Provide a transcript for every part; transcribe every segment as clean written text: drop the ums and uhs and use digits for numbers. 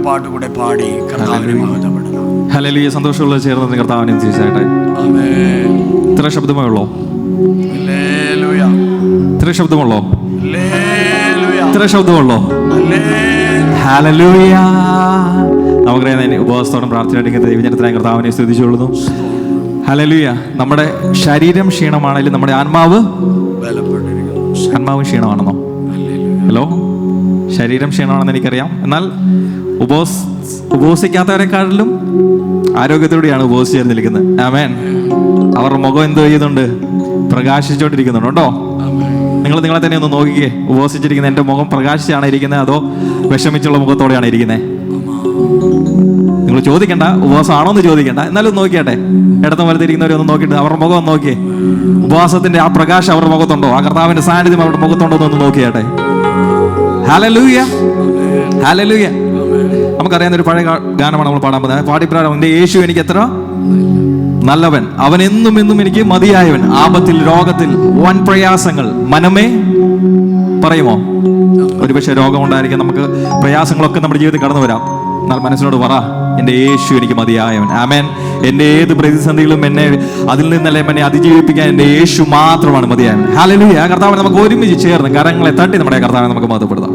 പാട്ട് കൂടെ പാടി കർത്താവിനെ മഹത്വപ്പെടുത്താം. ഹല്ലേലൂയ. സന്തോഷമുള്ള ചേർന്ന് കർത്താവിനെ തീർച്ചയായിട്ട് ആമേൻ. ഇത്ര ശബ്ദമേ ഉള്ളോ? ഹല്ലേലൂയ. ഇത്ര ശബ്ദമുള്ളോ? ഹല്ലേലൂയ. ഇത്ര ശബ്ദമുള്ളോ? ഹല്ലേലൂയ. നമുക്കറിയാം, ഉപവാസത്തോടും പ്രാർത്ഥനയായിട്ട് ദൈവജനത്തിനായി കർത്താവിനെ സ്തുതിച്ചുകൊള്ളുന്നു. ഹല്ലേലൂയ. നമ്മുടെ ശരീരം ക്ഷീണമാണെങ്കിലും നമ്മുടെ ആത്മാവ് ക്ഷീണമാണെന്നോ? ഹലോ, ശരീരം ക്ഷീണമാണെന്ന് എനിക്കറിയാം. എന്നാൽ ഉപവസിക്കാത്തവരെക്കാട്ടിലും ആരോഗ്യത്തോടെയാണ് ഉപവസിച്ച് ചേർന്നിരിക്കുന്നത്. ആമേൻ. അവരുടെ മുഖം എന്തോ ചെയ്യുന്നുണ്ട്? പ്രകാശിച്ചുകൊണ്ടിരിക്കുന്നുണ്ട്. ഉണ്ടോ? നിങ്ങളെ തന്നെ ഒന്ന് നോക്കിക്കേ. ഉപവസിച്ചിരിക്കുന്ന എൻ്റെ മുഖം പ്രകാശിച്ചാണ് ഇരിക്കുന്നത് അതോ വിഷമിച്ചുള്ള മുഖത്തോടെയാണ് ഇരിക്കുന്നത്? നിങ്ങൾ ചോദിക്കണ്ട, ഉപവാസമാണോ എന്ന് ചോദിക്കണ്ട, എന്നാലും നോക്കിയാട്ടെ. ഇടത്തും വലത്തിരിക്കുന്നവരെ ഒന്ന് നോക്കിയിട്ട് അവരുടെ മുഖം ഒന്ന് നോക്കിയേ. ഉപവാസത്തിന്റെ ആ പ്രകാശം അവരുടെ മുഖത്തുണ്ടോ? ആ കർത്താവിന്റെ സാന്നിധ്യം അവരുടെ മുഖത്തുണ്ടോ എന്നൊന്ന് നോക്കിയാട്ടെ. Hallelujah, hallelujah. നമുക്കറിയാവുന്ന ഒരു പഴയ ഗാനമാണ് നമ്മൾ പാടാൻ പോകുന്നത്. പാടിപ്രാരം, എൻ്റെ യേശു എനിക്ക് എത്ര നല്ലവൻ, അവൻ എന്നും എന്നും എനിക്ക് മതിയായവൻ, ആപത്തിൽ രോഗത്തിൽ വൻ പ്രയാസങ്ങൾ മനമേ. പറയുമോ? ഒരുപക്ഷെ രോഗമുണ്ടായിരിക്കാം, നമുക്ക് പ്രയാസങ്ങളൊക്കെ നമ്മുടെ ജീവിതത്തിൽ കടന്നു വരാം. എന്നാൽ മനസ്സിനോട് പറ, എൻ്റെ യേശു എനിക്ക് മതിയായവൻ. ആമേൻ. എൻ്റെ ഏത് പ്രതിസന്ധികളും അതിൽ നിന്നെല്ലാം എന്നെ അതിജീവിപ്പിക്കാൻ എൻ്റെ യേശു മാത്രമാണ് മതിയായവൻ. ഹല്ലേലൂയ. ആ കർത്താവിനെ നമുക്ക് ഒരുമിച്ച് ചേർന്ന് കരങ്ങളെ തട്ടി നമ്മുടെ കർത്താവിനെ നമുക്ക് മഹത്വപ്പെടുത്താം.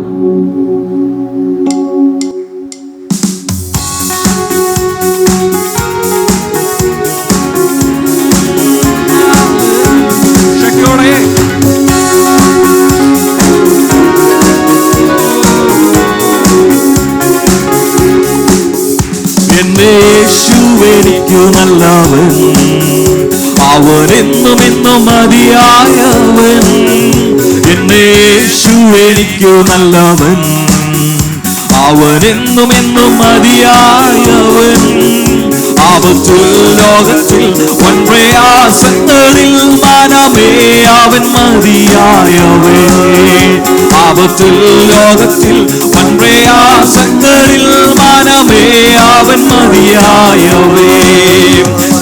യേശുവെനിക്കു നല്ലവൻ, അവനെന്നും എന്നും മതിയായവൻ. എന്റെ യേശുവെനിക്കു നല്ലവൻ, അവനെന്നും എന്നും മതിയായവൻ. ആപത്തിൽ ലോകത്തിൽ വൻ പ്രയാസങ്ങളിൽ മനമേ അവൻ മതിയായവൻ. ആപത്തിൽ ലോകത്തിൽ വൻ പ്രയാസങ്ങളിൽ മനമേ അവൻ മതിയായവേ.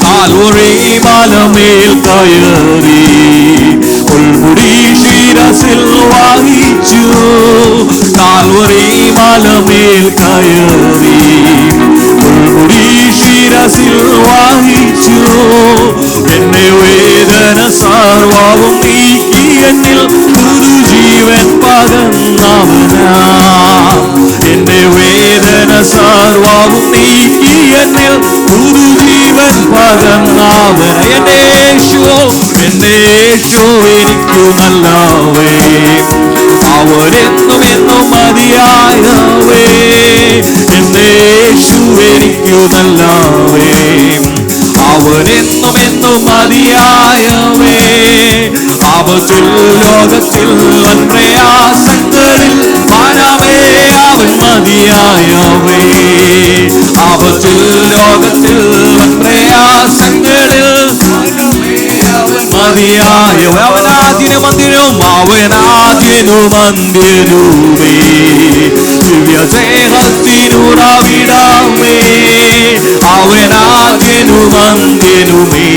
കാൽവറി മലമേൽ കയറി ഉൾമുടി ശിരസിൽ വഹിച്ചു. കാൽവറി മലമേൽ കയറി ഉൾമുടി ശിരസിൽ വഹിച്ചു. എന്നെ വേദന സർവവും നീക്കി എന്നിൽ പുതുജീവൻ പകർന്നവനാ. എന്റെ വേദന സർവവും നീക്കി എന്നിൽ പുതുജീവൻ പകർന്നവൻ. എന്റെ യേശു എനിക്കു നല്ലവേ, അവനെന്നും എന്നും മതിയായവേ. എന്റെ യേശു എനിക്കു നല്ലവേ, അവനെന്നും എന്നും മതിയായവേ. ആപത്തിൽ ലോകത്തിൽ വൻ പ്രയാസങ്ങളിൽ മനമേ അവൻ മതിയായവേ. ആപത്തിൽ ലോകത്തിൽ വൻ പ്രയാസങ്ങളിൽ മതിയായവേ. അവനാദ്യനും മന്ദിരവും അവനാദ്യനുമന്ദിരൂപേ, ദിവ്യസ്നേഹത്തിനുറവിടമേ. അവനാദ്യനുമന്ദിരമേ,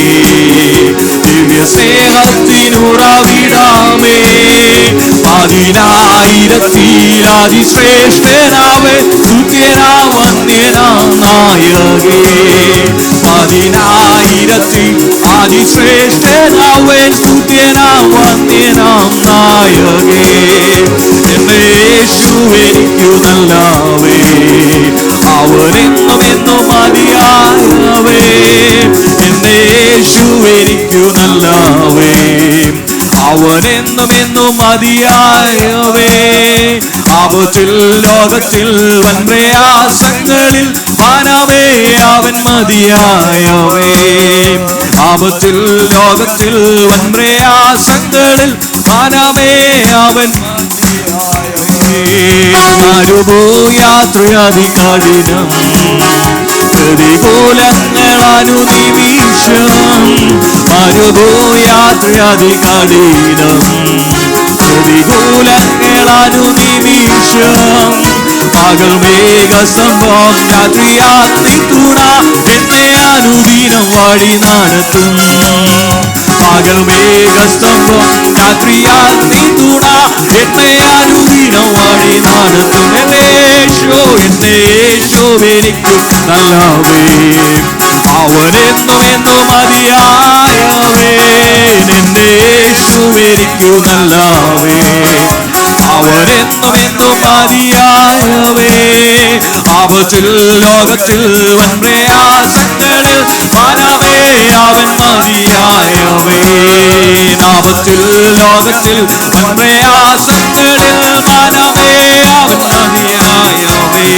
ദിവ്യസ്നേഹത്തിനുറവിടമേ. 10,000 അതിശ്രേഷ്ഠനാവൻ, തുല്യനാം വന്ദ്യനാം നായകേ. 10,000 അതിശ്രേഷ്ഠനാവൻ, തുല്യനാം വന്ദ്യനാം നായകേ. എന്റെ യേശു എനിക്കു നല്ലവേ, അവനെന്നും എന്നും മതിയായവേ. എന്റെ യേശു എനിക്കു നല്ലവേ, അവനെന്നും എന്നും മതിയായവേ. ആപത്തിൽ ലോകത്തിൽ വൻ പ്രയാസങ്ങളിൽ മനമേ അവൻ മതിയായവേ. ആപത്തിൽ ലോകത്തിൽ വൻ പ്രയാസങ്ങളിൽ മനമേ അവൻ മതിയായവേ. യാത്രയധികഠിനം, പ്രതികൂലങ്ങളനുനിമിഷം. യാത്രയധികഠിനം, പ്രതികൂലങ്ങളനുനിമിഷം. പകൽ മേഘസ്തംഭം, രാത്രിയാത്രി തുണ എന്നെ അനുദിനം വഴി നടത്തും. പകൽ മേഘസ്തംഭം രാത്രിയാൽ നീ തുണ എന്നെ അനുദിനം വഴി നടത്തും എന്നെ യേശു എനിക്കു നല്ലവേ അവനെന്നും എന്നും മതിയായവേ എന്റെ യേശു എനിക്കു നല്ലവേ അവനെന്നും എന്നും മതിയായവേ ആപത്തിൽ ലോകത്തിൽ വൻ പ്രയാസങ്ങളിൽ മനമേ അവൻ മതിയായവേ ആപത്തിൽ ലോകത്തിൽ വൻ പ്രയാസങ്ങളിൽ മനമേ അവൻ മതിയായവേ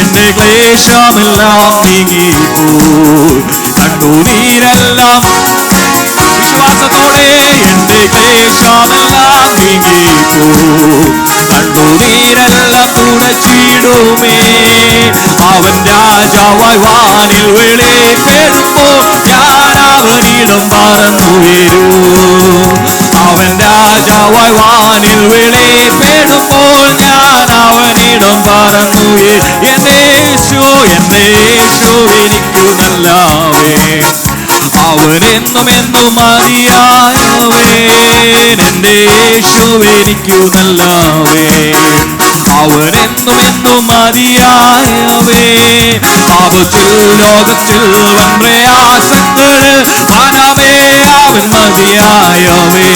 എന്റെ ക്ലേശമെല്ലാം നീങ്ങിപ്പോയി കണ്ണുനീരെല്ലാം വിശ്വാസത്തോടെ എന്റെ ക്ലേശമെല്ലാം നീങ്ങിപ്പോയി കണ്ണുനീരെല്ലാം തുടച്ചിടുമേ അവൻ രാജാവായി വാനിൽ വെളിപ്പെടുമ്പോൾ ഞാൻ അവനിടം പറന്നുയരൂ അവൻ രാജാവായി വാനിൽ വെളിപ്പെടുമ്പോൾ ഞാൻ അവനിടം പറന്നുയരും എന്നെ യേശു എനിക്കു നല്ലവേ അവനെന്നും എന്നും മതിയായവേ എന്റെ യേശു എനിക്കു നല്ലവേ അവനെന്നും എന്നും മതിയായവേ ആപത്തിൽ ലോകത്തിൽ വൻ പ്രയാസങ്ങളിൽ മനമേ അവൻ മതിയായവേ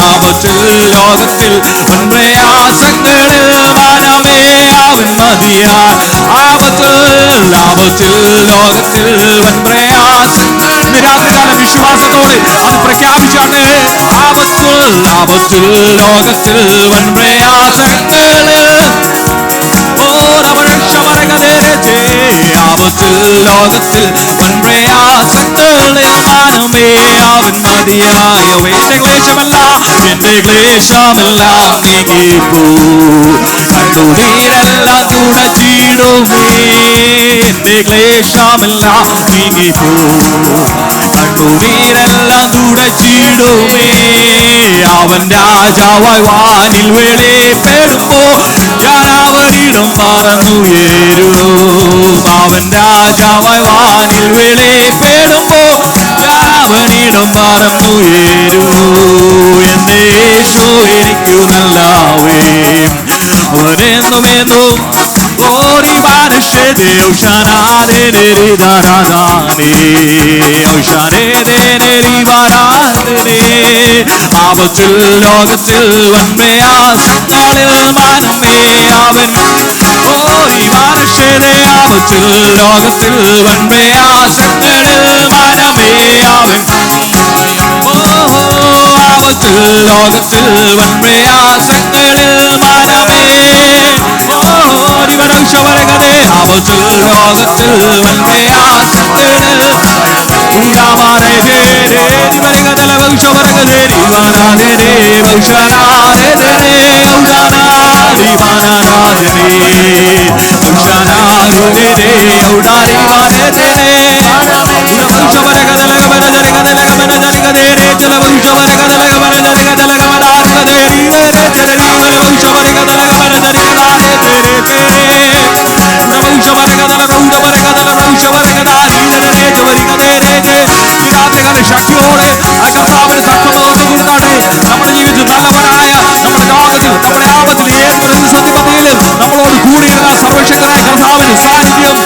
ആപത്തിൽ ലോകത്തിൽ വൻ പ്രയാസങ്ങളിൽ മനമേ അവൻ മതിയായ ആപത്തിൽ ലോകത്തിൽ വൻ പ്രയാസങ്ങൾ രാത്രികാലം വിശ്വാസത്തോടെ അത് പ്രഖ്യാപിച്ചാണ് ആപത്തിൽ ലോകത്തിൽ വൻ പ്രയാസങ്ങളിൽ ആപത്തിൽ ലോകത്തിൽ വൻ പ്രയാസങ്ങളിൽ മനമേ അവൻ മതിയായവേ എന്റെ ക്ലേശമെല്ലാം നീങ്ങിപ്പോ കണ്ണുനീരെല്ലാം തുടച്ചിടുമേ എന്റെ ക്ലേശമെല്ലാം നീങ്ങിപ്പോ കണ്ണുനീരെല്ലാം തുടച്ചിടുമേ അവൻ രാജാവായി വാനിൽ വെളിപ്പെടുമ്പോ ഞാൻ അവനിടം പറന്നുയരൂ അവൻ രാജാവായി വാനിൽ വെളിപ്പെടുമ്പോ ഞാൻ അവനിടം പറന്നുയരൂ എന്റെ യേശു എനിക്കു നല്ലവേ അവനെന്നും എന്നും ഓടി മനുഷ്യരെ ആപത്തിൽ ലോകത്തിൽ വൻ പ്രയാസങ്ങളിൽ മനമേ അവൻ ഓടി മനുഷ്യരെ ആപത്തിൽ ലോകത്തിൽ വൻ പ്രയാസങ്ങളിൽ മനമേ അവൻ ആപത്തിൽ ലോകത്തിൽ വൻ പ്രയാസങ്ങളിൽ മനമേ ആപത്തിൽ ലോകത്തിൽ വൻ പ്രയാസങ്ങളിൽ ശക്തിയോടെ കർത്താവിന് സക്രമം കൊടുക്കാട്ടെ. നമ്മുടെ ജീവിതത്തിൽ നല്ലവനായ നമ്മുടെ ലോകത്തിൽ നമ്മുടെ ആപത്തിൽ ഏത് പ്രതിസന്ധി മധ്യയിലും നമ്മളോട് കൂടിയിരുന്ന സർവശക്തനായ കർത്താവിന് സാന്നിധ്യം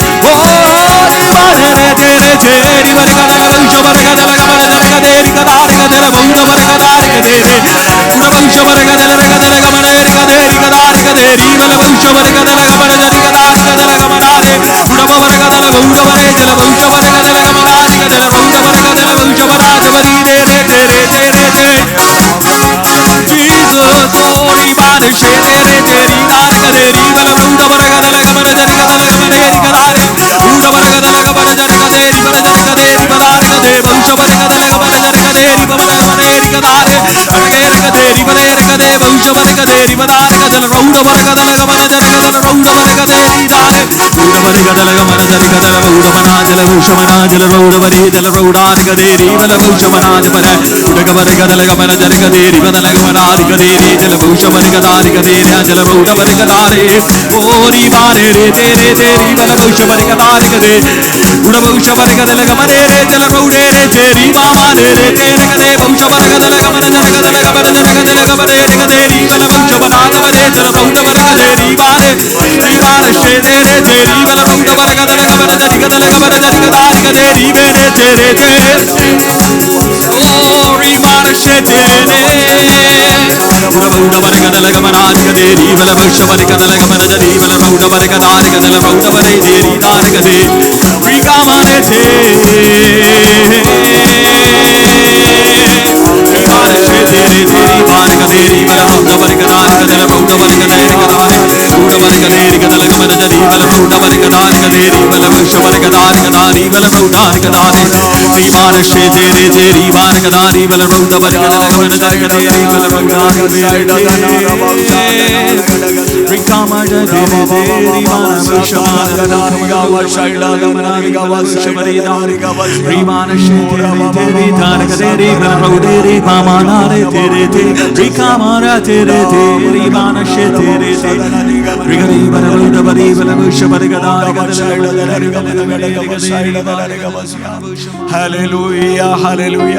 ഹല്ലേലൂയ, ഹല്ലേലൂയ.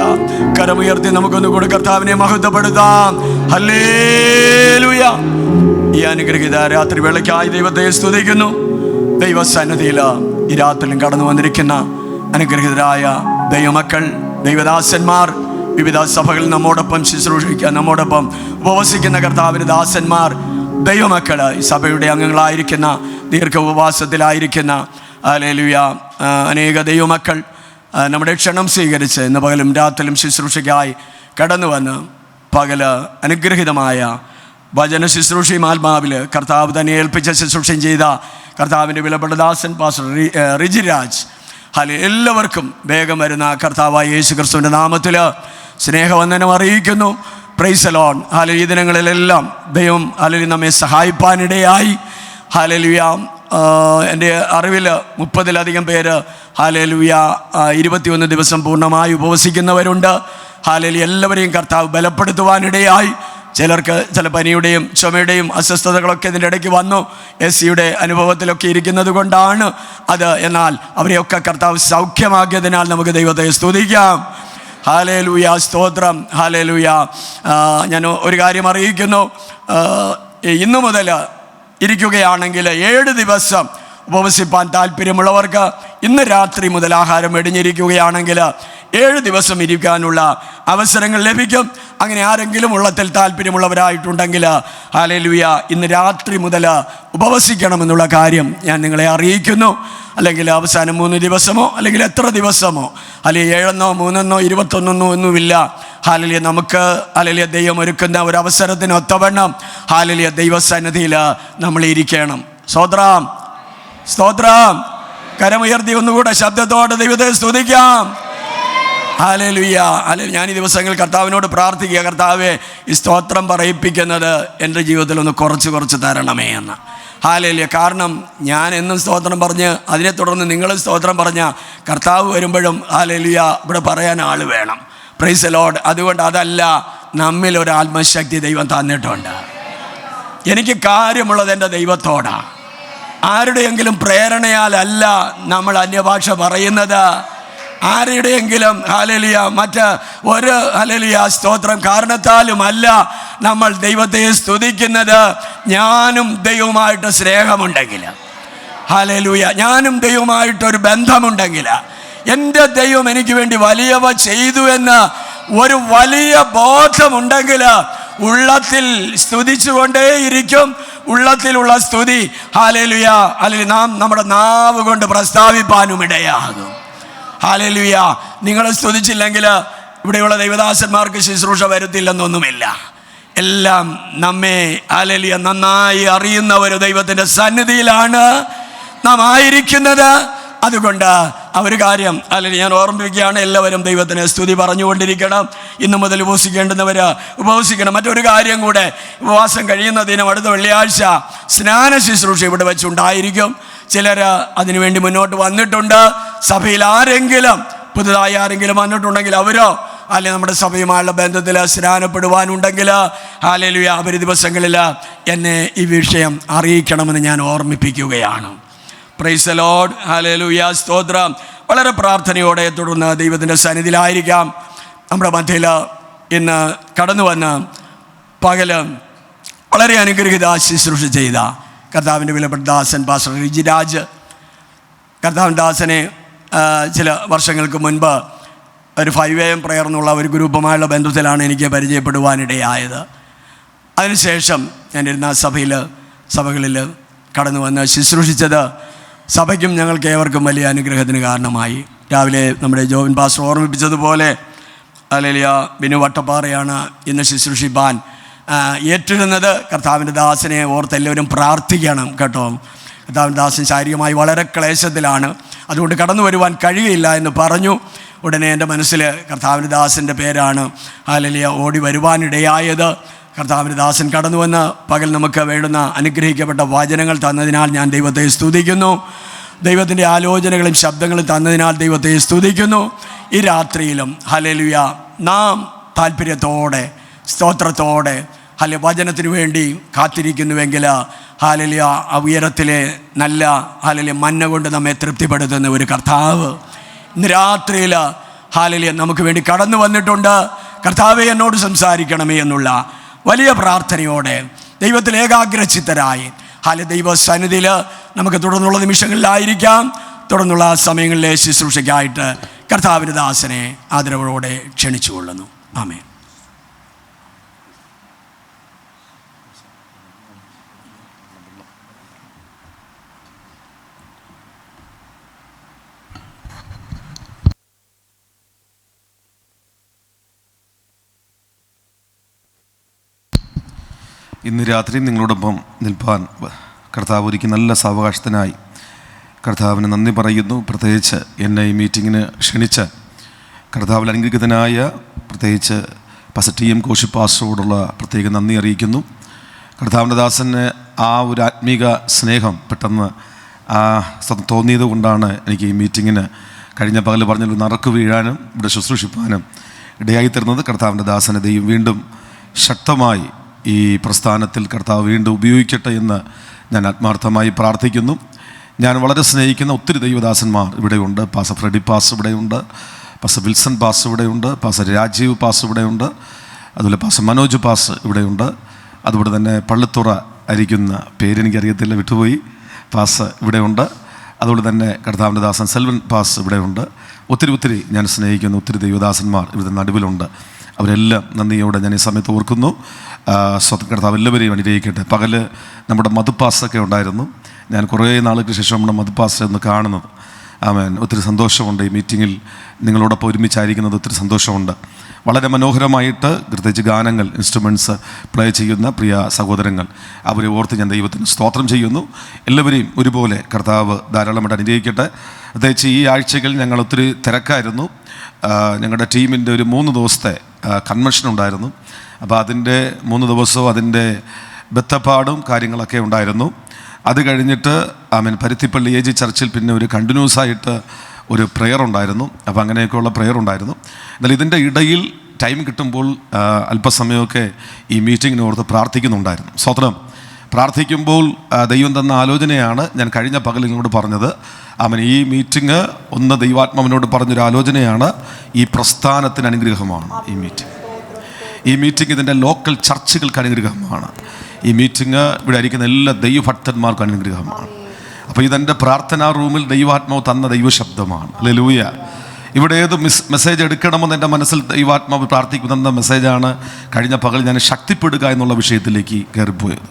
കരമുയർത്തി നമുക്കൊന്നുകൂടി കർത്താവിനെ മഹത്വപ്പെടുത്താം. ഹല്ലേലൂയ. ഈ അനുഗ്രഹീത രാത്രി വേളയ്ക്കായി ദൈവത്തെ സ്തുതിക്കുന്നു. ദൈവസന്നിധിയിൽ ഈ രാത്രിയിലും കടന്നു വന്നിരിക്കുന്ന അനുഗ്രഹീതരായ ദൈവമക്കൾ, ദൈവദാസന്മാർ, വിവിധ സഭകളിൽ നമ്മോടൊപ്പം ശുശ്രൂഷിക്കാൻ, നമ്മോടൊപ്പം ഉപവസിക്കുന്ന കർത്താവിൻ്റെ ദാസന്മാർ, ദൈവമക്കൾ, ഈ സഭയുടെ അംഗങ്ങളായിരിക്കുന്ന, ദീർഘ ഉപവാസത്തിലായിരിക്കുന്ന ഹല്ലേലൂയ അനേക ദൈവമക്കൾ നമ്മുടെ ക്ഷണം സ്വീകരിച്ച് ഇന്ന് പകലും രാത്രിയിലും ശുശ്രൂഷയ്ക്കായി കടന്നു വന്ന് പകല് അനുഗ്രഹീതമായ വചന ശുശ്രൂഷയും ആത്മാവിൽ കർത്താവ് തന്നെ ഏൽപ്പിച്ച ശുശ്രൂഷയും ചെയ്ത കർത്താവിൻ്റെ വിലപ്പെട്ട ദാസൻ പാസ്റ്റർ റിജിരാജ്, എല്ലാവർക്കും വേഗം വരുന്ന കർത്താവായ യേശു ക്രിസ്തുവിൻ്റെ നാമത്തിൽ സ്നേഹവന്ദനം അറിയിക്കുന്നു. Praise the Lord. ഈ ദിനങ്ങളിലെല്ലാം ദൈവം നമ്മെ സഹായിപ്പാനിടയായി. ഹല്ലേലൂയ. എൻ്റെ അറിവിൽ 30-ലധികം പേര് 21 ദിവസം പൂർണ്ണമായി ഉപവസിക്കുന്നവരുണ്ട്. എല്ലാവരെയും കർത്താവ് ബലപ്പെടുത്തുവാനിടയായി. ചിലർക്ക് ചില പനിയുടെയും ചുമയുടെയും അസ്വസ്ഥതകളൊക്കെ ഇതിൻ്റെ ഇടയ്ക്ക് വന്നു. SCയുടെ അനുഭവത്തിലൊക്കെ ഇരിക്കുന്നത് കൊണ്ടാണ് അത്. എന്നാൽ അവരെയൊക്കെ കർത്താവ് സൗഖ്യമാക്കിയതിനാൽ നമുക്ക് ദൈവത്തെ സ്തുതിക്കാം. ഹല്ലേലൂയ, സ്തോത്രം. ഹല്ലേലൂയ. ഞാൻ ഒരു കാര്യം അറിയിക്കുന്നു. ഇന്നു മുതൽ ഇരിക്കുകയാണെങ്കിൽ 7 ദിവസം ഉപവസിപ്പാൻ താല്പര്യമുള്ളവർക്ക് ഇന്ന് രാത്രി മുതൽ ആഹാരം വെടിഞ്ഞിരിക്കുകയാണെങ്കിൽ 7 ദിവസം ഇരിക്കാനുള്ള അവസരങ്ങൾ ലഭിക്കും. അങ്ങനെ ആരെങ്കിലും ഉള്ളത്തിൽ താല്പര്യമുള്ളവരായിട്ടുണ്ടെങ്കിൽ ഹല്ലേലൂയ ഇന്ന് രാത്രി മുതൽ ഉപവസിക്കണമെന്നുള്ള കാര്യം ഞാൻ നിങ്ങളെ അറിയിക്കുന്നു. അല്ലെങ്കിൽ അവസാനം 3 ദിവസമോ അല്ലെങ്കിൽ എത്ര ദിവസമോ, അല്ലെങ്കിൽ 7 3 21 ഒന്നുമില്ല. ഹല്ലേലൂയ. നമുക്ക് ഹല്ലേലൂയ ദൈവം ഒരുക്കുന്ന ഒരു അവസരത്തിന് ഒത്തവണ്ണം ഹല്ലേലൂയ ദൈവസന്നിധിയിൽ നമ്മൾ ഇരിക്കണം. സ്തോത്രം, സ്തോത്രം. കരമുയർത്തി ഒന്നുകൂടെ ശബ്ദത്തോടെ ദൈവത്തെ സ്തുതിക്കാം. ഹല്ലേലൂയ. ഞാൻ ഈ ദിവസങ്ങൾ കർത്താവിനോട് പ്രാർത്ഥിക്കുക, കർത്താവേ ഈ സ്തോത്രം പറയിപ്പിക്കുന്നത് എൻ്റെ ജീവിതത്തിൽ ഒന്ന് കുറച്ച് തരണമേ എന്ന്. ഹല്ലേലൂയ. കാരണം ഞാൻ എന്നും സ്തോത്രം പറഞ്ഞ് അതിനെ തുടർന്ന് നിങ്ങൾ സ്തോത്രം പറഞ്ഞ കർത്താവ് വരുമ്പോഴും ഹല്ലേലൂയ ഇവിടെ പറയാൻ ആൾ വേണം. Praise the Lord. അതുകൊണ്ട് അതല്ല, നമ്മിൽ ഒരു ആത്മശക്തി ദൈവം തന്നിട്ടുണ്ട്. എനിക്ക് കാര്യമുള്ളത് എൻ്റെ ദൈവത്തോടാണ്. ആരുടെയെങ്കിലും പ്രേരണയാലല്ല നമ്മൾ അന്യഭാഷ പറയുന്നത്. ആരുടെയെങ്കിലും ഹല്ലേലൂയ മറ്റ് ഒരു ഹല്ലേലൂയ സ്തോത്രം കാരണത്താലുമല്ല നമ്മൾ ദൈവത്തെ സ്തുതിക്കുന്നത്. ഞാനും ദൈവവുമായിട്ട് സ്നേഹമുണ്ടെങ്കിൽ, ഹല്ലേലൂയ, ഞാനും ദൈവവുമായിട്ടൊരു ബന്ധമുണ്ടെങ്കിൽ, എൻ്റെ ദൈവം എനിക്ക് വേണ്ടി വലിയവ ചെയ്തു എന്ന് ഒരു വലിയ ബോധമുണ്ടെങ്കിൽ ഉള്ളത്തിൽ സ്തുതിച്ചുകൊണ്ടേയിരിക്കും. ഉള്ളത്തിലുള്ള സ്തുതി ഹല്ലേലൂയ അല്ലെങ്കിൽ നാം നമ്മുടെ നാവ് കൊണ്ട് പ്രസ്താവിപ്പാനും ഇടയാകും. ഹല്ലേലൂയ. നിങ്ങൾ സ്തുതിച്ചില്ലെങ്കിൽ ഇവിടെയുള്ള ദൈവദാസന്മാർക്ക് ശുശ്രൂഷ വരുത്തില്ലെന്നൊന്നുമില്ല. എല്ലാം നമ്മെ ഹല്ലേലൂയ നന്നായി അറിയുന്ന ഒരു ദൈവത്തിൻ്റെ സന്നിധിയിലാണ് നാം ആയിരിക്കുന്നത്. അതുകൊണ്ട് ഒരു കാര്യം അല്ലെങ്കിൽ ഞാൻ ഓർമ്മിപ്പിക്കുകയാണ്, എല്ലാവരും ദൈവത്തിന് സ്തുതി പറഞ്ഞുകൊണ്ടിരിക്കണം. ഇന്നു മുതൽ ഉപവസിക്കേണ്ടുന്നവർ ഉപവസിക്കണം. മറ്റൊരു കാര്യം കൂടെ, ഉപവാസം കഴിയുന്ന ദിനം അടുത്ത വെള്ളിയാഴ്ച സ്നാന ശുശ്രൂഷ ഇവിടെ വെച്ചുണ്ടായിരിക്കും. ചിലർ അതിനുവേണ്ടി മുന്നോട്ട് വന്നിട്ടുണ്ട്. സഭയിൽ ആരെങ്കിലും പുതുതായി ആരെങ്കിലും വന്നിട്ടുണ്ടെങ്കിൽ അവരോ അല്ലെങ്കിൽ നമ്മുടെ സഭയുമായുള്ള ബന്ധത്തിൽ സ്നാനപ്പെടുവാനുണ്ടെങ്കിൽ ഹല്ലേലൂയ അവർ ദിവസങ്ങളിൽ എന്നെ ഈ വിഷയം അറിയിക്കണമെന്ന് ഞാൻ ഓർമ്മിപ്പിക്കുകയാണ്. Praise the Lord. ഹല്ലേലൂയ, സ്തോത്രം. വളരെ പ്രാർത്ഥനയോടെ തുടർന്ന് ദൈവത്തിൻ്റെ സന്നിധിയിലായിരിക്കാം. നമ്മുടെ മധ്യയിൽ ഇന്ന് കടന്നു വന്ന് പകല് വളരെ അനുഗ്രഹിത ശുശ്രൂഷ ചെയ്ത കർത്താവിൻ്റെ വിലപ്പെട്ട ദാസൻ പാസ്റ്റർ റിജിരാജ്, കർത്താവിൻ ദാസനെ ചില വർഷങ്ങൾക്ക് മുൻപ് ഒരു 5 AM പ്രയർ എന്നുള്ള ഒരു ഗ്രൂപ്പുമായുള്ള ബന്ധത്തിലാണ് എനിക്ക് പരിചയപ്പെടുവാനിടയായത്. അതിനുശേഷം ഞാനിരുന്ന സഭകളിൽ കടന്നു വന്ന് ശുശ്രൂഷിച്ചത് സഭയ്ക്കും ഞങ്ങൾക്ക് ഏവർക്കും വലിയ അനുഗ്രഹത്തിന് കാരണമായി. രാവിലെ നമ്മുടെ ജോബിൻ പാസ്റ്റർ ഓർമ്മിപ്പിച്ചതുപോലെ ഹല്ലേലൂയ, ബിനു വട്ടപ്പാറയാണ് ഇന്ന് ശുശ്രൂഷിപ്പാൻ ഏറ്റിരുന്നത്. കർത്താവിൻ്റെ ദാസനെ ഓർത്ത് എല്ലാവരും പ്രാർത്ഥിക്കണം കേട്ടോ. കർത്താവിൻ്റെ ദാസൻ ശാരീരികമായി വളരെ ക്ലേശത്തിലാണ്, അതുകൊണ്ട് കടന്നു വരുവാൻ കഴിയില്ല എന്ന് പറഞ്ഞു. ഉടനെ എൻ്റെ മനസ്സിൽ കർത്താവിൻ്റെ ദാസൻ്റെ പേരാണ് ഹല്ലേലൂയ ഓടി വരുവാനിടയായത്. കർത്താവിൻ്റെ ദാസൻ കടന്നു വന്ന് പകൽ നമുക്ക് വേണ്ടുന്ന അനുഗ്രഹിക്കപ്പെട്ട വചനങ്ങൾ തന്നതിനാൽ ഞാൻ ദൈവത്തെ സ്തുതിക്കുന്നു. ദൈവത്തിൻ്റെ ആലോചനകളും ശബ്ദങ്ങളും തന്നതിനാൽ ദൈവത്തെ സ്തുതിക്കുന്നു. ഈ രാത്രിയിലും ഹല്ലേലൂയ നാം താല്പര്യത്തോടെ സ്തോത്രത്തോടെ വചനത്തിന് വേണ്ടി കാത്തിരിക്കുന്നുവെങ്കിൽ ഹല്ലേലൂയ ആ ഉയരത്തിലെ നല്ല ഹല്ലേലൂയ മന്ന കൊണ്ട് നമ്മെ തൃപ്തിപ്പെടുത്തുന്ന ഒരു കർത്താവ് ഇന്ന് രാത്രിയിൽ ഹല്ലേലൂയ നമുക്ക് വേണ്ടി കടന്നു വന്നിട്ടുണ്ട്. കർത്താവേ എന്നോട് സംസാരിക്കണമേ എന്നുള്ള വലിയ പ്രാർത്ഥനയോടെ ദൈവത്തിൽ ഏകാഗ്രചിത്തരായി ദൈവ സന്നിധിയിൽ നമുക്ക് തുടർന്നുള്ള നിമിഷങ്ങളിലായിരിക്കാം. തുടർന്നുള്ള സമയങ്ങളിലെ ശുശ്രൂഷയ്ക്കായിട്ട് കർത്താവിൻ്റെ ദാസനെ ആദരവോടെ ക്ഷണിച്ചുകൊള്ളുന്നു. ആമേൻ. ഇന്ന് രാത്രി നിങ്ങളോടൊപ്പം നിൽപ്പാൻ കർത്താവ് ഒരുക്കി നല്ല സാവകാശത്തിനായി കർത്താവിന് നന്ദി പറയുന്നു. പ്രത്യേകിച്ച് എന്നെ ഈ മീറ്റിങ്ങിന് ക്ഷണിച്ച കർത്താവിൽ അനുഗ്രഹിതനായ പ്രത്യേകിച്ച് പാസ്റ്റർ TM കോശി പാസ്റ്ററോടുള്ള പ്രത്യേക നന്ദി അറിയിക്കുന്നു. കർത്താവിൻ്റെ ദാസന് ആ ഒരു ആത്മീക സ്നേഹം പെട്ടെന്ന് തോന്നിയത് കൊണ്ടാണ് എനിക്ക് ഈ മീറ്റിങ്ങിന് കഴിഞ്ഞ പകൽ പറഞ്ഞൊരു നറുക്ക് വീഴാനും ഇവിടെ ശുശ്രൂഷിപ്പാനും ഇടയായിത്തരുന്നത്. കർത്താവിൻ്റെ ദാസനെ ദൈവം വീണ്ടും ശക്തമായി ഈ പ്രസ്ഥാനത്തിൽ കർത്താവ് വീണ്ടും ഉപയോഗിക്കട്ടെ എന്ന് ഞാൻ ആത്മാർത്ഥമായി പ്രാർത്ഥിക്കുന്നു. ഞാൻ വളരെ സ്നേഹിക്കുന്ന ഒത്തിരി ദൈവദാസന്മാർ ഇവിടെയുണ്ട്. പാസ്റ്റർ ഫ്രെഡി പാസ് ഇവിടെയുണ്ട്, പാസ്റ്റർ വിൽസൺ പാസ് ഇവിടെയുണ്ട്, പാസ്റ്റർ രാജീവ് പാസ് ഇവിടെയുണ്ട്, അതുപോലെ പാസ്റ്റർ മനോജ് പാസ് ഇവിടെയുണ്ട്. അതുപോലെ തന്നെ പള്ളിത്തുറ അരിക്കുന്ന പേരെനിക്കറിയത്തില്ല, വിട്ടുപോയി, പാസ് ഇവിടെയുണ്ട്. അതുപോലെ തന്നെ കർത്താവിൻ്റെ ദാസൻ സെൽവൻ പാസ് ഇവിടെയുണ്ട്. ഒത്തിരി ഞാൻ സ്നേഹിക്കുന്ന ഒത്തിരി ദൈവദാസന്മാർ ഇവിടെ നടുവിലുണ്ട്. അവരെല്ലാം നന്ദിയോടെ ഞാൻ ഈ സമയത്ത് ഓർക്കുന്നു. കർത്താവ് എല്ലാവരെയും അനുഗ്രഹിക്കട്ടെ. പകല് നമ്മുടെ മധുപ്പാസൊക്കെ ഉണ്ടായിരുന്നു. ഞാൻ കുറേ നാളുകൾക്ക് ശേഷം നമ്മുടെ മധുപ്പാസ് എന്ന് കാണുന്നത്. ആമേൻ. ഒത്തിരി സന്തോഷമുണ്ട് ഈ മീറ്റിങ്ങിൽ നിങ്ങളോടൊപ്പം ഒരുമിച്ചായിരിക്കുന്നത്. ഒത്തിരി സന്തോഷമുണ്ട്. വളരെ മനോഹരമായിട്ട് പ്രത്യേകിച്ച് ഗാനങ്ങൾ ഇൻസ്ട്രുമെൻറ്റ്സ് പ്ലേ ചെയ്യുന്ന പ്രിയ സഹോദരങ്ങൾ, അവരെ ഓർത്ത് ഞാൻ ദൈവത്തിന് സ്തോത്രം ചെയ്യുന്നു. എല്ലാവരെയും ഒരുപോലെ കർത്താവ് ധാരാളമായിട്ട് അനുഗ്രഹിക്കട്ടെ. പ്രത്യേകിച്ച് ഈ ആഴ്ചകൾ ഞങ്ങൾ ഒത്തിരി തിരക്കായിരുന്നു. ഞങ്ങളുടെ ടീമിൻ്റെ ഒരു 3 ദിവസത്തെ കൺവെൻഷൻ ഉണ്ടായിരുന്നു. അപ്പോൾ അതിൻ്റെ 3 ദിവസവും അതിൻ്റെ ബത്തപ്പാടും കാര്യങ്ങളൊക്കെ ഉണ്ടായിരുന്നു. അത് കഴിഞ്ഞിട്ട് പരുത്തിപ്പള്ളി AG ചർച്ചിൽ പിന്നെ ഒരു കണ്ടിന്യൂസ് ആയിട്ട് ഒരു പ്രെയർ ഉണ്ടായിരുന്നു. അപ്പോൾ അങ്ങനെയൊക്കെയുള്ള പ്രെയർ ഉണ്ടായിരുന്നു. എന്നാൽ ഇതിൻ്റെ ഇടയിൽ ടൈം കിട്ടുമ്പോൾ അല്പസമയമൊക്കെ ഈ മീറ്റിങ്ങിന് ഓർത്ത് പ്രാർത്ഥിക്കുന്നുണ്ടായിരുന്നു. സ്വതന്ത്രം പ്രാർത്ഥിക്കുമ്പോൾ ദൈവം തന്ന ആലോചനയാണ് ഞാൻ കഴിഞ്ഞ പകൽ നിങ്ങളോട് പറഞ്ഞത്. ഈ മീറ്റിംഗ് ഒന്ന് ദൈവാത്മാവിനോട് പറഞ്ഞൊരു ആലോചനയാണ്. ഈ പ്രസ്ഥാനത്തിന് അനുഗ്രഹമാണ് ഈ മീറ്റിംഗ് ഇതിൻ്റെ ലോക്കൽ ചർച്ചുകൾക്ക് അനുഗ്രഹമാണ്. ഈ മീറ്റിംഗ് ഇവിടെ ആയിരിക്കുന്ന എല്ലാ ദൈവഭക്തന്മാർക്കും അനുഗ്രഹമാണ്. അപ്പോൾ ഇതെൻ്റെ പ്രാർത്ഥനാ റൂമിൽ ദൈവാത്മാവ് തന്ന ദൈവശബ്ദമാണ്. ഹല്ലേലൂയ. ഇവിടെ ഏത് മെസ്സേജ് എടുക്കണമെന്ന് എൻ്റെ മനസ്സിൽ ദൈവാത്മാവ് പ്രാർത്ഥിക്കുന്ന മെസ്സേജാണ്. കഴിഞ്ഞ പകൽ ഞാൻ ശക്തിപ്പെടുക എന്നുള്ള വിഷയത്തിലേക്ക് കയറിപ്പോയത്.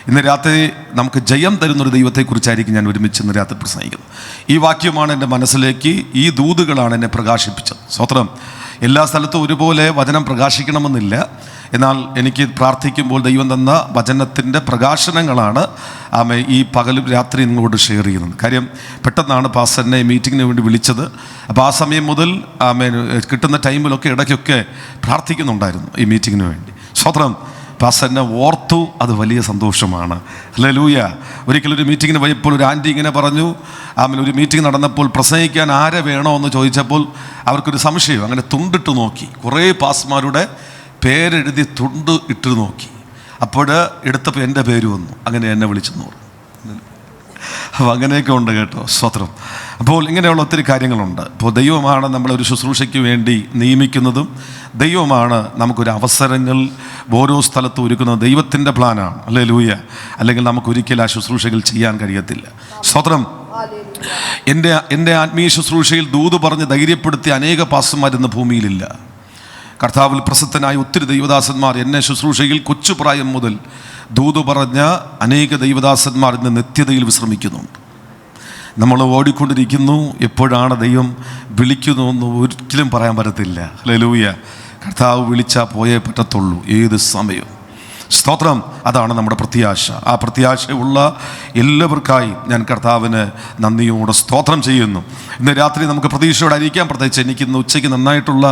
ഇന്ന് രാത്രി നമുക്ക് ജയം തരുന്നൊരു ദൈവത്തെക്കുറിച്ചായിരിക്കും ഞാൻ ഒരുമിച്ച് ഇന്ന് രാത്രി പ്രസംഗിക്കുന്നത്. ഈ വാക്യമാണ് എൻ്റെ മനസ്സിലേക്ക്, ഈ ദൂതുകളാണ് എന്നെ പ്രകാശിപ്പിച്ചത്. സ്വത്രം എല്ലാ സ്ഥലത്തും ഒരുപോലെ വചനം പ്രകാശിക്കണമെന്നില്ല. എന്നാൽ എനിക്ക് പ്രാർത്ഥിക്കുമ്പോൾ ദൈവം തന്ന വചനത്തിൻ്റെ പ്രകാശനങ്ങളാണ് ഈ പകലും രാത്രി നിങ്ങളോട് ഷെയർ ചെയ്യുന്നത്. കാര്യം പെട്ടെന്നാണ് പാസ്റ്ററിനെ മീറ്റിങ്ങിന് വേണ്ടി വിളിച്ചത്. അപ്പോൾ ആ സമയം മുതൽ കിട്ടുന്ന ടൈമിലൊക്കെ ഇടയ്ക്കൊക്കെ പ്രാർത്ഥിക്കുന്നുണ്ടായിരുന്നു ഈ മീറ്റിങ്ങിന് വേണ്ടി. സ്വത്രം പാസ്റ്ററിനെ ഓർത്തു, അത് വലിയ സന്തോഷമാണ്. ഹല്ലേലൂയ. ഒരിക്കലൊരു മീറ്റിങ്ങിന് പോയപ്പോൾ ഒരു ആൻറ്റി ഇങ്ങനെ പറഞ്ഞു, ഒരു മീറ്റിംഗ് നടന്നപ്പോൾ പ്രസംഗിക്കാൻ ആരെ വേണോ എന്ന് ചോദിച്ചപ്പോൾ അവർക്കൊരു സംശയം. അങ്ങനെ തുണ്ടിട്ട് നോക്കി, കുറേ പാസ്റ്റർമാരുടെ പേരെഴുതി തുണ്ട് ഇട്ട് നോക്കി. അപ്പോൾ എടുത്തപ്പോൾ എൻ്റെ പേര് വന്നു. അങ്ങനെ എന്നെ വിളിച്ചെന്ന് പറഞ്ഞു. അപ്പോൾ അങ്ങനെയൊക്കെ ഉണ്ട് കേട്ടോ, സ്തോത്രം. അപ്പോൾ ഇങ്ങനെയുള്ള ഒത്തിരി കാര്യങ്ങളുണ്ട്. അപ്പോൾ ദൈവമാണ് നമ്മളൊരു ശുശ്രൂഷയ്ക്ക് വേണ്ടി നിയമിക്കുന്നതും ദൈവമാണ് നമുക്കൊരു അവസരങ്ങൾ ഓരോ സ്ഥലത്തും ഒരുക്കുന്നത്. ദൈവത്തിൻ്റെ പ്ലാനാണ്. ഹല്ലേലൂയ. അല്ലെങ്കിൽ നമുക്കൊരിക്കലും ആ ശുശ്രൂഷകൾ ചെയ്യാൻ കഴിയത്തില്ല. സ്തോത്രം. എൻ്റെ ആത്മീയ ശുശ്രൂഷയിൽ ദൂത് പറഞ്ഞ് ധൈര്യപ്പെടുത്തിയ അനേക പാസ്റ്റർമാരിന്ന് ഭൂമിയിലില്ല. കർത്താവിൽ പ്രസിദ്ധനായ ഒത്തിരി ദൈവദാസന്മാർ എന്നെ ശുശ്രൂഷയിൽ കൊച്ചുപ്രായം മുതൽ ദൂത് പറഞ്ഞ അനേക ദൈവദാസന്മാർ ഇന്ന് നിത്യതയിൽ വിശ്രമിക്കുന്നുണ്ട്. നമ്മൾ ഓടിക്കൊണ്ടിരിക്കുന്നു. എപ്പോഴാണ് ദൈവം വിളിക്കുന്നുവെന്ന് ഒരിക്കലും പറയാൻ പറ്റത്തില്ല. ഹല്ലേലൂയ. കർത്താവ് വിളിച്ചാൽ പോയേ പറ്റത്തുള്ളൂ, ഏത് സമയവും. സ്തോത്രം. അതാണ് നമ്മുടെ പ്രത്യാശ. ആ പ്രത്യാശയുള്ള എല്ലാവർക്കായി ഞാൻ കർത്താവിന് നന്ദിയോടെ സ്തോത്രം ചെയ്യുന്നു. ഇന്ന് രാത്രി നമുക്ക് പ്രതീക്ഷയോടെ ആയിരിക്കാം. പ്രത്യേകിച്ച് എനിക്കിന്ന് ഉച്ചയ്ക്ക് നന്നായിട്ടുള്ള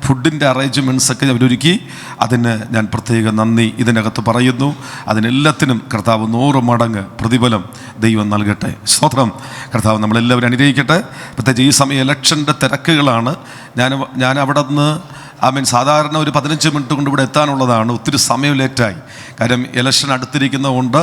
ഫുഡിൻ്റെ അറേഞ്ച്മെൻറ്റ്സൊക്കെ അവരൊരുക്കി. അതിന് ഞാൻ പ്രത്യേക നന്ദി ഇതിനകത്ത് പറയുന്നു. അതിനെല്ലാത്തിനും കർത്താവ് 100 മടങ്ങ് പ്രതിഫലം ദൈവം നൽകട്ടെ. സ്തോത്രം. കർത്താവ് നമ്മളെല്ലാവരും അനുഗ്രഹിക്കട്ടെ. പ്രത്യേകിച്ച് ഈ സമയം ഇലക്ഷൻ്റെ തിരക്കുകളാണ്. ഞാൻ അവിടെ നിന്ന് സാധാരണ ഒരു 15 മിനിറ്റ് കൊണ്ട് ഇവിടെ എത്താനുള്ളതാണ്. ഒത്തിരി സമയം ലേറ്റായി. കാര്യം ഇലക്ഷൻ അടുത്തിരിക്കുന്നതുകൊണ്ട്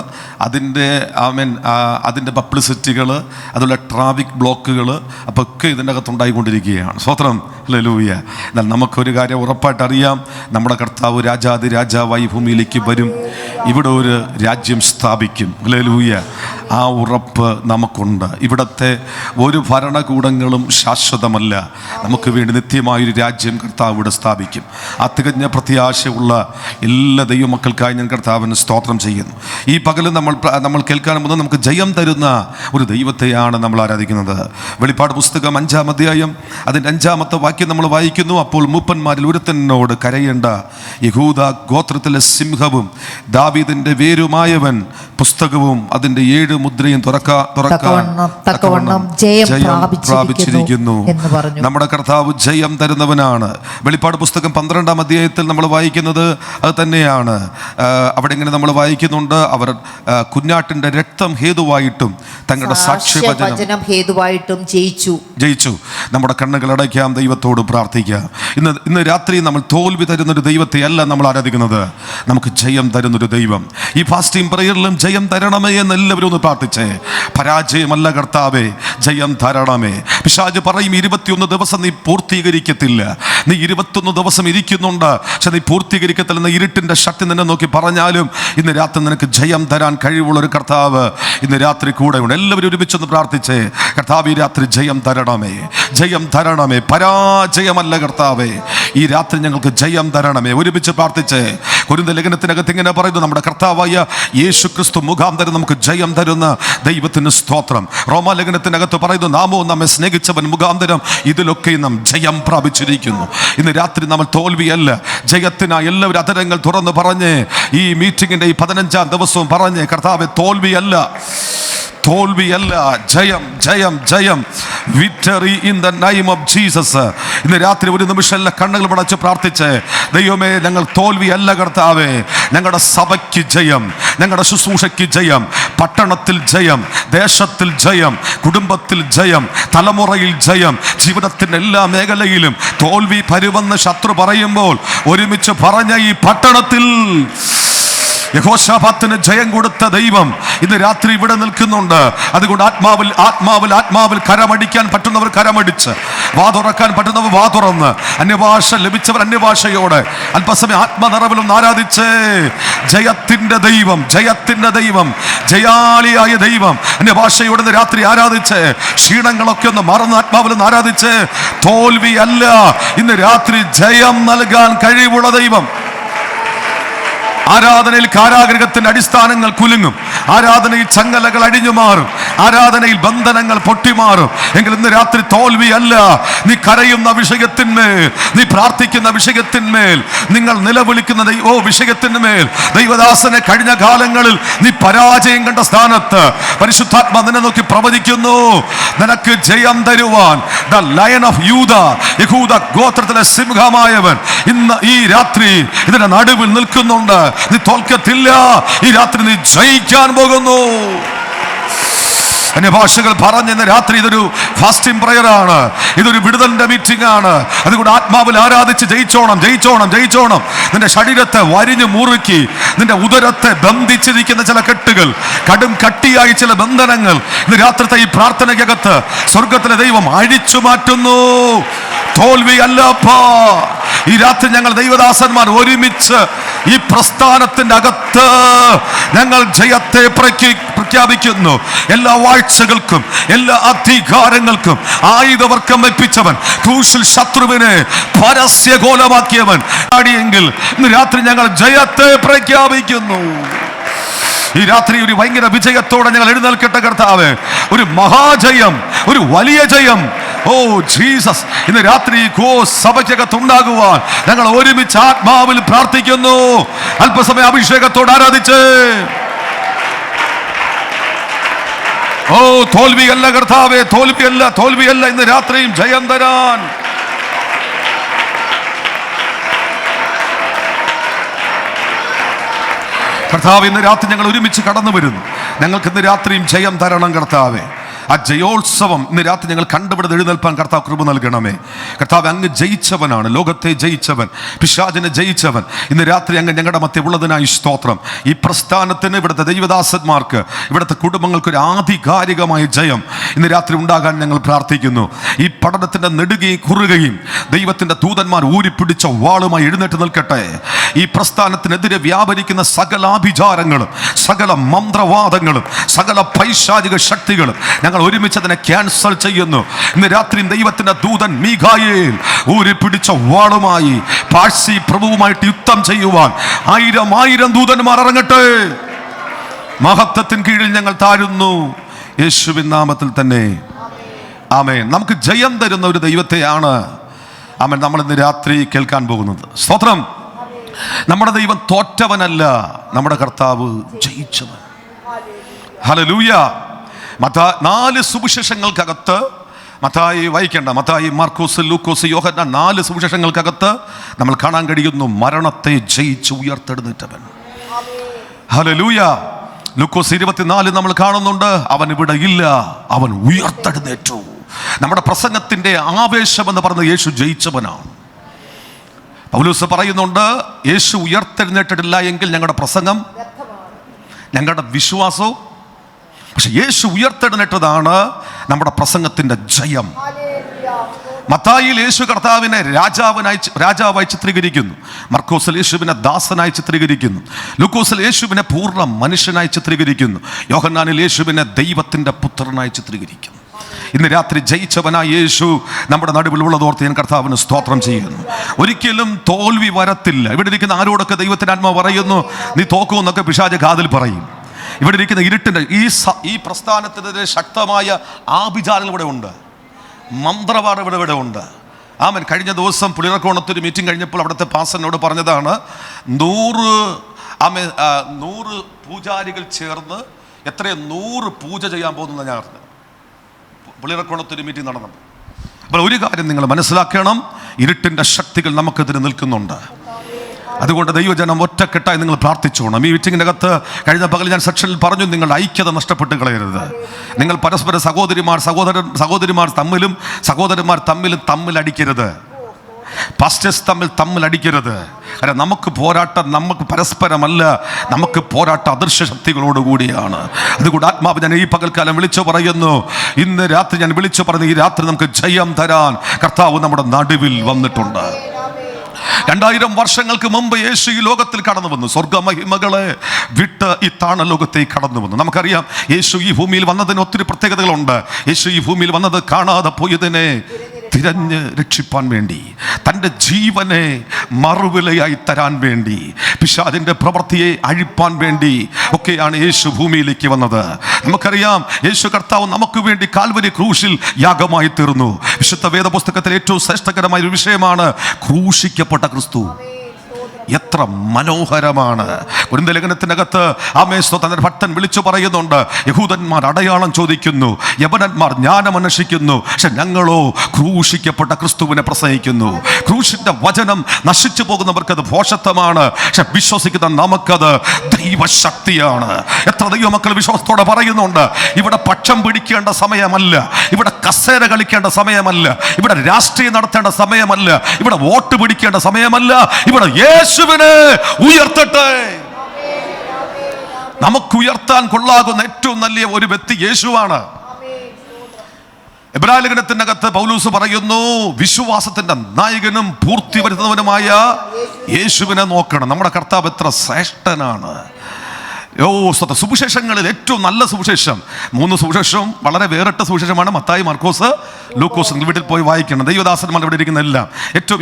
അതിൻ്റെ പബ്ലിസിറ്റികൾ, അതുപോലെ ട്രാഫിക് ബ്ലോക്കുകൾ, അപ്പോൾ ഒക്കെ ഇതിൻ്റെ അകത്തുണ്ടായിക്കൊണ്ടിരിക്കുകയാണ്. സ്തോത്രം. ഹല്ലേലൂയ. എന്നാൽ നമുക്കൊരു കാര്യം ഉറപ്പായിട്ട് അറിയാം. നമ്മുടെ കർത്താവ് രാജാതി രാജാവായി ഭൂമിയിലേക്ക് വരും. ഇവിടെ ഒരു രാജ്യം സ്ഥാപിക്കും. ഹല്ലേലൂയ. ആ ഉറപ്പ് നമുക്കുണ്ട്. ഇവിടുത്തെ ഒരു ഭരണകൂടങ്ങളും ശാശ്വതമല്ല. നമുക്ക് വേണ്ടി നിത്യമായൊരു രാജ്യം കർത്താവ് ഇവിടെ സ്ഥാപിക്കും. ആ തികഞ്ഞ പ്രത്യാശയുള്ള എല്ലാ ദൈവമക്കൾക്കായി ഞാൻ കർത്താവിന് സ്തോത്രം ചെയ്യുന്നു. ഈ പകൽ നമ്മൾ കേൾക്കാൻ പോകുന്നത് നമുക്ക് ജയം തരുന്ന ഒരു ദൈവത്തെയാണ് നമ്മൾ ആരാധിക്കുന്നത്. വെളിപ്പാട് പുസ്തകം 5-ാം അധ്യായം അതിൻ്റെ 5-ാമത്തെ വാക്യം നമ്മൾ വായിക്കുന്നു. അപ്പോൾ മൂപ്പന്മാരിൽ ഒരുത്തനോട് കരയേണ്ട, യഹൂദ ഗോത്രത്തിലെ സിംഹവും ദാവീദിന്റെ വേരുമായവൻ പുസ്തകവും അതിൻ്റെ 7 മുദ്രയും തുറക്കാൻ ജയം പ്രാപിച്ചിരിക്കുന്നു. നമ്മുടെ കർത്താവ് ജയം തരുന്നവനാണ്. വെളിപ്പാട് പുസ്തകം 12-ാം അധ്യായത്തിൽ നമ്മൾ വായിക്കുന്നത് അത് തന്നെയാണ്. അവിടെ ഇങ്ങനെ നമ്മൾ വായിക്കുന്നുണ്ട്, അവർ കുഞ്ഞാട്ടിന്റെ രക്തം ഹേതുവായിട്ടും തങ്ങളുടെ സാക്ഷ്യവചനം ഹേതുവായിട്ടും ജയിച്ചു. നമ്മുടെ കണ്ണുകൾ അടയ്ക്കാം, ദൈവത്തോട് പ്രാർത്ഥിക്കാം. ഇന്ന് രാത്രി നമ്മൾ തോൽവി തരുന്നൊരു ദൈവത്തെ അല്ല നമ്മൾ ആരാധിക്കുന്നത്. നമുക്ക് ജയം തരുന്നൊരു ദൈവം. ഈ ഫാസ്റ്റിംഗ് പ്രയറിലും ജയം തരണമേ എന്ന് എല്ലാവരും ഒന്ന് പ്രാർത്ഥിച്ചേ. പരാജയമല്ല കർത്താവേ, ജയം തരണമേ. പിശാച് പറയും 21 ദിവസം നീ പൂർത്തീകരിക്കത്തില്ല, നീ 21 ദിവസം ഇരിക്കുന്നുണ്ട്, പക്ഷെ നീ പൂർത്തീകരിക്കത്തില്ലെന്ന് ഇരുട്ടിന്റെ ശക്തി നിന്നെ നോക്കി പറഞ്ഞാലും ഇന്ന് രാത്രി നിനക്ക് ജയം തരാൻ കഴിവുള്ള ഒരു കർത്താവ് ഇന്ന് രാത്രി കൂടെ ഉണ്ട്. എല്ലാവരും ഒരുമിച്ചൊന്ന് പ്രാർത്ഥിച്ചേ. കർത്താവ് ഈ രാത്രി ജയം തരണമേ, ജയം തരണമേ. പരാജയമല്ല കർത്താവേ, ഈ രാത്രി ഞങ്ങൾക്ക് ജയം തരണമേ. ഒരുമിച്ച് പ്രാർത്ഥിച്ചേ. കൊരിന്ത്യർ ലേഖനത്തിനകത്ത് ഇങ്ങനെ പറയുന്നു, നമ്മുടെ കർത്താവായ യേശു ക്രിസ്തു മുഖാന്തരം നമുക്ക് ജയം തരുന്ന ദൈവത്തിന് സ്തോത്രം. റോമാലേഖനത്തിനകത്ത് പറയുന്നു, നാമോ നമ്മെ സ്നേഹിച്ചവൻ മുഖാന്തരം ഇതിലൊക്കെ നാം ജയം പ്രാപിച്ചിരിക്കുന്നു. ഇന്ന് രാത്രി നമ്മൾ തോൽവിയല്ല, ജയത്തിനായി എല്ലാവരും അധരങ്ങൾ തുറന്ന് പറഞ്ഞ് ഈ മീറ്റിങ്ങിന്റെ ഈ 15-ാം ദിവസവും പറഞ്ഞ്, കർത്താവേ തോൽവിയല്ല, തോൽവിയല്ല, ജയം ജയം ജയം. Victory in the name of Jesus. ഇന്ന് രാത്രി ഒരു നിമിഷം എല്ലാ കണ്ണുകൾ പടച്ച് പ്രാർത്ഥിച്ച്, ദൈവമേ ഞങ്ങൾ തോൽവിയല്ല കർത്താവേ, ഞങ്ങളുടെ സഭയ്ക്ക് ജയം, ഞങ്ങളുടെ ശുശ്രൂഷയ്ക്ക് ജയം, പട്ടണത്തിൽ ജയം, ദേശത്തിൽ ജയം, കുടുംബത്തിൽ ജയം, തലമുറയിൽ ജയം, ജീവിതത്തിൻ്റെ എല്ലാ മേഖലയിലും തോൽവി പരുവെന്ന് ശത്രു പറയുമ്പോൾ ഒരുമിച്ച് പറഞ്ഞ ഈ പട്ടണത്തിൽ യഹോശാഫാത്തിന് ജയം കൊടുത്ത ദൈവം ഇന്ന് രാത്രി ഇവിടെ നിൽക്കുന്നുണ്ട്. അതുകൊണ്ട് ആത്മാവിൽ കരമടിക്കാൻ പറ്റുന്നവർ കരമടിച്ച്, വാതുറക്കാൻ പറ്റുന്നവർ വാതുറന്ന്, അന്യഭാഷ ലഭിച്ചവർ അന്യഭാഷയോടെ അല്പസമയം ആത്മനിറവിലും ആരാധിച്ച്, ജയത്തിന്റെ ദൈവം, ജയത്തിന്റെ ദൈവം, ജയാളിയായ ദൈവം അന്യഭാഷയോടെ രാത്രി ആരാധിച്ച്, ക്ഷീണങ്ങളൊക്കെ ഒന്ന് മറന്ന് ആത്മാവിലൊന്ന് ആരാധിച്ച്, തോൽവി അല്ല ഇന്ന് രാത്രി ജയം നൽകാൻ കഴിവുള്ള ദൈവം. ആരാധനയിൽ കാരാഗൃഹത്തിന്റെ അടിസ്ഥാനങ്ങൾ കുലുങ്ങും, ആരാധനയിൽ ചങ്ങലകൾ അടിഞ്ഞു മാറും, ആരാധനയിൽ ബന്ധനങ്ങൾ പൊട്ടിമാറും. എങ്കിൽ ഇന്ന് രാത്രി തോൽവിയല്ല. നീ കരയുന്ന വിഷയത്തിന്മേൽ, നീ പ്രാർത്ഥിക്കുന്ന വിഷയത്തിന്മേൽ, നിങ്ങൾ നിലവിളിക്കുന്ന വിഷയത്തിന്മേൽ ദൈവദാസനെ കഴിഞ്ഞ കാലങ്ങളിൽ നീ പരാജയം കണ്ട സ്ഥാനത്ത് പരിശുദ്ധാത്മാ നിന്നെ നോക്കി പ്രവചിക്കുന്നു, നിനക്ക് ജയം തരുവാൻ ദ ലയൺ ഓഫ് യഹൂദ ഗോത്രത്തിലെ സിംഹമായവൻ ഇന്ന് ഈ രാത്രി ഇതിന്റെ നടുവിൽ നിൽക്കുന്നുണ്ട്. നീ തോൽക്കത്തില്ല, ഈ രാത്രി നീ ജയിക്കാൻ പോകുന്നു. അന്യഭാഷകൾ പറഞ്ഞ് ഇന്ന് രാത്രി ഇതൊരു ഫാസ്റ്റിംഗ് പ്രയർ ആണ്, ഇതൊരു വിടുതലിന്റെ മീറ്റിംഗ് ആണ്. അതുകൊണ്ട് ആത്മാവിൽ ആരാധിച്ച് ജയിച്ചോണം, ജയിച്ചോണം, ജയിച്ചോണം. നിന്റെ ശരീരത്തെ വരിഞ്ഞു മുറുക്കി, നിന്റെ ഉദരത്തെ ബന്ധിച്ചിരിക്കുന്ന ചില കെട്ടുകൾ, കടും കട്ടിയായി ചില ബന്ധനങ്ങൾ ഇന്ന് രാത്രിത്തെ ഈ പ്രാർത്ഥനയ്ക്കകത്ത് സ്വർഗത്തിലെ ദൈവം അഴിച്ചു മാറ്റുന്നു. തോൽവി അല്ലപ്പാ. ഈ രാത്രി ഞങ്ങൾ ദൈവദാസന്മാർ ഒരുമിച്ച് ഈ പ്രസ്ഥാനത്തിന്റെ അകത്ത് ഞങ്ങൾ ജയത്തെ പ്രഖ്യാപിക്കുന്നു. എല്ലാ വാഴ്ചകൾക്കും എല്ലാ അധികാരങ്ങൾക്കും ആയുധവർക്കം വെപ്പിച്ചവൻ, ക്രൂശിൽ ശത്രുവിനെ പരസ്യഗോലമാക്കിയവൻ ആടിയെങ്കിൽ ഇന്ന് രാത്രി ഞങ്ങൾ ജയത്തെ പ്രഖ്യാപിക്കുന്നു. ഈ രാത്രി ഒരു ഭയങ്കര വിജയത്തോടെ ഞങ്ങൾ എഴുന്നേൽക്കട്ടെ കർത്താവേ. ഒരു മഹാജയം, ഒരു വലിയ ജയം. ഓ ജീസസ്, ഇന്ന് രാത്രി സഭയ്ക്കകത്തുണ്ടാകുവാൻ ഞങ്ങൾ ഒരുമിച്ച് ആത്മാവിൽ പ്രാർത്ഥിക്കുന്നു. അല്പസമയം അഭിഷേകത്തോട് ആരാധിച്ച്. ഓ തോൽവിയല്ല കർത്താവേ, തോൽവിയല്ല, തോൽവിയല്ല. ഇന്ന് രാത്രിയും ജയം തരാൻ കർത്താവ് ഇന്ന് രാത്രി ഞങ്ങൾ ഒരുമിച്ച് കടന്നു വരുന്നു. ഞങ്ങൾക്ക് ഇന്ന് രാത്രിയും ജയം തരണം കർത്താവേ. ആ ജയോത്സവം ഇന്ന് രാത്രി ഞങ്ങൾ കണ്ടുപിടുത്ത് എഴുന്നേൽപ്പാൻ കർത്താവ് കൃപ നൽകണമേ. കർത്താവ് അങ്ങ് ജയിച്ചവനാണ്, ലോകത്തെ ജയിച്ചവൻ, പിശാചിനെ ജയിച്ചവൻ. ഇന്ന് രാത്രി അങ്ങ് ഞങ്ങളുടെ മധ്യ ഉള്ളതിനായി സ്തോത്രം. ഈ പ്രസ്ഥാനത്തിന്, ഇവിടുത്തെ ദൈവദാസന്മാർക്ക്, ഇവിടുത്തെ കുടുംബങ്ങൾക്കൊരു ആധികാരികമായ ജയം ഇന്ന് രാത്രി ഉണ്ടാകാൻ ഞങ്ങൾ പ്രാർത്ഥിക്കുന്നു. ഈ പഠനത്തിൻ്റെ നെടുകയും കുറുകയും ദൈവത്തിൻ്റെ ദൂതന്മാർ ഊരിപ്പിടിച്ച വാളുമായി എഴുന്നേറ്റ് നിൽക്കട്ടെ. ഈ പ്രസ്ഥാനത്തിനെതിരെ വ്യാപരിക്കുന്ന സകല ആഭിചാരങ്ങളും, സകല മന്ത്രവാദങ്ങളും, സകല പൈശാചിക ശക്തികളും ഞങ്ങൾ ഒരുമിച്ച് അതിനെ ക്യാൻസൽ ചെയ്യുന്നു. ഇന്ന് രാത്രി ദൈവത്തിന്റെ ദൂതൻ മീഖായേൽ ഊരിപ്പിടിച്ച വാളുമായി പാഴ്സി പ്രഭുവുമായിട്ട് യുദ്ധം ചെയ്യുവാൻ 1000 ദൂതന്മാർ ഇറങ്ങട്ടെ. മഹത്വത്തിന് കീഴിൽ ഞങ്ങൾ താഴുന്നു, യേശുവിൻ നാമത്തിൽ തന്നെ ആമേൻ. നമുക്ക് ജയം തരുന്ന ഒരു ദൈവത്തെയാണ് ആമേൻ നമ്മൾ ഇന്ന് രാത്രി കേൾക്കാൻ പോകുന്നത്. സ്തോത്രം. നമ്മുടെ ദൈവം തോറ്റവനല്ല, നമ്മുടെ കർത്താവ് ജയിച്ചവൻ. ഹല്ലേലൂയ. 4 സുവിശേഷങ്ങൾക്കകത്ത്, മത്തായി വായിക്കേണ്ട, മത്തായി, മാർക്കോസ്, ലൂക്കോസ്, യോഹന്നാൻ, 4 സുവിശേഷങ്ങൾക്കകത്ത് നമ്മൾ കാണാൻ കഴിയുന്നു മരണത്തെ ജയിച്ച് ഉയർത്തെഴുന്നേറ്റവൻ. ഹല്ലേലൂയ. ലൂക്കോസ് 24 നമ്മൾ കാണുന്നുണ്ട്, അവൻ ഇവിടെ ഇല്ല, അവൻ ഉയർത്തെഴുന്നേറ്റു. നമ്മുടെ പ്രസംഗത്തിന്റെ ആവേശം എന്ന് പറയുന്നത് യേശു ജയിച്ചവനാണ്. പൗലോസ് പറയുന്നുണ്ട്, യേശു ഉയർത്തെഴുന്നേറ്റിട്ടില്ല എങ്കിൽ ഞങ്ങളുടെ പ്രസംഗം, ഞങ്ങളുടെ വിശ്വാസവും, പക്ഷെ യേശു ഉയർത്തെഴുന്നേറ്റതാണ് നമ്മുടെ പ്രസംഗത്തിന്റെ ജയം. മത്തായിയിൽ യേശു കർത്താവിനെ രാജാവായി ചിത്രീകരിക്കുന്നു. മർക്കോസിൽ യേശുവിനെ ദാസനായി ചിത്രീകരിക്കുന്നു. ലൂക്കോസിൽ യേശുവിനെ പൂർണ്ണ മനുഷ്യനായി ചിത്രീകരിക്കുന്നു. യോഹന്നാനിൽ യേശുവിനെ ദൈവത്തിന്റെ പുത്രനായി ചിത്രീകരിക്കുന്നു. ഇന്ന് രാത്രി ജയിച്ചവനായ യേശു നമ്മുടെ നടുവിലുള്ളതോർത്ത് ഞാൻ കർത്താവിന് സ്തോത്രം ചെയ്യുന്നു. ഒരിക്കലും തോൽവി വരത്തില്ല. ഇവിടെ ഇരിക്കുന്ന ആരോടൊക്കെ ദൈവത്തിന്റെ ആത്മാവ് പറയുന്നു നീ തോക്കുമെന്നൊക്കെ പിശാച് കാതിൽ പറയും. ഇവിടെ ഇരിക്കുന്ന ഇരുട്ടിൻ്റെ ഈ പ്രസ്ഥാനത്തിനെതിരെ ശക്തമായ ആഭിചാരങ്ങൾ ഇവിടെ ഉണ്ട്, മന്ത്രവാദം ഇവിടെ ഉണ്ട്. ആമൻ. കഴിഞ്ഞ ദിവസം പുളിയർക്കോണത്തൊരു മീറ്റിംഗ് കഴിഞ്ഞപ്പോൾ അവിടുത്തെ പാസ്റ്ററിനോട് പറഞ്ഞതാണ്, 100 പൂജാരികൾ ചേർന്ന് 100 പൂജ ചെയ്യാൻ പോകുന്ന ഞാൻ അറിഞ്ഞു. പുളിയർക്കോണത്തൊരു മീറ്റിംഗ് നടന്നു. അപ്പോൾ ഒരു കാര്യം നിങ്ങൾ മനസ്സിലാക്കണം, ഇരുട്ടിൻ്റെ ശക്തികൾ നമുക്കെതിരെ നിൽക്കുന്നുണ്ട്. അതുകൊണ്ട് ദൈവജനം ഒറ്റക്കെട്ടായി നിങ്ങൾ പ്രാർത്ഥിച്ചോണം. ഈ മീറ്റിങ്ങിൻ്റെ അകത്ത് കഴിഞ്ഞ പകൽ ഞാൻ സെക്ഷനിൽ പറഞ്ഞു, നിങ്ങളുടെ ഐക്യത നഷ്ടപ്പെട്ട് കളയരുത്. നിങ്ങൾ പരസ്പര സഹോദരിമാർ തമ്മിലടിക്കരുത്. പാസ്റ്റേഴ്സ് തമ്മിലടിക്കരുത്. കാരണം നമുക്ക് പോരാട്ടം നമുക്ക് പരസ്പരമല്ല, നമുക്ക് പോരാട്ടം അദൃശ്യ ശക്തികളോടുകൂടിയാണ്. അതുകൊണ്ട് ആത്മാവ് ഞാൻ ഈ പകൽക്കാലം വിളിച്ചു പറയുന്നു, ഇന്ന് രാത്രി ഞാൻ വിളിച്ചു പറഞ്ഞു, ഈ രാത്രി നമുക്ക് ജയം തരാൻ കർത്താവ് നമ്മുടെ നടുവിൽ വന്നിട്ടുണ്ട്. 2000 വർഷങ്ങൾക്ക് മുമ്പ് യേശു ഈ ലോകത്തിൽ കടന്നു വന്നു. സ്വർഗമഹിമകളെ വിട്ട് ഈ താണലോകത്തേക്ക് കടന്നു വന്നു. നമുക്കറിയാം യേശു ഈ ഭൂമിയിൽ വന്നതിന് ഒത്തിരി പ്രത്യേകതകളുണ്ട്. യേശു ഈ ഭൂമിയിൽ വന്നത് കാണാതെ പോയതിനെ തിരഞ്ഞ് രക്ഷിപ്പാൻ വേണ്ടി, തൻ്റെ ജീവനെ മറുവിലയായി തരാൻ വേണ്ടി, പിശാചിൻ്റെ പ്രവൃത്തിയെ അഴിപ്പാൻ വേണ്ടി ഒക്കെയാണ് യേശു ഭൂമിയിലേക്ക് വന്നത്. നമുക്കറിയാം യേശു കർത്താവ് നമുക്ക് വേണ്ടി കാൽവരി ക്രൂശിൽ യാഗമായി തീർന്നു. വിശുദ്ധ വേദപുസ്തകത്തിലെ ഏറ്റവും ശ്രേഷ്ഠകരമായ ഒരു വിഷയമാണ് ക്രൂശിക്കപ്പെട്ട ക്രിസ്തു. എത്ര മനോഹരമാണ്! ഒരു ലേഖനത്തിനകത്ത് തന്റെ ഭക്തൻ വിളിച്ചു പറയുന്നുണ്ട്, യഹൂദന്മാർ അടയാളം ചോദിക്കുന്നു, യവനന്മാർ ജ്ഞാനം അന്വേഷിക്കുന്നു, പക്ഷെ ഞങ്ങളോ ക്രൂശിക്കപ്പെട്ട ക്രിസ്തുവിനെ പ്രസംഗിക്കുന്നു. ക്രൂശിന്റെ വചനം നശിച്ചു പോകുന്നവർക്ക് അത് ഭോഷത്വമാണ്, പക്ഷെ വിശ്വസിക്കുന്ന നമുക്കത് ദൈവശക്തിയാണ്. എത്ര ദൈവമക്കൾ വിശ്വാസത്തോടെ പറയുന്നുണ്ട്, ഇവിടെ പക്ഷം പിടിക്കേണ്ട സമയമല്ല, ഇവിടെ കസേര കളിക്കേണ്ട സമയമല്ല, ഇവിടെ രാഷ്ട്രീയം നടത്തേണ്ട സമയമല്ല, ഇവിടെ വോട്ട് പിടിക്കേണ്ട സമയമല്ല, ഇവിടെ യേശുവിനെ ഉയർത്തട്ടെ. നമുക്ക് ഉയർത്താൻ കൊള്ളാകുന്ന ഏറ്റവും നല്ല ഒരു വ്യക്തി യേശുവാണ്. എബ്രായ ലേഖനത്തിനകത്ത് പൗലൂസ് പറയുന്നു, വിശ്വാസത്തിന്റെ നായകനും പൂർത്തി വരുത്തുന്നവനുമായ യേശുവിനെ നോക്കണം. നമ്മുടെ കർത്താവ് എത്ര ശ്രേഷ്ഠനാണ്. സുവിശേഷങ്ങളിൽ ഏറ്റവും നല്ല സുവിശേഷം 3 സുവിശേഷവും വളരെ വേറിട്ട സുവിശേഷമാണ്. മത്തായി, മാർക്കോസ്, ലൂക്കോസ്. വീട്ടിൽ പോയി വായിക്കണം. ദൈവദാസന്മാർ ഇവിടെ ഇരിക്കുന്ന എല്ലാം.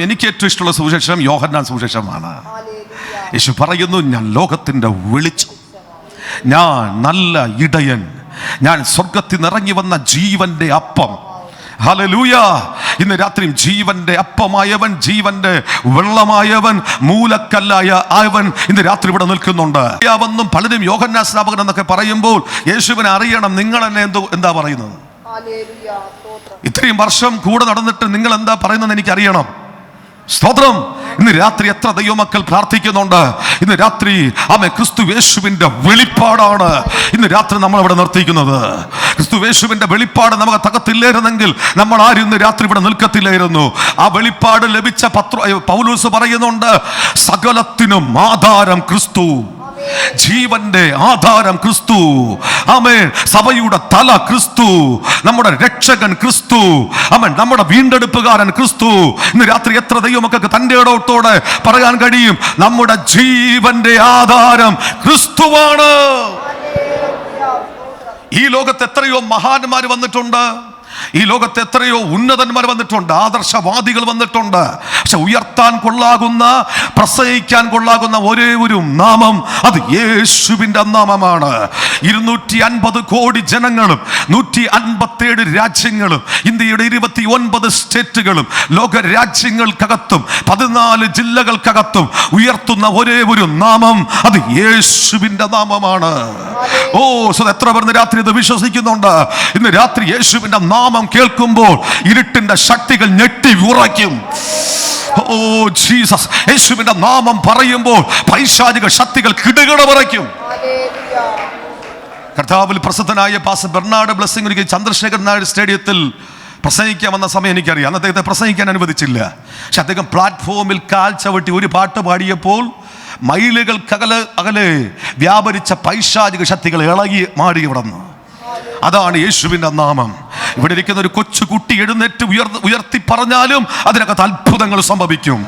എനിക്ക് ഏറ്റവും ഇഷ്ടമുള്ള സുവിശേഷം യോഹന്നാൻ സുവിശേഷമാണ്. യേശു പറയുന്നു, ഞാൻ ലോകത്തിന്റെ വെളിച്ചം, ഞാൻ നല്ല ഇടയൻ, ഞാൻ സ്വർഗത്തിൽ നിറങ്ങി വന്ന ജീവന്റെ അപ്പം. ഹല്ലേലൂയ. ഇന്ന് രാത്രിയും ജീവന്റെ അപ്പമായവൻ, ജീവന്റെ വെള്ളമായവൻ, മൂലക്കല്ലായ ആയവൻ ഇന്ന് രാത്രി ഇവിടെ നിൽക്കുന്നുണ്ട്. ും പലരും യോഹന്നാൻ സ്നാപകൻ എന്നൊക്കെ പറയുമ്പോൾ യേശുവിനെ അറിയണം. നിങ്ങൾ എന്നെ എന്താ പറയുന്നത്? ഇത്രയും വർഷം കൂടെ നടന്നിട്ട് നിങ്ങൾ എന്താ പറയുന്നത് എനിക്കറിയണം. സ്തോത്രം. ഇന്ന് രാത്രി എത്ര ദൈവമക്കൾ പ്രാർത്ഥിക്കുന്നുണ്ട്. ഇന്ന് രാത്രി ക്രിസ്തു യേശുവിന്റെ വെളിപ്പാടാണ് ഇന്ന് രാത്രി നമ്മൾ ഇവിടെ നിർത്തിയിരിക്കുന്നത്. ക്രിസ്തു യേശുവിന്റെ വെളിപ്പാട് നമുക്ക് തകത്തില്ലായിരുന്നെങ്കിൽ നമ്മൾ ആരും ഇന്ന് രാത്രി ഇവിടെ നിൽക്കത്തില്ലായിരുന്നു. ആ വെളിപ്പാട് ലഭിച്ച പൗലോസ് പറയുന്നുണ്ട്, സകലത്തിനും ആധാരം ക്രിസ്തു, ജീവന്റെ ആധാരം ക്രിസ്തു. ആമേൻ. സഭയുടെ തല ക്രിസ്തു, നമ്മുടെ രക്ഷകൻ ക്രിസ്തു. ആമേൻ. നമ്മുടെ വീണ്ടെടുപ്പുകാരൻ ക്രിസ്തു. ഇന്ന് രാത്രി എത്ര ദൈവമക്കൾക്ക് തന്റെ ഇടത്തോടെ പറയാൻ കഴിയും, നമ്മുടെ ജീവന്റെ ആധാരം ക്രിസ്തുവാണ്. ഈ ലോകത്ത് എത്രയോ മഹാന്മാർ വന്നിട്ടുണ്ട്, ഈ ലോകത്ത് എത്രയോ ഉന്നതന്മാർ വന്നിട്ടുണ്ട്, ആദർശവാദികൾ വന്നിട്ടുണ്ട്. പക്ഷെ ഉയർത്താൻ കൊള്ളാകുന്ന, പ്രസംഗിക്കാൻ കൊള്ളാകുന്ന ഒരേ ഒരു നാമം, അത് യേശുവിൻ്റെ നാമമാണ്. 250 കോടി ജനങ്ങളും 157 രാജ്യങ്ങളും ഇന്ത്യയുടെ 29 സ്റ്റേറ്റുകളും ലോക രാജ്യങ്ങൾക്കകത്തും 14 ജില്ലകൾക്കകത്തും ഉയർത്തുന്ന ഒരേ ഒരു നാമം, അത് യേശുവിൻ്റെ നാമമാണ്. എത്ര പേർ രാത്രി ഇത് വിശ്വസിക്കുന്നുണ്ട്? ഇന്ന് രാത്രി യേശുവിൻ്റെ നാമം കേൾക്കുമ്പോൾ ഇരുട്ടിന്റെ ശക്തികൾ ഞെട്ടി വിറയ്ക്കും. ജീസസ്. യേശുവിന്റെ നാമം പറയുമ്പോൾ പൈശാചിക ശക്തികൾ കിടുകിട വിറയ്ക്കും. കർത്താവിൽ പ്രസിദ്ധനായ പാസ്റ്റർ ബെർണാഡ് ബ്ലെസ്സിംഗ് ഒരിക്കൽ ചന്ദ്രശേഖർ നായർ സ്റ്റേഡിയത്തിൽ പ്രസംഗിക്കാൻ വന്ന സമയം എനിക്കറിയാം. അന്ന് അദ്ദേഹത്തെ പ്രസംഗിക്കാൻ അനുവദിച്ചില്ല. പക്ഷെ അദ്ദേഹം പ്ലാറ്റ്ഫോമിൽ കാൽ ചവിട്ടി ഒരു പാട്ട് പാടിയപ്പോൾ മൈലുകൾക്കകലെ വ്യാപരിച്ച പൈശാചിക ശക്തികൾ ഇളകി മാറി കിടന്നു. അതാണ് യേശുവിൻ്റെ നാമം. ഇവിടെ ഇരിക്കുന്ന ഒരു കൊച്ചുകുട്ടി എഴുന്നേറ്റ് ഉയർത്തി പറഞ്ഞാലും അതിനകത്ത് അത്ഭുതങ്ങൾ സംഭവിക്കും.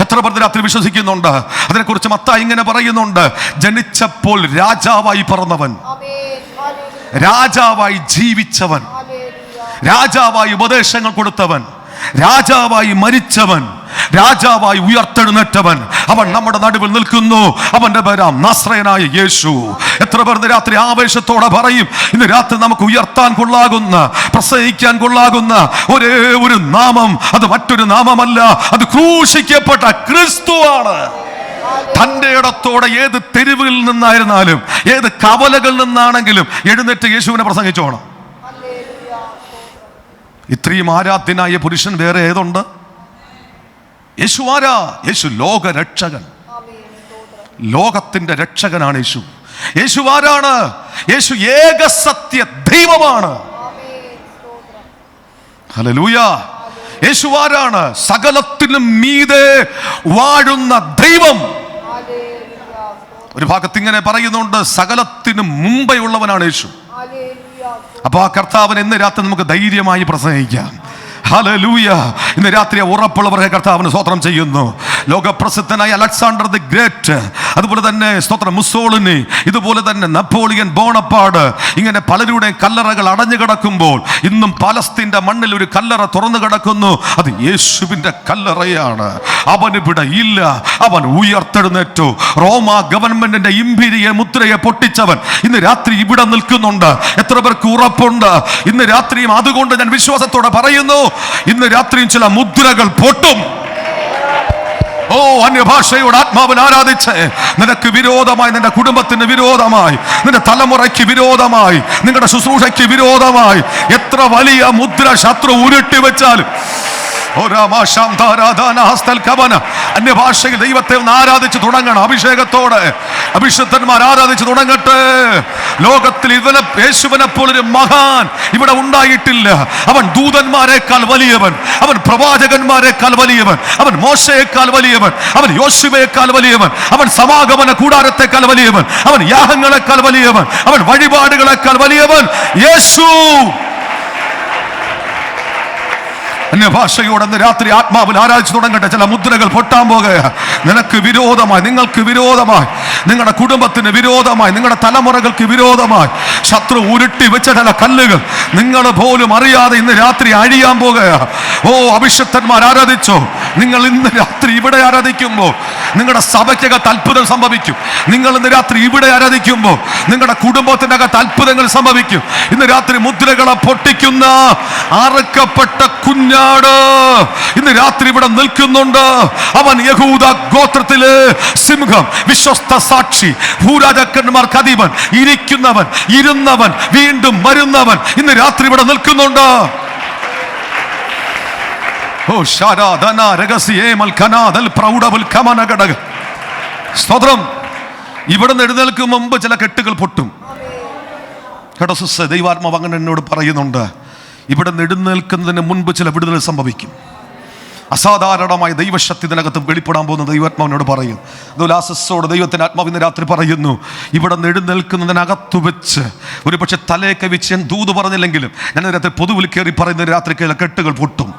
എത്ര പേർ രാത്രി വിശ്വസിക്കുന്നുണ്ട്? അതിനെക്കുറിച്ച് മത്തായി ഇങ്ങനെ പറയുന്നുണ്ട്, ജനിച്ചപ്പോൾ രാജാവായി പിറന്നവൻ, രാജാവായി ജീവിച്ചവൻ, രാജാവായി ഉപദേശങ്ങൾ കൊടുത്തവൻ, രാജാവായി മരിച്ചവൻ, രാജാവായി ഉയർത്തെഴുന്നേറ്റവൻ, അവൻ നമ്മുടെ നടുവിൽ നിൽക്കുന്നു. അവന്റെ പേരാം നസ്രയനായ യേശു. എത്ര പേർ രാത്രി ആവേശത്തോടെ പറയും, ഇന്ന് രാത്രി നമുക്ക് ഉയർത്താൻ കൊള്ളാകുന്ന, പ്രസംഗിക്കാൻ കൊള്ളാകുന്ന ഒരേ ഒരു നാമം, അത് മറ്റൊരു നാമമല്ല, അത് ക്രൂശിക്കപ്പെട്ട ക്രിസ്തുവാണ്. തന്റെ ഇടത്തോടെ ഏത് തെരുവിൽ നിന്നായിരുന്നാലും, ഏത് കവലകളിൽ നിന്നാണെങ്കിലും എഴുന്നേറ്റ് യേശുവിനെ പ്രസംഗിച്ചോണം. ഇത്രയും ആരാധ്യനായ പുരുഷൻ വേറെ ഏതുണ്ട്? യേശു ആരാ? യേശു ലോക രക്ഷകൻ, ലോകത്തിന്റെ രക്ഷകനാണ് യേശു. യേശു ആരാണ്? യേശു ഏക സത്യ ദൈവമാണ്. ഹല്ലേലൂയ. യേശു ആരാണ്? സകലത്തിനും മീതെ വാഴുന്ന ദൈവം. ഒരു ഭാഗത്ത് ഇങ്ങനെ പറയുന്നുണ്ട്, സകലത്തിനും മുമ്പേ ഉള്ളവനാണ് യേശു. അപ്പൊ ആ കർത്താവിനെ ഇന്ന് രാത്രി നമുക്ക് ധൈര്യമായി പ്രസംഗിക്കാം. ഹല്ലേലൂയ. ഇന്ന് രാത്രി ഉറപ്പുള്ളവരെ കർത്താവിന് സ്തോത്രം ചെയ്യുന്നു. ലോകപ്രസിദ്ധനായ അലക്സാണ്ടർ ദി ഗ്രേറ്റ്, അതുപോലെ തന്നെ സ്തോത്രം മുസോളിനി, ഇതുപോലെ തന്നെ നെപ്പോളിയൻ ബോണപ്പാർട്ട്, ഇങ്ങനെ പലരുടെയും കല്ലറകൾ അടഞ്ഞു കിടക്കുമ്പോൾ ഇന്നും പലസ്തീന്റെ മണ്ണിൽ ഒരു കല്ലറ തുറന്നു കിടക്കുന്നു. അത് യേശുവിന്റെ കല്ലറയാണ്. അവന് ഇവിടെ ഇല്ല, അവൻ ഉയർത്തെഴുന്നേറ്റു. റോമ ഗവൺമെന്റിന്റെ ഇംപീരിയൽ മുദ്രയെ പൊട്ടിച്ചവൻ ഇന്ന് രാത്രി ഇവിടെ നിൽക്കുന്നുണ്ട്. എത്ര പേർക്ക് ഉറപ്പുണ്ട്? ഇന്ന് രാത്രിയും അതുകൊണ്ട് ഞാൻ വിശ്വാസത്തോടെ പറയുന്നു, ഇന്ന് രാത്രിയും ചില മുദ്രകൾ പൊട്ടും. ഓ അന്യഭാഷയോട് ആത്മാവിൽ ആരാധിച്ച് നിനക്ക് വിരോധമായി, നിന്റെ കുടുംബത്തിന് വിരോധമായി, നിന്റെ തലമുറയ്ക്ക് വിരോധമായി, നിങ്ങളുടെ ശുശ്രൂഷയ്ക്ക് വിരോധമായി എത്ര വലിയ മുദ്ര ശത്രു ഉരുട്ടി വെച്ചാലും അന്യഭാഷയിൽ ദൈവത്തെ ഒന്ന് ആരാധിച്ച് തുടങ്ങണം. അഭിഷേകത്തോടെ അഭിഷിക്തന്മാർ ആരാധിച്ച് തുടങ്ങട്ടെ. ലോകത്തിൽ യേശുവിനെ പോലൊരു മഹാൻ ഇവിടെ ഉണ്ടായിട്ടില്ല. അവൻ ദൂതന്മാരെക്കാൾ വലിയവൻ, അവൻ പ്രവാചകന്മാരെക്കാൾ വലിയവൻ, അവൻ മോശയേക്കാൾ വലിയവൻ, അവൻ യോശുവയേക്കാൾ വലിയവൻ, അവൻ സമാഗമന കൂടാരത്തെക്കാൾ വലിയവൻ, അവൻ യാഗങ്ങളെക്കാൾ വലിയവൻ, അവൻ വഴിപാടുകളെക്കാൾ വലിയവൻ യേശു. അന്യഭാഷയോടെ രാത്രി ആത്മാവിൽ ആരാധിച്ചു തുടങ്ങട്ടെ. ചില മുദ്രകൾ പൊട്ടാൻ പോകുക. നിനക്ക് വിരോധമായി, നിങ്ങൾക്ക് വിരോധമായി, നിങ്ങളുടെ കുടുംബത്തിന് വിരോധമായി, നിങ്ങളുടെ തലമുറകൾക്ക് വിരോധമായി ശത്രു ഉരുട്ടി വെച്ച ചില കല്ലുകൾ നിങ്ങൾ പോലും അറിയാതെ ഇന്ന് രാത്രി അഴിയാൻ പോകുക. ഓ അഭിഷിക്തന്മാർ ആരാധിച്ചോ. നിങ്ങൾ ഇന്ന് രാത്രി ഇവിടെ ആരാധിക്കുമ്പോൾ നിങ്ങളുടെ സഭയ്ക്കകത്ത് അത്ഭുതം സംഭവിക്കും. നിങ്ങൾ ഇന്ന് രാത്രി ഇവിടെ ആരാധിക്കുമ്പോൾ നിങ്ങളുടെ കുടുംബത്തിൻ്റെ അകത്ത് അത്ഭുതങ്ങൾ സംഭവിക്കും. ഇന്ന് രാത്രി മുദ്രകളെ പൊട്ടിക്കുന്ന അറുക്കപ്പെട്ട കുഞ്ഞാട് ഇന്ന് രാത്രി ഇവിടെ നിൽക്കുന്നുണ്ട്. അവൻ യഹൂദ ഗോത്രത്തിലെ സിംഹം, വിശ്വസ്ത സാക്ഷി, ഭൂരാജാക്കന്മാർക്ക് അധിപൻ, ഇരിക്കുന്നവൻ, ഇരുന്നവൻ, വീണ്ടും വരുന്നവൻ ഇന്ന് രാത്രി ഇവിടെ നിൽക്കുന്നുണ്ട്. ഓ ശാരാധന രഹസ്യേമൽ കനാദൽ പ്രൗഢവൽ കമനഘടക. സ്തോത്രം. ഇവിടെ നിന്ന് എഴുന്നേൽക്കും മുമ്പ് ചില കെട്ടുകൾ പൊട്ടും കേട്ടോ സിസ്റ്റർ. ദൈവാത്മാവ് അങ്ങനെ എന്നോട് പറയുന്നുണ്ട്. ഇവിടെ എഴുന്നേൽക്കുന്നതിന് മുൻപ് ചില വിടുതൽ സംഭവിക്കും. അസാധാരണമായ ദൈവശക്തി ഇതിനകത്ത് വെളിപ്പെടാൻ പോകുന്ന ദൈവാത്മാവിനോട് പറയും. അതുപോലെ ആ സിസ്റ്ററോട് ദൈവത്തിൻ്റെ ആത്മാവ് ഇന്ന് രാത്രി പറയുന്നു, ഇവിടെ എഴുന്നേൽക്കുന്നതിനകത്തു വെച്ച് ഒരു പക്ഷെ തലയെ കവിച്ച് ഞാൻ ദൂത് പറഞ്ഞില്ലെങ്കിലും ഞാൻ രാത്രി പൊതുവിൽ കയറി പറയുന്ന രാത്രി കെട്ടുകൾ പൊട്ടും.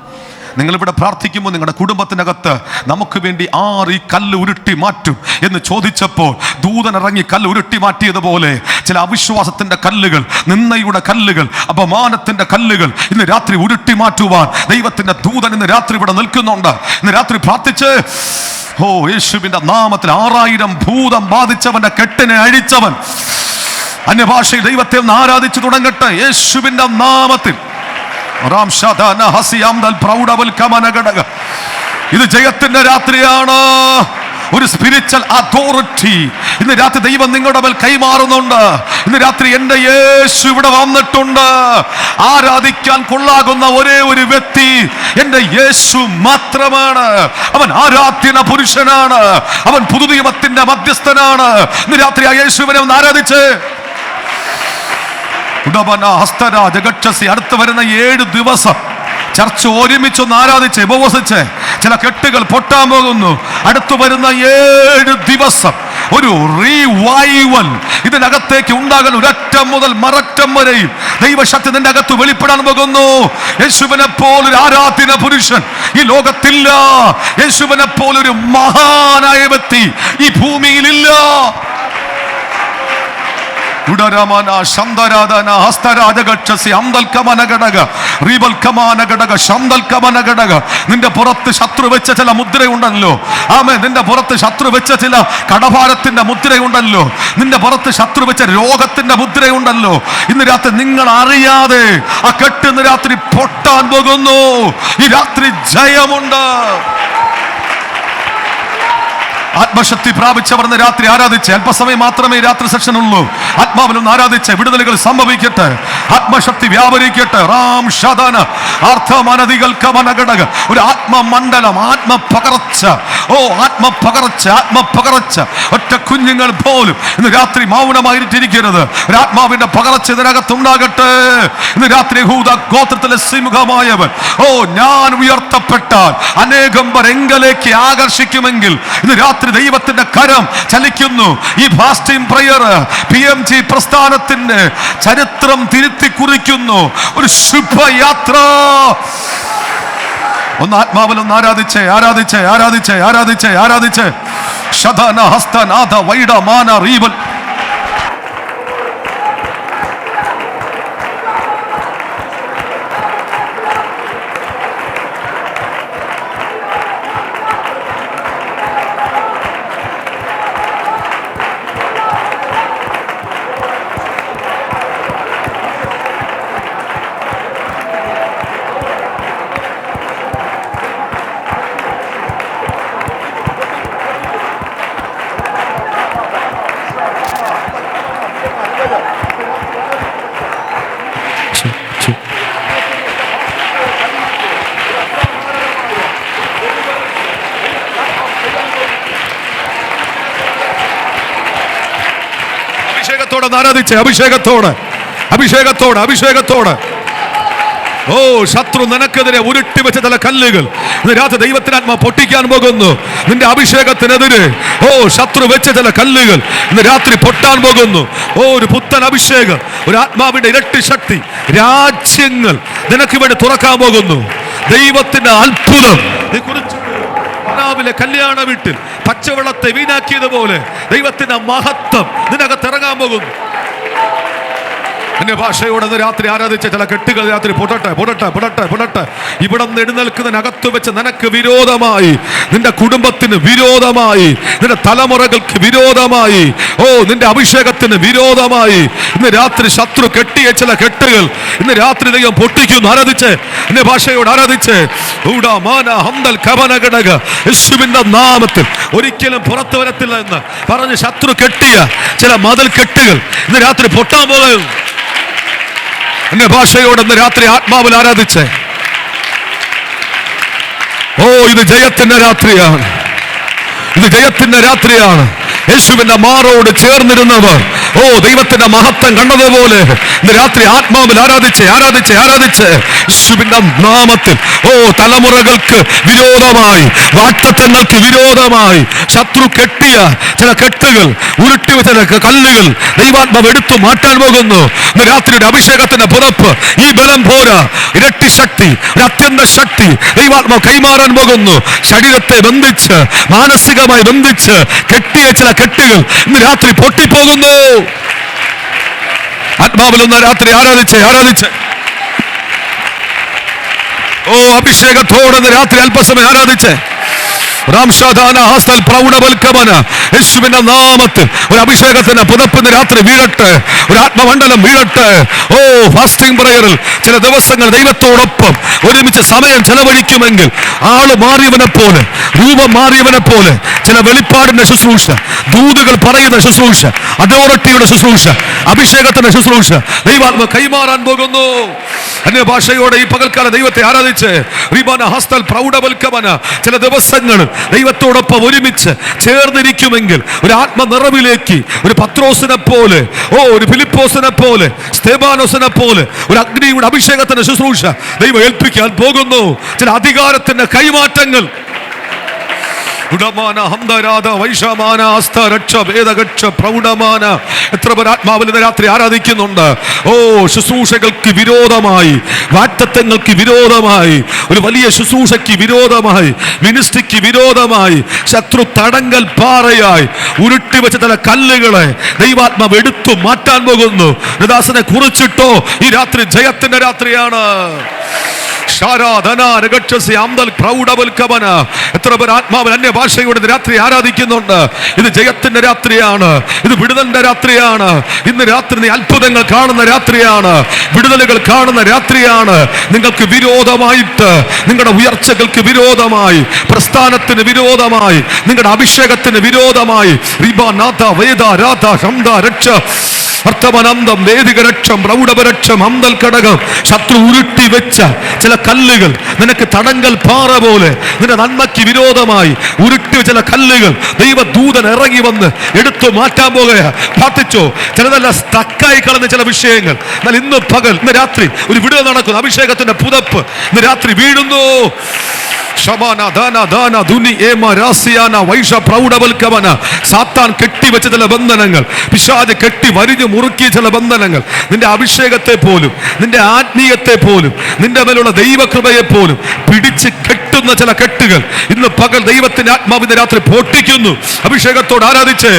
നിങ്ങളിവിടെ പ്രാർത്ഥിക്കുമ്പോൾ നിങ്ങളുടെ കുടുംബത്തിനകത്ത് നമുക്ക് വേണ്ടി ആർ ഈ കല്ല് ഉരുട്ടി മാറ്റും എന്ന് ചോദിച്ചപ്പോൾ ദൂതൻ ഇറങ്ങി കല്ല് ഉരുട്ടി മാറ്റിയതുപോലെ ചില അവിശ്വാസത്തിന്റെ കല്ലുകൾ, നിന്ദയുടെ കല്ലുകൾ, അപമാനത്തിന്റെ കല്ലുകൾ ഇന്ന് രാത്രി ഉരുട്ടി മാറ്റുവാൻ ദൈവത്തിന്റെ ദൂതൻ ഇന്ന് രാത്രി ഇവിടെ നിൽക്കുന്നുണ്ട്. ഇന്ന് രാത്രി പ്രാർത്ഥിച്ച് ഓ യേശുവിന്റെ നാമത്തിൽ 6000 ഭൂതം ബാധിച്ചവന്റെ കെട്ടിനെ അഴിച്ചവൻ അന്യഭാഷയിൽ ദൈവത്തെ ഒന്ന് ആരാധിച്ചു തുടങ്ങട്ടെ യേശുവിന്റെ നാമത്തിൽ. ഇത് ജയത്തിന്റെ രാത്രിയാണ്. ഒരു സ്പിരിച്വൽ അതോറിറ്റി ഇന്ന് രാത്രി ദൈവം നിങ്ങളുടെ മേൽ കൈമാറുന്നുണ്ട്. ഇന്ന് രാത്രി എൻ്റെ യേശു ഇവിടെ വന്നിട്ടുണ്ട്. ആരാധിക്കാൻ കൊള്ളാകുന്ന ഒരേ ഒരു വ്യക്തി എൻ്റെ യേശു മാത്രമാണ്. അവൻ ആരാധ്യന പുരുഷനാണ്. അവൻ പുതുനിയമത്തിന്റെ മധ്യസ്ഥനാണ്. ഇന്ന് രാത്രി ആ യേശുവിനെ ഒന്ന് ആരാധിച്ച് അടുത്ത് വരുന്ന 7 ദിവസം ചർച്ച ഒരുമിച്ചൊന്ന് ആരാധിച്ച് ഉപവസിച്ച് ചില കെട്ടുകൾ പൊട്ടാൻ പോകുന്നു. അടുത്തു വരുന്ന 7 ദിവസം ഒരു റീവൈവൽ ഇതിനകത്തേക്ക് ഉണ്ടാകാൻ ഒരറ്റം മുതൽ മററ്റം വരെയും ദൈവശക്തി നിന്റെ അകത്ത് വെളിപ്പെടാൻ പോകുന്നു. യേശുവിനെ പോലൊരു ആരാധന പുരുഷൻ ഈ ലോകത്തില്ല. യേശുവിനെ പോലൊരു മഹാനായ വ്യക്തി ഈ ഭൂമിയിലില്ല. നിന്റെ പുറത്ത് ശത്രു വെച്ച ചില മുദ്രയുണ്ടല്ലോ. ആമേൻ. നിന്റെ പുറത്ത് ശത്രു വെച്ച ചില കടഭാരത്തിന്റെ മുദ്രയുണ്ടല്ലോ. നിന്റെ പുറത്ത് ശത്രു വെച്ച രോഗത്തിന്റെ മുദ്രയുണ്ടല്ലോ. ഇന്ന് രാത്രി നിങ്ങൾ അറിയാതെ ആ കെട്ട് ഇന്ന് രാത്രി പൊട്ടാൻ പോകുന്നു. ഈ രാത്രി ജയമുണ്ട്. ആത്മശക്തി പ്രാപിച്ചവർ രാത്രി ആരാധിച്ച് അല്പസമയം മാത്രമേ രാത്രി സെക്ഷൻ ഉള്ളൂ. ആത്മാവിലൊന്ന് ആരാധിച്ച് വിടുതലുകൾ സംഭവിക്കട്ടെ. ആത്മശക്തി വ്യാപരിക്കട്ടെ. റാം ശതന അർത്ഥമനതികൾക്കമനഘടക ഒരു ആത്മമണ്ഡലം, ആത്മപകർച്ച. ഓ ആത്മപകർച്ച, ആത്മപകർച്ച. ഒറ്റ കുഞ്ഞുങ്ങൾ പോലും ഇന്ന് രാത്രി മൗനമായിരിക്കരുത്. ഒരു ആത്മാവിന്റെ പകർച്ച ഇതിനകത്തുണ്ടാകട്ടെ. ഇന്ന് രാത്രി യഹൂദ ഗോത്രത്തിലെ സിംഹമായവൻ ഓ ഞാൻ ഉയർത്തപ്പെട്ടാൽ അനേകം പേർ എങ്കലേക്ക് ആകർഷിക്കുമെങ്കിൽ ഇന്ന് രാത്രി ദൈവത്തിന്റെ കരം ചലിക്കുന്നു. ഈ ഫാസ്റ്റിംഗ് പ്രയർ PMG പ്രസ്ഥാനത്തിന്റെ ചരിത്രം തിരുത്തി കുറിക്കുന്നു. ഒരു ശുഭയാത്ര. ഒന്ന് ആത്മാവിൽ ഒന്ന് ആരാധിച്ചേ ആരാധിച്ചേ ആരാധിച്ചേ ആരാധിച്ചേ ആരാധിച്ചേ ശതന ഹസ്തനാഥ വൈഡമാന റീബൽ. അഭിഷേകത്തോടെ ആരാധിച്ച്, അഭിഷേകത്തോടെ, അഭിഷേകത്തോടെ, അഭിഷേകത്തോടെ. ഓ, ശത്രു നിനക്കെതിരെ ഉരുട്ടി വെച്ച ചില കല്ലുകൾ ഇന്ന് രാത്രി ദൈവത്തിനാത്മാ പൊട്ടിക്കാൻ പോകുന്നു. നിന്റെ അഭിഷേകത്തിനെതിരെ ശത്രു വെച്ച ചില കല്ലുകൾ ഇന്ന് രാത്രി പൊട്ടാൻ പോകുന്നു. ഒരു പുത്തൻ അഭിഷേകം, ഒരു ആത്മാവിന്റെ ഇരട്ടി ശക്തി, രാജ്യങ്ങൾ നിനക്ക് വേണ്ടി തുറക്കാൻ പോകുന്നു. ദൈവത്തിന്റെ അത്ഭുതം രാവിലെ കല്യാണ വീട്ടിൽ പച്ചവെള്ളത്തെ വീണാക്കിയതുപോലെ ദൈവത്തിന്റെ മഹത്വം നിനകത്ത് ഇറങ്ങാൻ പോകുന്നു. അന്യഭാഷയോടെ രാത്രി ആരാധിച്ച ചില കെട്ടുകൾ രാത്രി പൊടട്ടെ, പൊടട്ടെ, പൊടട്ടെ, പൊടട്ടെ. ഇവിടെ നിന്ന് എഴുന്നേൽക്കുന്നതിനകത്ത് വെച്ച് നിനക്ക് വിരോധമായി, നിന്റെ കുടുംബത്തിന് വിരോധമായി, നിന്റെ തലമുറകൾക്ക് വിരോധമായി, നിന്റെ അഭിഷേകത്തിന് വിരോധമായി ഇന്ന് രാത്രി ശത്രു കെട്ടിയ ചില കെട്ടുകൾ ഇന്ന് രാത്രി ദൈവം പൊട്ടിക്കുന്നു. ആരാധിച്ച്, അന്യഭാഷയോട് ആരാധിച്ച്, യേശുവിന്റെ നാമത്തിൽ ഒരിക്കലും പുറത്തു വരത്തില്ല എന്ന് പറഞ്ഞ് ശത്രു കെട്ടിയ ചില മതിൽ കെട്ടുകൾ ഇന്ന് രാത്രി പൊട്ടാൻ പോകുന്നു. എന്റെ ഭാഷയോടൊന്ന് രാത്രി ആത്മാവിൽ ആരാധിച്ച്, ഇത് ജയത്തിന്റെ രാത്രിയാണ്, ഇത് ജയത്തിന്റെ രാത്രിയാണ്. യേശുവിന്റെ മാറോട് ചേർന്നിരുന്നവർ ദൈവത്തിന്റെ മഹത്വം കണ്ടതുപോലെ ഇന്ന് രാത്രി ആത്മാവിൽ ആരാധിച്ച്, ആരാധിച്ച്, ആരാധിച്ച് യേശുവിന്റെ നാമത്തിൽ തലമുറകൾക്ക് വിരോധമായി, വാക്തത്വങ്ങൾക്ക് വിരോധമായി ശത്രു കെട്ടിയ ചില കെട്ടുകൾ, ഉരുട്ടി ചില കല്ലുകൾ ദൈവാത്മാവ് എടുത്തു മാറ്റാൻ പോകുന്നു. ഇന്ന് രാത്രിയുടെ അഭിഷേകത്തിന്റെ പുതപ്പ്, ഈ ബലം പോരാ, ഇരട്ടി ശക്തി, ഒരു അത്യന്ത ശക്തി ദൈവാത്മാവ് കൈമാറാൻ പോകുന്നു. ശരീരത്തെ ബന്ധിച്ച്, മാനസികമായി ബന്ധിച്ച് കെട്ടിയ ചില കെട്ടുകൾ ഇന്ന് രാത്രി പൊട്ടിപ്പോകുന്നു. ആത്മാവിലൊന്ന് രാത്രി ആരാധിച്ച്, ആരാധിച്ച് അഭിഷേകത്തോടെ രാത്രി അല്പസമയം ആരാധിച്ച്, യേശുവിന്റെ നാമത്തിൽ ഒരു അഭിഷേകത്തിന്റെ പുതപ്പിന് രാത്രി വീഴട്ടെ, ഒരു ആത്മമണ്ഡലം വീഴട്ടെ. ഫാസ്റ്റിംഗ് പ്രയറിൽ ചില ദിവസങ്ങൾ ദൈവത്തോടൊപ്പം ഒരുമിച്ച് സമയം ചെലവഴിക്കുമെങ്കിൽ ആള് മാറിയവനെ പോലെ, രൂപം മാറിയവനെ പോലെ ചില വെളിപ്പാടിന്റെ ശുശ്രൂഷ, ദൂതുകൾ പറയുന്ന ശുശ്രൂഷ, അതോറിറ്റിയുടെ ശുശ്രൂഷ, അഭിഷേകത്തിന്റെ ശുശ്രൂഷ ദൈവാത്മ കൈമാറാൻ പോകുന്നു. അന്യഭാഷയോടെ ഈ പകൽക്കാല ദൈവത്തെ ആരാധിച്ച്, ചില ദിവസങ്ങൾ ദൈവത്തോടൊപ്പം ഒരുമിച്ച് ചേർന്നിരിക്കുമെങ്കിൽ ഒരു ആത്മനിറവിലേക്ക്, ഒരു പത്രോസിനെ പോലെ, ഒരു ഫിലിപ്പോസിനെ പോലെ, സ്തെഫാനോസിനെ പോലെ ഒരു അഗ്നിയുടെ അഭിഷേകത്തിന്റെ ശുശ്രൂഷ ദൈവം ഏൽപ്പിക്കാൻ പോകുന്നു. ചില അധികാരത്തിന്റെ കൈമാറ്റങ്ങൾ എത്ര പേർ ആത്മാവിൽ രാത്രി ആരാധിക്കുന്നുണ്ട്? ശുശ്രൂഷകൾക്ക് വിരോധമായി, വാഗ്ദത്തങ്ങൾക്ക് വിരോധമായി, ഒരു വലിയ ശുശ്രൂഷയ്ക്ക് വിരോധമായി, മിനിസ്ട്രിക്ക് വിരോധമായി ശത്രു തടങ്കൽ പാറയായി ഉരുട്ടി വെച്ച ചില കല്ലുകളെ ദൈവാത്മാവ് എടുത്തു മാറ്റാൻ പോകുന്നു. ദാസനെ കുറിച്ചിട്ടോ ഈ രാത്രി ജയത്തിന്റെ രാത്രിയാണ്. എത്ര പേർ ആത്മാവിൽ അന്യഭാഷയുടെ രാത്രി ആരാധിക്കുന്നുണ്ട്? ഇത് ജയത്തിന്റെ രാത്രിയാണ്, ഇത് വിടുതലിന്റെ രാത്രിയാണ്. ഇന്ന് രാത്രി നീ അത്ഭുതങ്ങൾ കാണുന്ന രാത്രിയാണ്, വിടുതലുകൾ കാണുന്ന രാത്രിയാണ്. നിങ്ങൾക്ക് വിരോധമായിട്ട്, നിങ്ങളുടെ ഉയർച്ചകൾക്ക് വിരോധമായി, പ്രസ്ഥാനത്തിന് വിരോധമായി, നിങ്ങളുടെ അഭിഷേകത്തിന് വിരോധമായി ശത്രു ഉരുട്ടി വെച്ച ചില കല്ലുകൾ, നിനക്ക് തടങ്കൽ പാറ പോലെ, നിന്റെ നന്മയ്ക്ക് വിരോധമായി ഉരുട്ടി ചില കല്ലുകൾ ദൈവദൂതൻ ഇറങ്ങി വന്ന് എടുത്തു മാറ്റാൻ പോകുക. പ്രാർത്ഥിച്ചോ? ചിലതല്ല സ്റ്റക്കായി കളഞ്ഞ ചില വിഷയങ്ങൾ എന്നാൽ ഇന്ന് പകൽ, ഇന്ന് രാത്രി ഒരു വിടുതൽ നടക്കുന്നു. അഭിഷേകത്തിന്റെ പുതപ്പ് ഇന്ന് രാത്രി വീഴുന്നു. സാത്താൻ കെട്ടിവെച്ച ചില ബന്ധനങ്ങൾ, പിശാച് കെട്ടി വരിഞ്ഞു മുറുക്കിയ ചില ബന്ധനങ്ങൾ, നിന്റെ അഭിഷേകത്തെ പോലും, നിന്റെ ആത്മീയത്തെ പോലും, നിന്റെ മേലുള്ള ദൈവകൃപയെ പോലും പിടിച്ച് കെട്ടുന്ന ചില കെട്ടുകൾ ഇന്ന് പകൽ ദൈവത്തിന്റെ ആത്മാവിന്റെ രാത്രി പൊട്ടിക്കുന്നു. അഭിഷേകത്തോട് ആരാധിച്ച്,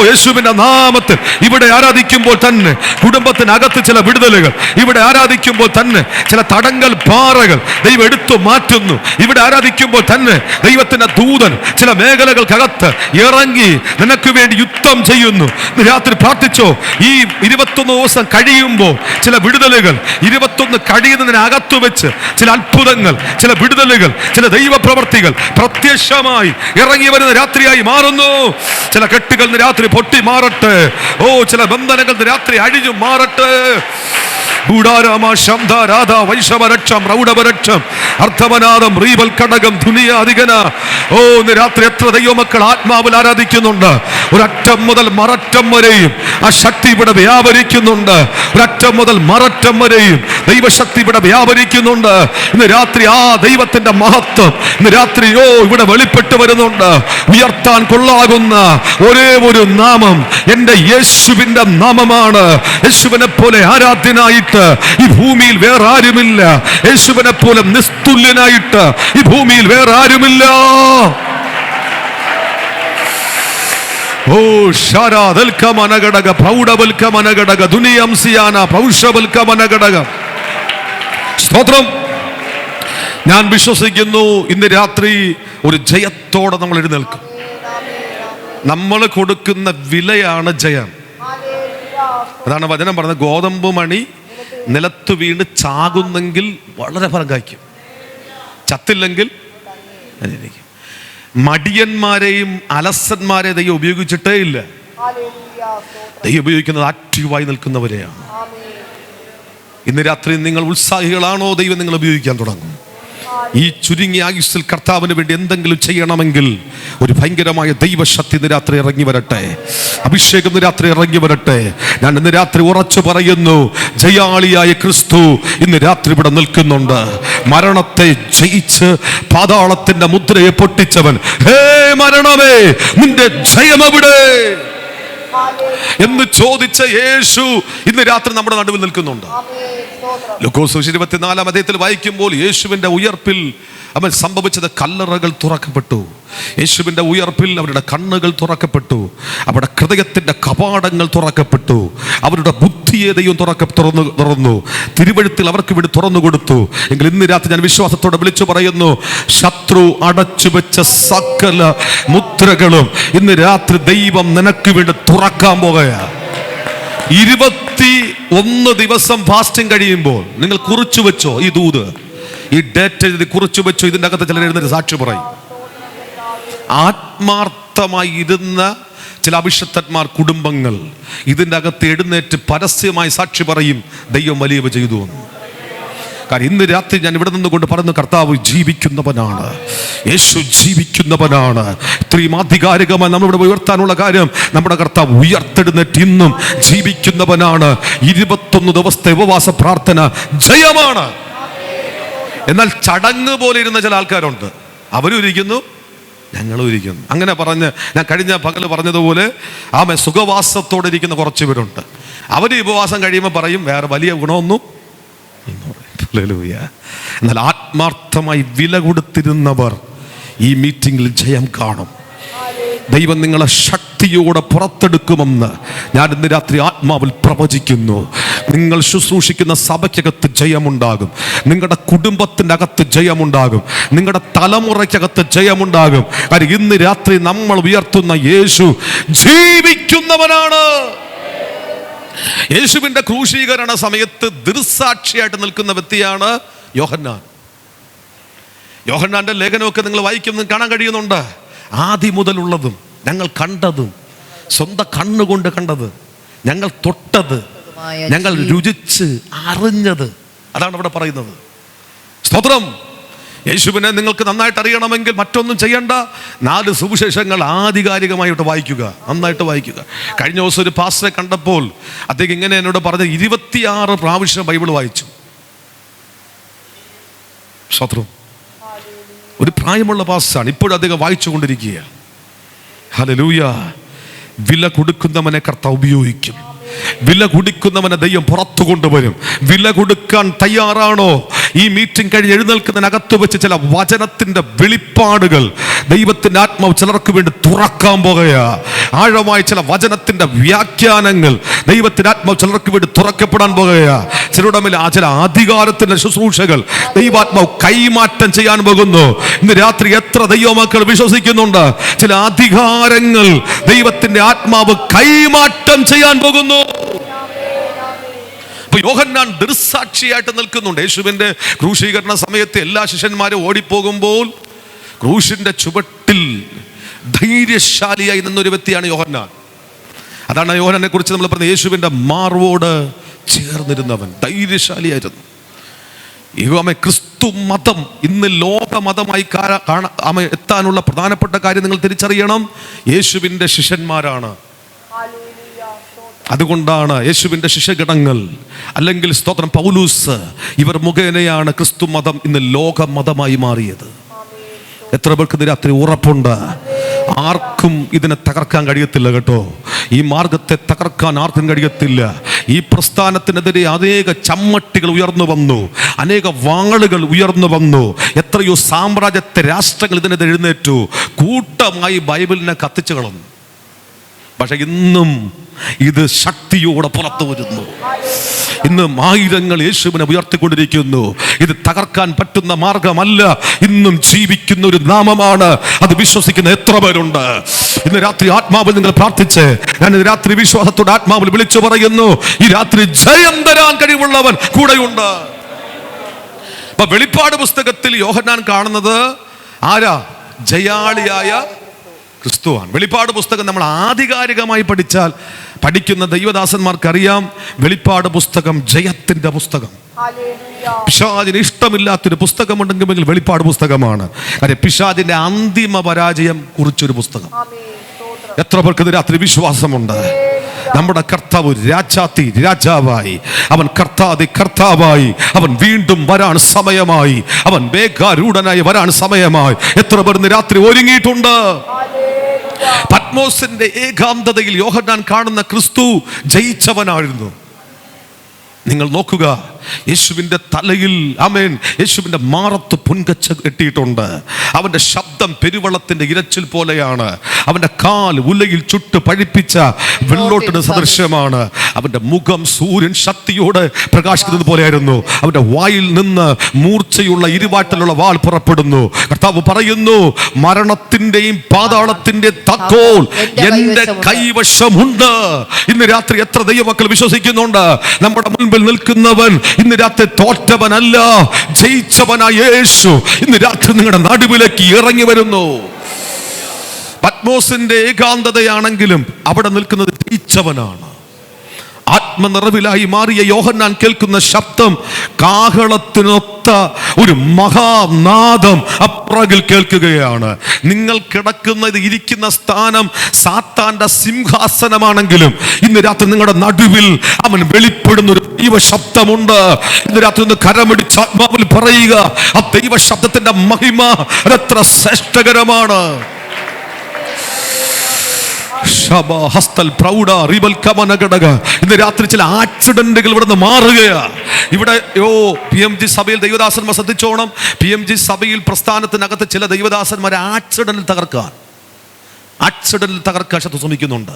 യേശുവിന്റെ നാമത്തിൽ ഇവിടെ ആരാധിക്കുമ്പോൾ തന്നെ കുടുംബത്തിനകത്ത് ചില വിടുതലുകൾ, ഇവിടെ ആരാധിക്കുമ്പോൾ തന്നെ ചില തടങ്കൽ പാറകൾ ദൈവം എടുത്തു മാറ്റുന്നു. ഇവിടെ ആരാധിക്കുമ്പോൾ തന്നെ ദൈവത്തിന്റെ ദൂതൻ ചില മേഖലകൾക്കകത്ത് ഇറങ്ങി നിനക്ക് വേണ്ടി യുദ്ധം ചെയ്യുന്നു. രാത്രി പ്രാർത്ഥിച്ചോ? ഈ 21 ദിവസം കഴിയുമ്പോൾ ചില വിടുതലുകൾ, 21 കഴിയുന്നതിനകത്തു വെച്ച് ചില അത്ഭുതങ്ങൾ, ചില വിടുതലുകൾ, ചില ദൈവപ്രവർത്തികൾ പ്രത്യക്ഷമായി ഇറങ്ങി വരുന്ന രാത്രിയായി മാറുന്നു. ചില കെട്ടുകൾ രാത്രി പൊട്ടി മാറട്ടെ. ഓ, ചില ബന്ധനങ്ങൾ രാത്രി അഴിഞ്ഞു മാറട്ടെ. ഓ, ഇന്ന് രാത്രി എത്ര ദൈവമക്കൾ ആത്മാവിൽ ആരാധിക്കുന്നുണ്ട്. ഒരറ്റം മുതൽ മററ്റം വരെയും ആ ശക്തി ഇവിടെ വ്യാപരിക്കുന്നുണ്ട്. ഒരറ്റം മുതൽ മററ്റം വരെയും ദൈവശക്തി ഇവിടെ വ്യാപരിക്കുന്നുണ്ട്. ഇന്ന് രാത്രി ആ ദൈവത്തിന്റെ മഹത്വം ഇന്ന് രാത്രി ഇവിടെ വെളിപ്പെട്ട് വരുന്നുണ്ട്. ഉയർത്താൻ കൊള്ളാകുന്ന ഒരേ ഒരു നാമം എൻ്റെ യേശുവിന്റെ നാമമാണ്. യേശുവിനെ പോലെ ആരാധ്യനായിട്ട് ഈ ഭൂമിയിൽ വേറെ ആരുമില്ല. യേശുവിനെ പോലെ നിസ്തുല്യനായിട്ട് ഈ ഭൂമിയിൽ വേറെ ആരുമില്ല. ഓ, ശാരാദൽക്കമനഘടക പ്രൗഢവൽക്കമനഘടക ദുനിയംസിയാന പൗഷവൽക്കമനഘടക. സ്തോത്രം. ഞാൻ വിശ്വസിക്കുന്നു ഇന്ന് രാത്രി ഒരു ജയത്തോടെ നമ്മൾ എഴുന്നേൽക്കും. നമ്മൾ കൊടുക്കുന്ന വിലയാണ് ജയം. അതാണ് വചനം പറഞ്ഞത്, ഗോതമ്പ് മണി നിലത്ത് വീണ് ചാകുന്നെങ്കിൽ വളരെ ഫലം കായ്ക്കും, ചത്തില്ലെങ്കിൽ അതിരിക്കും. മടിയന്മാരെയും അലസന്മാരെയും ദൈവം ഉപയോഗിച്ചിട്ടേ ഇല്ല. ദൈവം ഉപയോഗിക്കുന്നത് ആക്റ്റീവായി നിൽക്കുന്നവരെയാണ്. ഇന്ന് രാത്രി നിങ്ങൾ ഉത്സാഹികളാണോ? ദൈവം നിങ്ങൾ ഉപയോഗിക്കാൻ തുടങ്ങും. ഈ ചുരുങ്ങിയ ആയുസ്സിൽ കർത്താവിന് വേണ്ടി എന്തെങ്കിലും ചെയ്യണമെങ്കിൽ ഒരു ഭയങ്കരമായ ദൈവശക്തി ഇന്ന് രാത്രി ഇറങ്ങി വരട്ടെ. അഭിഷേകം ഇന്ന് രാത്രി ഇറങ്ങി വരട്ടെ. ഞാൻ ഇന്ന് രാത്രി ഉറച്ചു പറയുന്നു, ജയാളിയായ ക്രിസ്തു ഇന്ന് രാത്രി ഇവിടെ നിൽക്കുന്നുണ്ട്. മരണത്തെ ജയിച്ച് പാതാളത്തിന്റെ മുദ്രയെ പൊട്ടിച്ചവൻ, ഹേ മരണമേ, നിന്റെ ജയമെവിടെ എന്ന് ചോദിച്ച യേശു ഇന്ന് രാത്രി നമ്മുടെ നടുവിൽ നിൽക്കുന്നുണ്ട്. ലൂക്കോസ് 24-ാം അധ്യായത്തിൽ വായിക്കുമ്പോൾ യേശുവിന്റെ ഉയർപ്പിൽ അവൻ സംഭവിച്ചത് കല്ലറകൾ തുറക്കപ്പെട്ടു. യേശുവിന്റെ ഉയർപ്പിൽ അവരുടെ കണ്ണുകൾ തുറക്കപ്പെട്ടു, അവരുടെ ഹൃദയത്തിന്റെ കവാടങ്ങൾ തുറക്കപ്പെട്ടു, അവരുടെ ബുദ്ധിയെ ദൈവം തുറന്നു. തിരുവഴുത്തിൽ അവർക്ക് വേണ്ടി തുറന്നു കൊടുത്തു. എങ്കിൽ ഇന്ന് രാത്രി ഞാൻ വിശ്വാസത്തോടെ വിളിച്ചു പറയുന്നു, ശത്രു അടച്ചു വെച്ച സകല മുദ്രകളും ഇന്ന് രാത്രി ദൈവം നിനക്ക് വേണ്ടി തുറക്കാൻ പോകുകയാണ്. 21 ദിവസം ഫാസ്റ്റിംഗ് കഴിയുമ്പോൾ നിങ്ങൾ കുറിച്ചു വെച്ചോ, ഈ ദൂത്, ഈ ഡേറ്റ് എഴുതി കുറിച്ചു വെച്ചോ. ഇതിൻ്റെ അകത്ത് ചിലർ എഴുന്നേറ്റ് സാക്ഷി പറയും. ആത്മാർത്ഥമായി ഇരുന്ന ചില അഭിഷക്തന്മാർ കുടുംബങ്ങൾ ഇതിൻ്റെ അകത്ത് എഴുന്നേറ്റ് പരസ്യമായി സാക്ഷി പറയും, ദൈവം വലിയവ ചെയ്തു എന്ന്. കാരണം ഇന്ന് രാത്രി ഞാൻ ഇവിടെ നിന്നുകൊണ്ട് പറയുന്നു, കർത്താവ് ജീവിക്കുന്നവനാണ്, യേശു ജീവിക്കുന്നവനാണ്. ഇത്രയും ആധികാരികമായി നമ്മളിവിടെ ഉയർത്താനുള്ള കാര്യം, നമ്മുടെ കർത്താവ് ഉയർത്തെഴുന്നേറ്റ് ഇന്നും ജീവിക്കുന്നവനാണ്. 21 ദിവസത്തെ ഉപവാസ പ്രാർത്ഥന ജയമാണ്. എന്നാൽ ചടങ്ങ് പോലെ ഇരുന്ന ചില ആൾക്കാരുണ്ട്, അവരും ഇരിക്കുന്നു, ഞങ്ങളും ഇരിക്കുന്നു. അങ്ങനെ പറഞ്ഞ് ഞാൻ കഴിഞ്ഞ പകൽ പറഞ്ഞതുപോലെ സുഖവാസത്തോടെ ഇരിക്കുന്ന കുറച്ച് പേരുണ്ട്. അവർ ഈ ഉപവാസം കഴിയുമ്പോൾ പറയും വേറെ വലിയ ഗുണമൊന്നും. എന്നാൽ ആത്മാർത്ഥമായി വില കൊടുത്തിരുന്നവർ ഈ മീറ്റിംഗിൽ ജയം കാണും. ദൈവം നിങ്ങളെ ശക്തിയോടെ പുറത്തെടുക്കുമെന്ന് ഞാൻ ഇന്ന് രാത്രി ആത്മാവിൽ പ്രവചിക്കുന്നു. നിങ്ങൾ ശുശ്രൂഷിക്കുന്ന സഭയ്ക്കകത്ത് ജയമുണ്ടാകും, നിങ്ങളുടെ കുടുംബത്തിൻ്റെ അകത്ത് ജയമുണ്ടാകും, നിങ്ങളുടെ തലമുറയ്ക്കകത്ത് ജയമുണ്ടാകും. കാര്യം ഇന്ന് രാത്രി നമ്മൾ ഉയർത്തുന്ന യേശു ജീവിക്കുന്നവനാണ്. യേശുവിന്റെ ക്രൂശീകരണ സമയത്ത് ദൃസാക്ഷിയായിട്ട് നിൽക്കുന്ന വ്യക്തിയാണ് യോഹന്നാൻ. യോഹന്നാന്റെ ലേഖനമൊക്കെ നിങ്ങൾ വായിക്കുന്നത് കാണാൻ കഴിയുന്നുണ്ട്. ആദ്യം മുതലുള്ളതും ഞങ്ങൾ കണ്ടതും സ്വന്തം കണ്ണുകൊണ്ട് കണ്ടത്, ഞങ്ങൾ തൊട്ടത്, ഞങ്ങൾ രുചിച്ച് അറിഞ്ഞത്, അതാണ് ഇവിടെ പറയുന്നത്. സ്തോത്രം. യേശുവിനെ നിങ്ങൾക്ക് നന്നായിട്ട് അറിയണമെങ്കിൽ മറ്റൊന്നും ചെയ്യണ്ട, 4 സുവിശേഷങ്ങൾ ആധികാരികമായിട്ട് വായിക്കുക, നന്നായിട്ട് വായിക്കുക. കഴിഞ്ഞ ദിവസം ഒരു പാസ്റ്ററെ കണ്ടപ്പോൾ അദ്ദേഹം ഇങ്ങനെ എന്നോട് പറഞ്ഞത്, 26 പ്രാവശ്യം ബൈബിൾ വായിച്ചു. സ്തോത്രം. ഒരു പ്രായമുള്ള പാസ്റ്ററാണ്, ഇപ്പോഴും അദ്ദേഹം വായിച്ചു കൊണ്ടിരിക്കുക. ഹല്ലേലൂയ. വില കൊടുക്കുന്നവനെ കർത്താവ് ഉപയോഗിക്കും. വില കൊടുക്കുന്നവനെ ദൈവം പുറത്തു കൊണ്ടുവരും. വില കൊടുക്കാൻ തയ്യാറാണോ? ഈ മീറ്റിംഗ് കഴിഞ്ഞ് എഴുന്നേൽക്കുന്നതിനകത്ത് വെച്ച് ചില വചനത്തിന്റെ വെളിപ്പാടുകൾ ദൈവത്തിന്റെ ആത്മാവ് ചിലർക്ക് വേണ്ടി തുറക്കാൻ പോകുകയാ. ആഴമായ ചില വചനത്തിന്റെ വ്യാഖ്യാനങ്ങൾ ദൈവത്തിന്റെ ആത്മാവ് ചിലർക്ക് വേണ്ടി തുറക്കപ്പെടാൻ പോകുകയാ. ചിലരുടെ മേൽ ചില അധികാരത്തിന്റെ ശുശ്രൂഷകൾ ദൈവാത്മാവ് കൈമാറ്റം ചെയ്യാൻ പോകുന്നു. ഇന്ന് രാത്രി എത്ര ദൈവമക്കൾ വിശ്വസിക്കുന്നുണ്ട്? ചില അധികാരങ്ങൾ ദൈവത്തിന്റെ ആത്മാവ് കൈമാറ്റം ചെയ്യാൻ പോകുന്നു. അപ്പൊ യോഹന്നാൻ ദൃസാക്ഷിയായിട്ട് നിൽക്കുന്നുണ്ട്. യേശുവിൻ്റെ ക്രൂശീകരണ സമയത്ത് എല്ലാ ശിഷ്യന്മാരും ഓടിപ്പോകുമ്പോൾ ക്രൂശിന്റെ ചുവട്ടിൽ ധൈര്യശാലിയായി നിന്നൊരു വ്യക്തിയാണ് യോഹന്നാൻ. അതാണ് യോഹന്നാനെ കുറിച്ച് നമ്മൾ പറഞ്ഞത്, യേശുവിൻ്റെ മാർവോട് ചേർന്നിരുന്നവൻ, ധൈര്യശാലിയായിരുന്നു. ക്രിസ്തു മതം ഇന്ന് ലോകമതമായി എത്താനുള്ള പ്രധാനപ്പെട്ട കാര്യം നിങ്ങൾ തിരിച്ചറിയണം, യേശുവിൻ്റെ ശിഷ്യന്മാരാണ്. അതുകൊണ്ടാണ് യേശുവിൻ്റെ ശിഷ്യഗണങ്ങൾ അല്ലെങ്കിൽ സ്തോത്രം പൗലൂസ്, ഇവർ മുഖേനയാണ് ക്രിസ്തു മതം ഇന്ന് ലോകമതമായി മാറിയത്. എത്ര പേർക്ക് ഇത് രാത്രി ഉറപ്പുണ്ട്? ആർക്കും ഇതിനെ തകർക്കാൻ കഴിയത്തില്ല കേട്ടോ. ഈ മാർഗത്തെ തകർക്കാൻ ആർക്കും കഴിയത്തില്ല. ഈ പ്രസ്ഥാനത്തിനെതിരെ അനേക ചമ്മട്ടികൾ ഉയർന്നു വന്നു, അനേക വാളുകൾ ഉയർന്നു വന്നു, എത്രയോ സാമ്രാജ്യത്തെ രാഷ്ട്രങ്ങൾ ഇതിനെതിരെ എഴുന്നേറ്റു, കൂട്ടമായി ബൈബിളിനെ കത്തിച്ചു കളഞ്ഞു. പക്ഷെ ഇന്നും ഇത് ശക്തിയോടെ പുറത്തു വരുന്നു. ഇന്ന് ആയിരങ്ങൾ യേശുവിനെ ഉയർത്തിക്കൊണ്ടിരിക്കുന്നു. ഇത് തകർക്കാൻ പറ്റുന്ന മാർഗമല്ല, ഇന്നും ജീവിക്കുന്ന ഒരു നാമമാണ്. അത് വിശ്വസിക്കുന്ന എത്ര പേരുണ്ട്? ഇന്ന് രാത്രി ആത്മാവിൽ നിങ്ങൾ പ്രാർത്ഥിച്ച്, ഞാൻ രാത്രി വിശ്വാസത്തോടെ ആത്മാവിൽ വിളിച്ചു പറയുന്നു, ഈ രാത്രി ജയം തരാൻ കഴിവുള്ളവൻ കൂടെയുണ്ട്. അപ്പൊ വെളിപ്പാട് പുസ്തകത്തിൽ യോഹന്നാൻ കാണുന്നത് ആരാ? ജയാളിയായ ക്രിസ്തുവാണ്. വെളിപ്പാട് പുസ്തകം നമ്മൾ ആധികാരികമായി പഠിക്കുന്ന ദൈവദാസന്മാർക്കറിയാം, വെളിപ്പാട് പുസ്തകം ജയത്തിന്റെ പുസ്തകം. പിശാചിന് ഇഷ്ടമില്ലാത്തൊരു പുസ്തകമുണ്ടെങ്കിൽ വെളിപ്പാട് പുസ്തകമാണ്. കാര്യം പിശാചിന്റെ അന്തിമ പരാജയം കുറിച്ചൊരു പുസ്തകം. എത്ര പേർക്ക് ഇത് രാത്രി വിശ്വാസമുണ്ട്? നമ്മുടെ കർത്താവ് രാജാവായി, അവൻ കർത്താവായി, അവൻ വീണ്ടും വരാൻ സമയമായി, അവൻ വേഗാരൂഢനായി വരാൻ സമയമായി. എത്ര പേർ ഇന്ന് രാത്രി ഒരുങ്ങിയിട്ടുണ്ട്? പത്മോസിന്റെ ഏകാന്തതയിൽ യോഹന്നാൻ കാണുന്ന ക്രിസ്തു ജയിച്ചവനായിരുന്നു. നിങ്ങൾ നോക്കുക, യേശുവിൻ്റെ തലയിൽ യേശുവിൻ്റെ മാറത്ത് പൊൻകച്ച കെട്ടിയിട്ടുണ്ട്. അവൻ്റെ ശബ്ദം പെരുവെള്ളത്തിൻ്റെ ഇരച്ചിൽ പോലെയാണ്. അവൻ്റെ കാൽ ഉലയിൽ ചുട്ട് പഴിപ്പിച്ച വെള്ളോട്ടിന് സദൃശ്യമാണ്. അവൻ്റെ മുഖം സൂര്യൻ ശക്തിയോടെ പ്രകാശിക്കുന്നത് പോലെയായിരുന്നു. അവൻ്റെ വായിൽ നിന്ന് മൂർച്ചയുള്ള ഇരുവാട്ടലുള്ള വാൾ പുറപ്പെടുന്നു. കർത്താവ് പറയുന്നു, മരണത്തിൻ്റെയും പാതാളത്തിൻ്റെ താക്കോൽ എൻ്റെ കൈവശമുണ്ട്. ഇന്ന് രാത്രി എത്ര ദൈവമക്കൾ വിശ്വസിക്കുന്നുണ്ട്? നമ്മുടെ മുൻപിൽ നിൽക്കുന്നവൻ ഇന്ന് രാത്രി തോറ്റവനല്ല, ജയിച്ചവനായ യേശു ഇന്ന് രാത്രി നിങ്ങളുടെ നടുവിലേക്ക് ഇറങ്ങി വരുന്നു. പത്മോസിന്റെ ഏകാന്തതയാണെങ്കിലും അവിടെ നിൽക്കുന്നത് ജയിച്ചവനാണ്. ആത്മനിറവിലായി മാറിയ യോഹന്നാൻ കേൾക്കുന്ന ശബ്ദം കാഹളത്തിനൊത്ത ഒരു മഹാനാദം അപ്രകിൽ കേൾക്കുകയാണ്. നിങ്ങൾ ഇരിക്കുന്ന സ്ഥാനം സാത്താന്റെ സിംഹാസനമാണെങ്കിലും ഇന്ന് രാത്രി നിങ്ങളുടെ നടുവിൽ അവൻ വെളിപ്പെടുന്ന ഒരു ദൈവ ശബ്ദമുണ്ട്. ഇന്ന് രാത്രി ഒന്ന് കരമിടിച്ച് ആത്മാവിൽ പറയുക, ആ ദൈവ ശബ്ദത്തിന്റെ മഹിമ എത്ര ശ്രേഷ്ഠകരമാണ്. ഇന്ന് രാത്രി ചില ആക്സിഡന്റുകൾ ഇവിടെ മാറുകയാണ്. ഇവിടെ PMG സഭയിൽ ദൈവദാസന്മാർ ശ്രദ്ധിച്ചോണം. PMG സഭയിൽ പ്രസ്ഥാനത്തിനകത്ത് ചില ദൈവദാസന്മാരെ ആക്സിഡന്റിൽ തകർക്കാൻ ശത്രു ശ്രമിക്കുന്നുണ്ട്.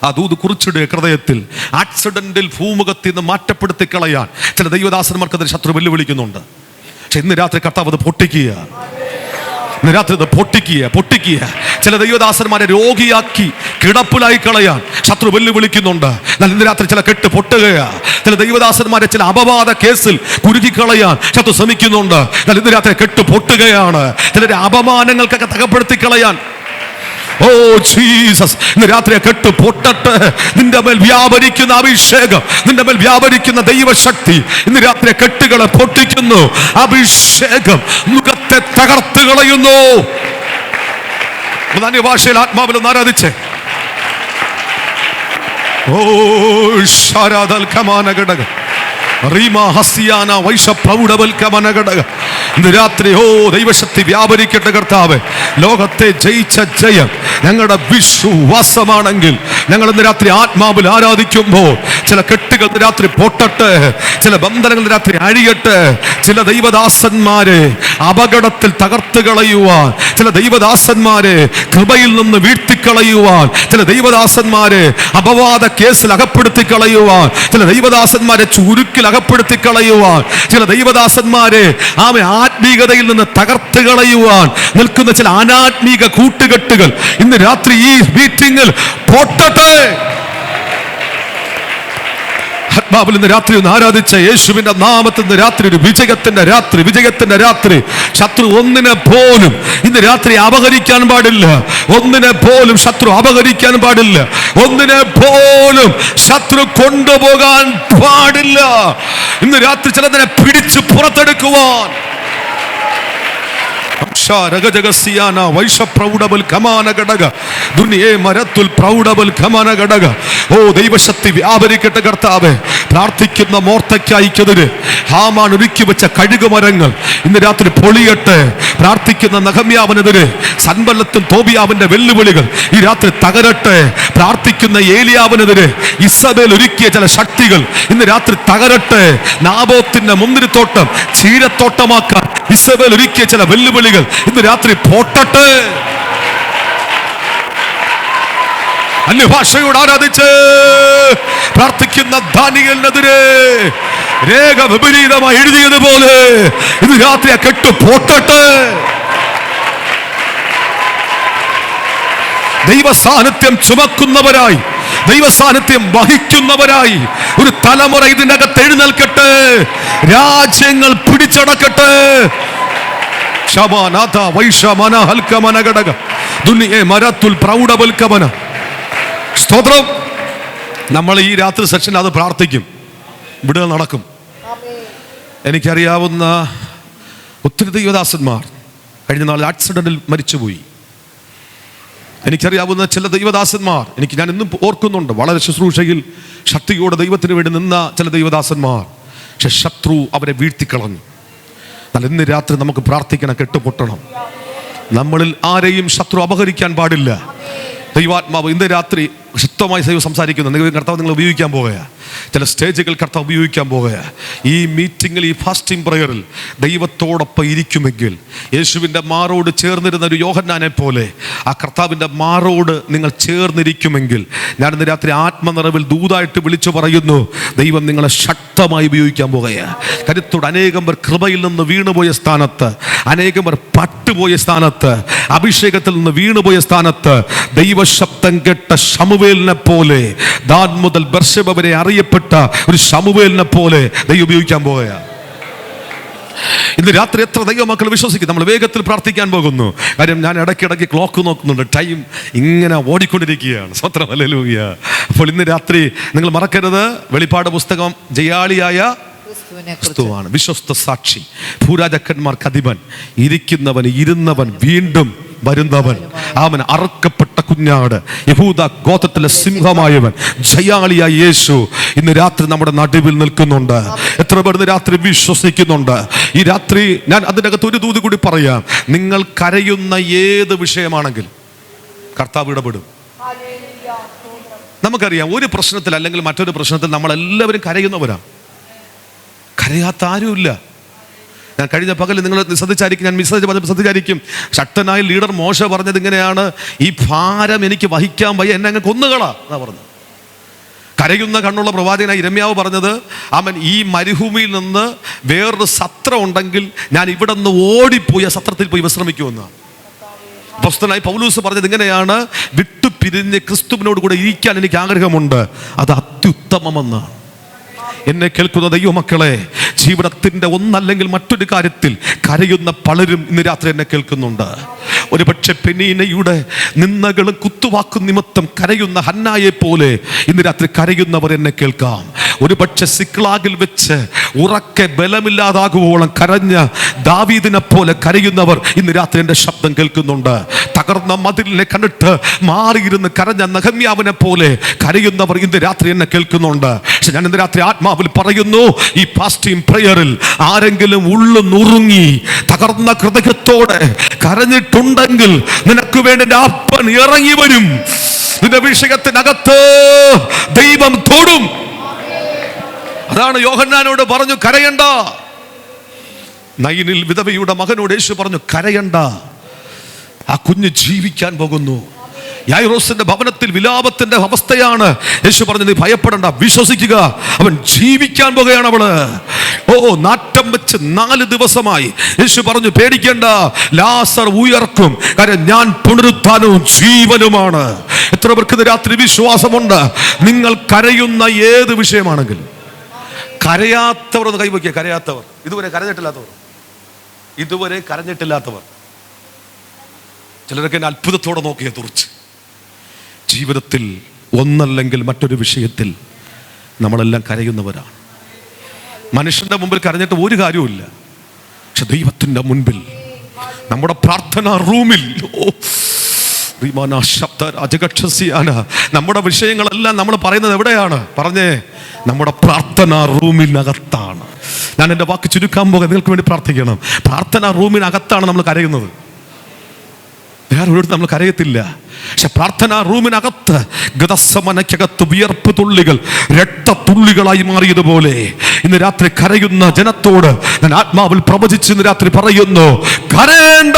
ആ ദൂത് കുറിച്ചിടുക ഹൃദയത്തിൽ. ആക്സിഡന്റിൽ ഭൂമുഖത്തിൽ നിന്ന് മാറ്റപ്പെടുത്തി കളയാൻ ചില ദൈവദാസന്മാർക്കെതിരെ ശത്രു വെല്ലുവിളിക്കുന്നുണ്ട്. പക്ഷെ ഇന്ന് രാത്രി കർത്താവ് അത് പൊട്ടിക്കുക. ചില ദൈവദാസന്മാരെ രോഗിയാക്കി കിടപ്പിലായി കളയാൻ ശത്രു വെല്ലുവിളിക്കുന്നുണ്ട്. ഇന്ന് രാത്രി ചില കെട്ട് പൊട്ടുകയാ. ചില ദൈവദാസന്മാരെ ചില അപവാദ കേസിൽ കുരുക്കിക്കളയാൻ ശത്രു ശ്രമിക്കുന്നുണ്ട്. ഇന്ന് രാത്രി കെട്ട് പൊട്ടുകയാണ്. ചിലരെ അപമാനങ്ങൾക്കൊക്കെ തകപ്പെടുത്തി കളയാൻ ജീസസ് ഇന്ന് രാത്രി കെട്ട് പൊട്ടട്ടെ. നിന്റെ മേൽ വ്യാപരിക്കുന്ന അഭിഷേകം, നിന്റെ മേൽ വ്യാപരിക്കുന്ന ദൈവശക്തി ഇന്ന് രാത്രി കെട്ടുകളെ പൊട്ടിക്കുന്നു. അഭിഷേകം മുഖത്തെ തകർത്ത് കളയുന്നു. ഭാഷയിൽ ആത്മാവിൽ ഒന്ന് ആരാധിച്ചേ. ഇന്ന് രാത്രി ദൈവശക്തി വ്യാപരിക്കട്ടെ. കർത്താവേ, ലോകത്തെ ജയിച്ച ജയം ഞങ്ങളുടെ വിശ്വാസമാണെങ്കിൽ ഞങ്ങൾ ഇന്ന് രാത്രി ആത്മാവിൽ ആരാധിക്കുമ്പോൾ ചില കെട്ടുകൾ രാത്രി പൊട്ടട്ടെ, ചില ബന്ധനങ്ങൾ രാത്രി അഴിയട്ടെ. ചില ദൈവദാസന്മാരെ അപകടത്തിൽ തകർത്ത് കളയുവാൻ, ചില ദൈവദാസന്മാരെ കൃപയിൽ നിന്ന് വീഴ്ത്തിക്കളയുവാൻ, ചില ദൈവദാസന്മാരെ അപവാദ കേസിൽ അകപ്പെടുത്തി കളയുവാൻ, ചില ദൈവദാസന്മാരെ ചുരുക്കിൽ അകപ്പെടുത്തി കളയുവാൻ, ചില ദൈവദാസന്മാരെ ആത്മീകതയിൽ നിന്ന് തകർത്ത് കളയുവാൻ നിൽക്കുന്ന ചില അനാത്മീക കൂട്ടുകെട്ടുകൾ ഇന്ന് രാത്രി ഈ മീറ്റിംഗിൽ പൊട്ടട്ടെ. ആത്മാവിൽ ഇന്ന് രാത്രി ഒന്ന് ആരാധിച്ച യേശുവിന്റെ നാമത്തിൽ ഇന്ന് രാത്രി ഒരു വിജയത്തിന്റെ രാത്രി. ശത്രു ഒന്നിനെ പോലും ഇന്ന് രാത്രി അപഹരിക്കാൻ പാടില്ല. ഒന്നിനെ പോലും ശത്രു അപഹരിക്കാൻ പാടില്ല. ഒന്നിനെ പോലും ശത്രു കൊണ്ടുപോകാൻ പാടില്ല. ഇന്ന് രാത്രി ചിലതിനെ പിടിച്ച് പുറത്തെടുക്കുവാൻ ഓ ദൈവശക്തി വ്യാപരിക്കട്ടെ കർത്താവേ. പ്രാർത്ഥിക്കുന്ന മോർത്തയ്ക്കായിക്കെതിരെ ഹാമാൻ ഒരുക്കി വെച്ച കഴുകുമരങ്ങൾ ഇന്ന് രാത്രി പൊളിയട്ടെ. പ്രാർത്ഥിക്കുന്ന നഹമ്യാവിനെതിരെ സൻബല്ലത്തും തോബിയാവിന്റെ വെല്ലുവിളികൾ ഈ രാത്രി തകരട്ടെ. പ്രാർത്ഥിക്കുന്ന ഏലിയാവിനെതിരെ ഇസബേൽ ഒരുക്കിയ ചില ശക്തികൾ ഇന്ന് രാത്രി തകരട്ടെ. നാബോത്തിന്റെ മുന്തിരിത്തോട്ടം ചീരത്തോട്ടമാക്കാൻ ഇസബേൽ ഒരുക്കിയ ചില വെല്ലുവിളികൾ ഇന്ന് രാത്രി പോട്ടട്ടെ. അന്യഭാഷയോട് ആരാധിച്ച് പ്രാർത്ഥിക്കുന്ന ദാനിയേലിനെതിരെ രേഖ വിപരീതമായി എഴുതിയതുപോലെ ഇന്ന് രാത്രി ആ കെട്ട് പോട്ടട്ടെ. ദൈവസാന്നിധ്യം ചുമക്കുന്നവരായി, ദൈവസാന്നിധ്യം വഹിക്കുന്നവരായി ഒരു തലമുറ ഇതിനകത്ത് എഴുന്നേൽക്കട്ടെ. രാജ്യങ്ങൾ പിടിച്ചടക്കട്ടെ. സ്തോത്രം. നമ്മൾ ഈ രാത്രി സെഷൻ അത് പ്രാർത്ഥിക്കും, വിടുതൽ നടക്കും. എനിക്കറിയാവുന്ന ഒത്തിരി ദൈവദാസന്മാർ കഴിഞ്ഞ നാൾ ആക്സിഡന്റിൽ മരിച്ചുപോയി. എനിക്കറിയാവുന്ന ചില ദൈവദാസന്മാർ ഞാൻ ഇന്നും ഓർക്കുന്നുണ്ട്, വളരെ ശുശ്രൂഷയിൽ ശക്തിയോടെ ദൈവത്തിന് വേണ്ടി നിന്ന ചില ദൈവദാസന്മാർ. പക്ഷെ ശത്രു അവരെ വീഴ്ത്തിക്കളഞ്ഞു. എന്നാൽ ഇന്ന് രാത്രി നമുക്ക് പ്രാർത്ഥിക്കണം, കെട്ടുപൊട്ടണം. നമ്മളിൽ ആരെയും ശത്രു അപഹരിക്കാൻ പാടില്ല. ദൈവാത്മാവ് ഇന്ന് രാത്രി ശക്തമായി ദൈവം സംസാരിക്കുന്നു. കർത്താവ് നിങ്ങൾ ഉപയോഗിക്കാൻ പോകുക, ചില സ്റ്റേജുകൾ കർത്താവ് ഉപയോഗിക്കാൻ പോകുക. ഈ മീറ്റിങ്ങിൽ, ഈ ഫാസ്റ്റിംഗ് പ്രയറിൽ ദൈവത്തോടൊപ്പം ഇരിക്കുമെങ്കിൽ, യേശുവിൻ്റെ മാറോട് ചേർന്നിരുന്ന ഒരു യോഹന്നാനെ പോലെ ആ കർത്താവിൻ്റെ മാറോട് നിങ്ങൾ ചേർന്നിരിക്കുമെങ്കിൽ, ഞാൻ ഇന്ന് രാത്രി ആത്മനിറവിൽ ദൂതായിട്ട് വിളിച്ചു പറയുന്നു, ദൈവം നിങ്ങളെ ശക്തമായി ഉപയോഗിക്കാൻ പോകുകയാണ്. കരുത്തോട് അനേകം പേർ കൃപയിൽ നിന്ന് വീണുപോയ സ്ഥാനത്ത്, അനേകം പേർ പട്ടുപോയ സ്ഥാനത്ത്, അഭിഷേകത്തിൽ നിന്ന് വീണുപോയ സ്ഥാനത്ത് ദൈവശബ്ദം കേട്ട ശമൂവേലിനെ പോലെ, ദാൻ മുതൽ ബർശബ വരെ അറിയപ്പെട്ട ഒരു ശമൂവേലിനെ പോലെ ദൈവം ഉപയോഗിക്കാൻ പോകുകയാണ്. ഇന്ന് രാത്രി എത്ര ദൈവമക്കൾ വിശ്വസിക്കും? നമ്മൾ വേഗത്തിൽ പ്രാർത്ഥിക്കാൻ പോകുന്നു. കാര്യം ഞാൻ ഇടയ്ക്കിടയ്ക്ക് ക്ലോക്ക് നോക്കുന്നുണ്ട്, ടൈം ഇങ്ങനെ ഓടിക്കൊണ്ടിരിക്കുകയാണ്. സ്വത്രം ഹല്ലേലൂയ. അപ്പോൾ ഇന്ന് രാത്രി നിങ്ങൾ മറക്കരുത്, വെളിപ്പാട് പുസ്തകം ജയാളിയായ ക്രിസ്തുവാണ്, വിശ്വസ്ത സാക്ഷി, ഭൂരാജക്കന്മാർക്ക് അധിപൻ, ഇരിക്കുന്നവൻ ഇരുന്നവൻ വീണ്ടും വരുന്നവൻ, അവൻ അറുക്കപ്പെട്ട കുഞ്ഞാട്, യഹൂദ ഗോത്രത്തിലെ സിംഹമായവൻ, ജയാളിയായ യേശു ഇന്ന് രാത്രി നമ്മുടെ നടുവിൽ നിൽക്കുന്നുണ്ട്. എത്ര പേർ ഇന്ന് രാത്രി വിശ്വസിക്കുന്നുണ്ട്? ഈ രാത്രി ഞാൻ അതിനകത്ത് ഒരു ദൂത് കൂടി പറയാം. നിങ്ങൾ കരയുന്ന ഏത് വിഷയമാണെങ്കിൽ കർത്താവ് ഇടപെടും. നമുക്കറിയാം, ഒരു പ്രശ്നത്തിൽ അല്ലെങ്കിൽ മറ്റൊരു പ്രശ്നത്തിൽ നമ്മളെല്ലാവരും കരയുന്നവരാണ്. കരയാത്ത ആരുമില്ല. ഞാൻ കഴിഞ്ഞ പകൽ നിങ്ങൾ ശ്രദ്ധിച്ചായിരിക്കും, ഞാൻ മെസ്സേജ് പറഞ്ഞപ്പോൾ ശ്രദ്ധിച്ചായിരിക്കും, ശക്തനായ ലീഡർ മോശ പറഞ്ഞത് ഇങ്ങനെയാണ്: ഈ ഭാരം എനിക്ക് വഹിക്കാൻ വയ്യ, എന്നെ അങ്ങ് കൊന്നുകളാ എന്നാ പറഞ്ഞത്. കരയുന്ന കണ്ണുള്ള പ്രവാചകനായി ഇരമ്യാവ് പറഞ്ഞത്, അവൻ ഈ മരുഭൂമിയിൽ നിന്ന് വേറൊരു സത്രം ഉണ്ടെങ്കിൽ ഞാൻ ഇവിടെ നിന്ന് ഓടിപ്പോയി ആ സത്രത്തിൽ പോയി വിശ്രമിക്കുമെന്നാണ്. അപ്പോസ്തലനായ പൗലോസ് പറഞ്ഞത് ഇങ്ങനെയാണ്: വിട്ടുപിരിഞ്ഞ് ക്രിസ്തുവിനോട് കൂടെ ഇരിക്കാൻ എനിക്ക് ആഗ്രഹമുണ്ട്, അത് അത്യുത്തമമെന്നാണ്. എന്നെ കേൾക്കുന്ന ദൈവമക്കളെ, ജീവിതത്തിൻ്റെ ഒന്നല്ലെങ്കിൽ മറ്റൊരു കാര്യത്തിൽ കരയുന്ന പലരും ഇന്ന് രാത്രി എന്നെ കേൾക്കുന്നുണ്ട്. ഒരു പക്ഷെ പെനീനയുടെ നിന്ദകളും കുത്തുവാക്കും നിമിത്തം കരയുന്ന ഹന്നായെ പോലെ ഇന്ന് രാത്രി കരയുന്നവർ എന്നെ കേൾക്കാം. ഒരു പക്ഷെ സിക്ലാഗിൽ വെച്ച് ഉറക്കെ ബലമില്ലാതാകുവോളം കരഞ്ഞ ദാവീദിനെ പോലെ കരയുന്നവർ ഇന്ന് രാത്രി എൻ്റെ ശബ്ദം കേൾക്കുന്നുണ്ട്. തകർന്ന മതിലിനെ കണ്ടിട്ട് മാറിയിരുന്ന് കരഞ്ഞ നഹമ്യാവിനെ പോലെ കരയുന്നവർ ഇന്ന് രാത്രി എന്നെ കേൾക്കുന്നുണ്ട്. പക്ഷെ ഞാൻ ഇന്ന് രാത്രി ആത്മാവിൽ പറയുന്നു, ഈ ഫാസ്റ്റിംഗ് പ്രയറിൽ ആരെങ്കിലും ഉള്ളു നുറുങ്ങി തകർന്ന ഹൃദയത്തോടെ കരഞ്ഞിട്ടുണ്ടെങ്കിൽ നിനക്ക് വേണ്ടി അപ്പൻ ഇറങ്ങി വരും. നിന്റെ വിഷയത്തിനകത്ത് ദൈവം തൊടും. അതാണ് യോഹന്നാനോട് പറഞ്ഞു, കരയണ്ട. നയനിൽ വിധവയുടെ മകനോട് യേശു പറഞ്ഞു, കരയണ്ട, ആ കുഞ്ഞ് ജീവിക്കാൻ പോകുന്നു. യായിറോസിന്റെ ഭവനത്തിൽ വിലാപത്തിന്റെ അവസ്ഥയാണ്. യേശു പറഞ്ഞു, നീ ഭയപ്പെടണ്ട, വിശ്വസിക്കുക, അവൻ ജീവിക്കാൻ പോകുകയാണ്. അവള് നാട്ടം വെച്ച് 4 ദിവസമായി. യേശു പറഞ്ഞു, പേടിക്കേണ്ട, ലാസർ ഉയർക്കും, കാര്യം ഞാൻ പുനരുത്ഥാനവും ജീവനുമാണ്. എത്ര പേർക്ക് രാത്രി വിശ്വാസമുണ്ട്? നിങ്ങൾ കരയുന്ന ഏത് വിഷയമാണെങ്കിലും കരയാത്തവർ ഒന്ന് കൈവയ്ക്കുക. കരയാത്തവർ, ഇതുവരെ കരഞ്ഞിട്ടില്ലാത്തവർ, ഇതുവരെ കരഞ്ഞിട്ടില്ലാത്തവർ. ചിലരൊക്കെ എന്നെ അത്ഭുതത്തോടെ നോക്കിയേ തുറച്ച്. ജീവിതത്തിൽ ഒന്നല്ലെങ്കിൽ മറ്റൊരു വിഷയത്തിൽ നമ്മളെല്ലാം കരയുന്നവരാണ്. മനുഷ്യന്റെ മുമ്പിൽ കരഞ്ഞിട്ട് ഒരു കാര്യവുമില്ല. പക്ഷെ ദൈവത്തിന്റെ മുൻപിൽ നമ്മുടെ പ്രാർത്ഥനാ റൂമിൽ നമ്മുടെ വിഷയങ്ങളെല്ലാം നമ്മൾ പറയുന്നത് എവിടെയാണ്? പറഞ്ഞേ, നമ്മുടെ പ്രാർത്ഥനാ റൂമിനകത്താണ്. ഞാൻ എൻ്റെ വാക്ക് ചുരുക്കാൻ പോകാൻ നിങ്ങൾക്ക് വേണ്ടി പ്രാർത്ഥിക്കണം. പ്രാർത്ഥനാ റൂമിനകത്താണ് നമ്മൾ കരയുന്നത്. വേറെ ഒരിടത്ത് നമ്മൾ കരയത്തില്ല. പക്ഷെ പ്രാർത്ഥനാ റൂമിനകത്ത് ഗതസമനക്കകത്ത് വിയർപ്പ് തുള്ളികൾ രക്തത്തുള്ളികളായി മാറിയതുപോലെ ഇന്ന് രാത്രി കരയുന്ന ജനത്തോട് ഞാൻ ആത്മാവിൽ പ്രവചിച്ച് ഇന്ന് രാത്രി പറയുന്നു, കരയണ്ട.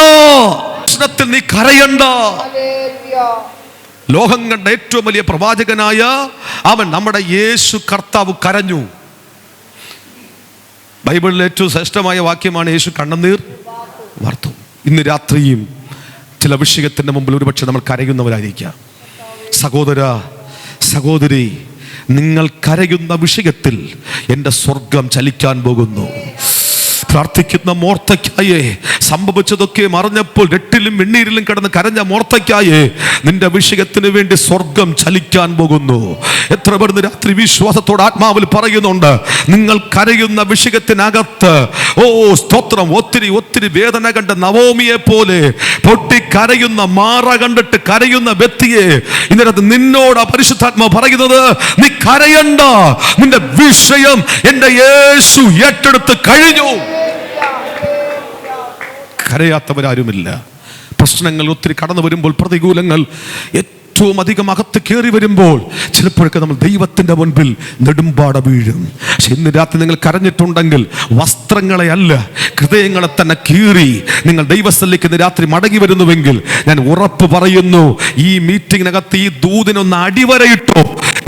പ്രശ്നത്തിൽ നീ കരയണ്ട. ലോകം കണ്ട ഏറ്റവും വലിയ പ്രവാചകനായ അവൻ നമ്മുടെ യേശു കർത്താവ് കരഞ്ഞു. ബൈബിളിലെ ഏറ്റവും ശ്രേഷ്ഠമായ വാക്യമാണ് യേശു കണ്ണുനീർ വാർത്തു. ഇന്ന് രാത്രിയും ചില വിഷയത്തിൻ്റെ മുമ്പിൽ ഒരുപക്ഷെ നമ്മൾ കരയുന്നവരായിരിക്കാം. സഹോദര, സഹോദരി, നിങ്ങൾ കരയുന്ന വിഷയത്തിൽ എൻ്റെ സ്വർഗം ചലിക്കാൻ പോകുന്നു. പ്രാർത്ഥിക്കുന്ന മോർത്തയ്ക്കായേ, സംഭവിച്ചതൊക്കെ മറിഞ്ഞപ്പോൾ രട്ടിലും വെണ്ണീരിലും കിടന്ന് കരഞ്ഞ മോർത്തയ്ക്കായേ, നിന്റെ വിഷയത്തിന് വേണ്ടി സ്വർഗം ചലിക്കാൻ പോകുന്നു. എത്ര പേർ രാത്രി വിശ്വാസത്തോടെ ആത്മാവിൽ പറയുന്നുണ്ട്, നിങ്ങൾ കരയുന്ന വിഷയത്തിനകത്ത് സ്തോത്രം, ഒത്തിരി ഒത്തിരി വേദന കണ്ട നവോമിയെ പോലെ പൊട്ടി കരയുന്ന, മാറ കണ്ടിട്ട് കരയുന്ന വ്യക്തിയെ ഇന്നത്തെ നിന്നോട് പരിശുദ്ധാത്മാ പറയുന്നത്, നീ കരയണ്ട. നിന്റെ വിഷയം എൻ്റെ യേശു ഏറ്റെടുത്ത് കഴിഞ്ഞു. കരയാത്തവരാരുമില്ല. പ്രശ്നങ്ങൾ ഒത്തിരി കടന്നു വരുമ്പോൾ, പ്രതികൂലങ്ങൾ ഏറ്റവും അധികം അകത്ത് കയറി വരുമ്പോൾ ചിലപ്പോഴൊക്കെ നമ്മൾ ദൈവത്തിൻ്റെ മുൻപിൽ നെടുമ്പാട വീഴും. പക്ഷെ ഇന്ന് രാത്രി നിങ്ങൾ കരഞ്ഞിട്ടുണ്ടെങ്കിൽ വസ്ത്രങ്ങളെ അല്ല, ഹൃദയങ്ങളെ തന്നെ കീറി നിങ്ങൾ ദൈവസ്ഥലേക്ക് ഇന്ന് രാത്രി മടങ്ങി വരുന്നുവെങ്കിൽ ഞാൻ ഉറപ്പ് പറയുന്നു, ഈ മീറ്റിങ്ങിനകത്ത് ഈ ദൂതിനൊന്ന് അടിവരയിട്ടു.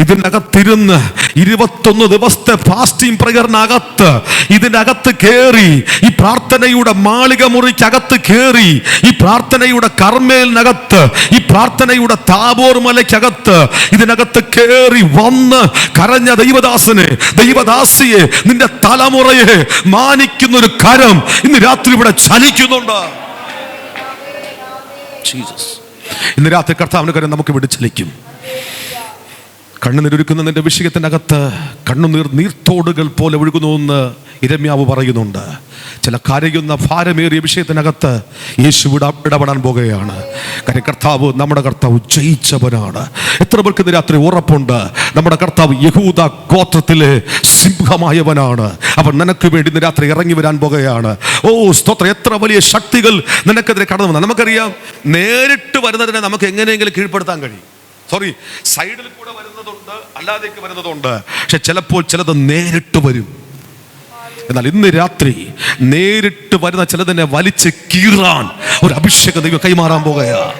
ഇതിനകത്തിരുന്ന് 21 ദിവസത്തെ ഫാസ്റ്റിംഗ് പ്രയറിനകത്ത് ഇതിനകത്ത് കയറി, ഈ പ്രാർത്ഥനയുടെ മാളിക മുറിക്കകത്ത് കയറി, ഈ പ്രാർത്ഥനയുടെ കർമ്മേലിനകത്ത്, ഈ പ്രാർത്ഥനയുടെ താബോർ മലയ്ക്കകത്ത് ഇതിനകത്ത് കയറി വന്ന് കരഞ്ഞ ദൈവദാസനെ, ദൈവദാസിയെ, നിന്റെ തലമുറയെ മാനിക്കുന്നൊരു കരം ഇന്ന് രാത്രി ഇവിടെ ചലിക്കുന്നുണ്ട്. ഇന്ന് രാത്രി കർത്താവിന്റെ കരം നമുക്ക് ഇവിടെ ചലിക്കും. കണ്ണുനീരൊരുക്കുന്ന നിന്റെ വിഷയത്തിനകത്ത് കണ്ണുനീർ നീർത്തോടുകൾ പോലെ ഒഴുകുന്നുവെന്ന് ഇരമ്യാവ് പറയുന്നുണ്ട്. ചില കരയുന്ന ഭാരമേറിയ വിഷയത്തിനകത്ത് യേശു ഇടപെടാൻ പോകുകയാണ്. കാര്യം കർത്താവ്, നമ്മുടെ കർത്താവ് ജയിച്ചവനാണ്. എത്ര പേർക്ക് ഇന്ന് രാത്രി ഉറപ്പുണ്ട്, നമ്മുടെ കർത്താവ് യഹൂദ ഗോത്രത്തിലെ സിംഹമായവനാണ്. അവൻ നിനക്ക് വേണ്ടി ഇന്ന് രാത്രി ഇറങ്ങി വരാൻ പോകുകയാണ്. സ്തോത്രം. എത്ര വലിയ ശക്തികൾ നിനക്കെതിരെ കടന്നു വന്ന നമുക്കറിയാം. നേരിട്ട് വരുന്നതിനെ നമുക്ക് എങ്ങനെയെങ്കിലും കീഴ്പ്പെടുത്താൻ കഴിയും. സൈഡിൽ കൂടെ വരുന്നതുണ്ട്, അല്ലാതേക്ക് വരുന്നതുണ്ട്. പക്ഷെ ചിലപ്പോൾ ചിലത് നേരിട്ട് വരും. എന്നാൽ ഇന്ന് രാത്രി നേരിട്ട് വരുന്ന ചിലതിനെ വലിച്ച് കീറാൻ ഒരു അഭിഷേകം ദൈവം കൈമാറാൻ പോകുകയാണ്.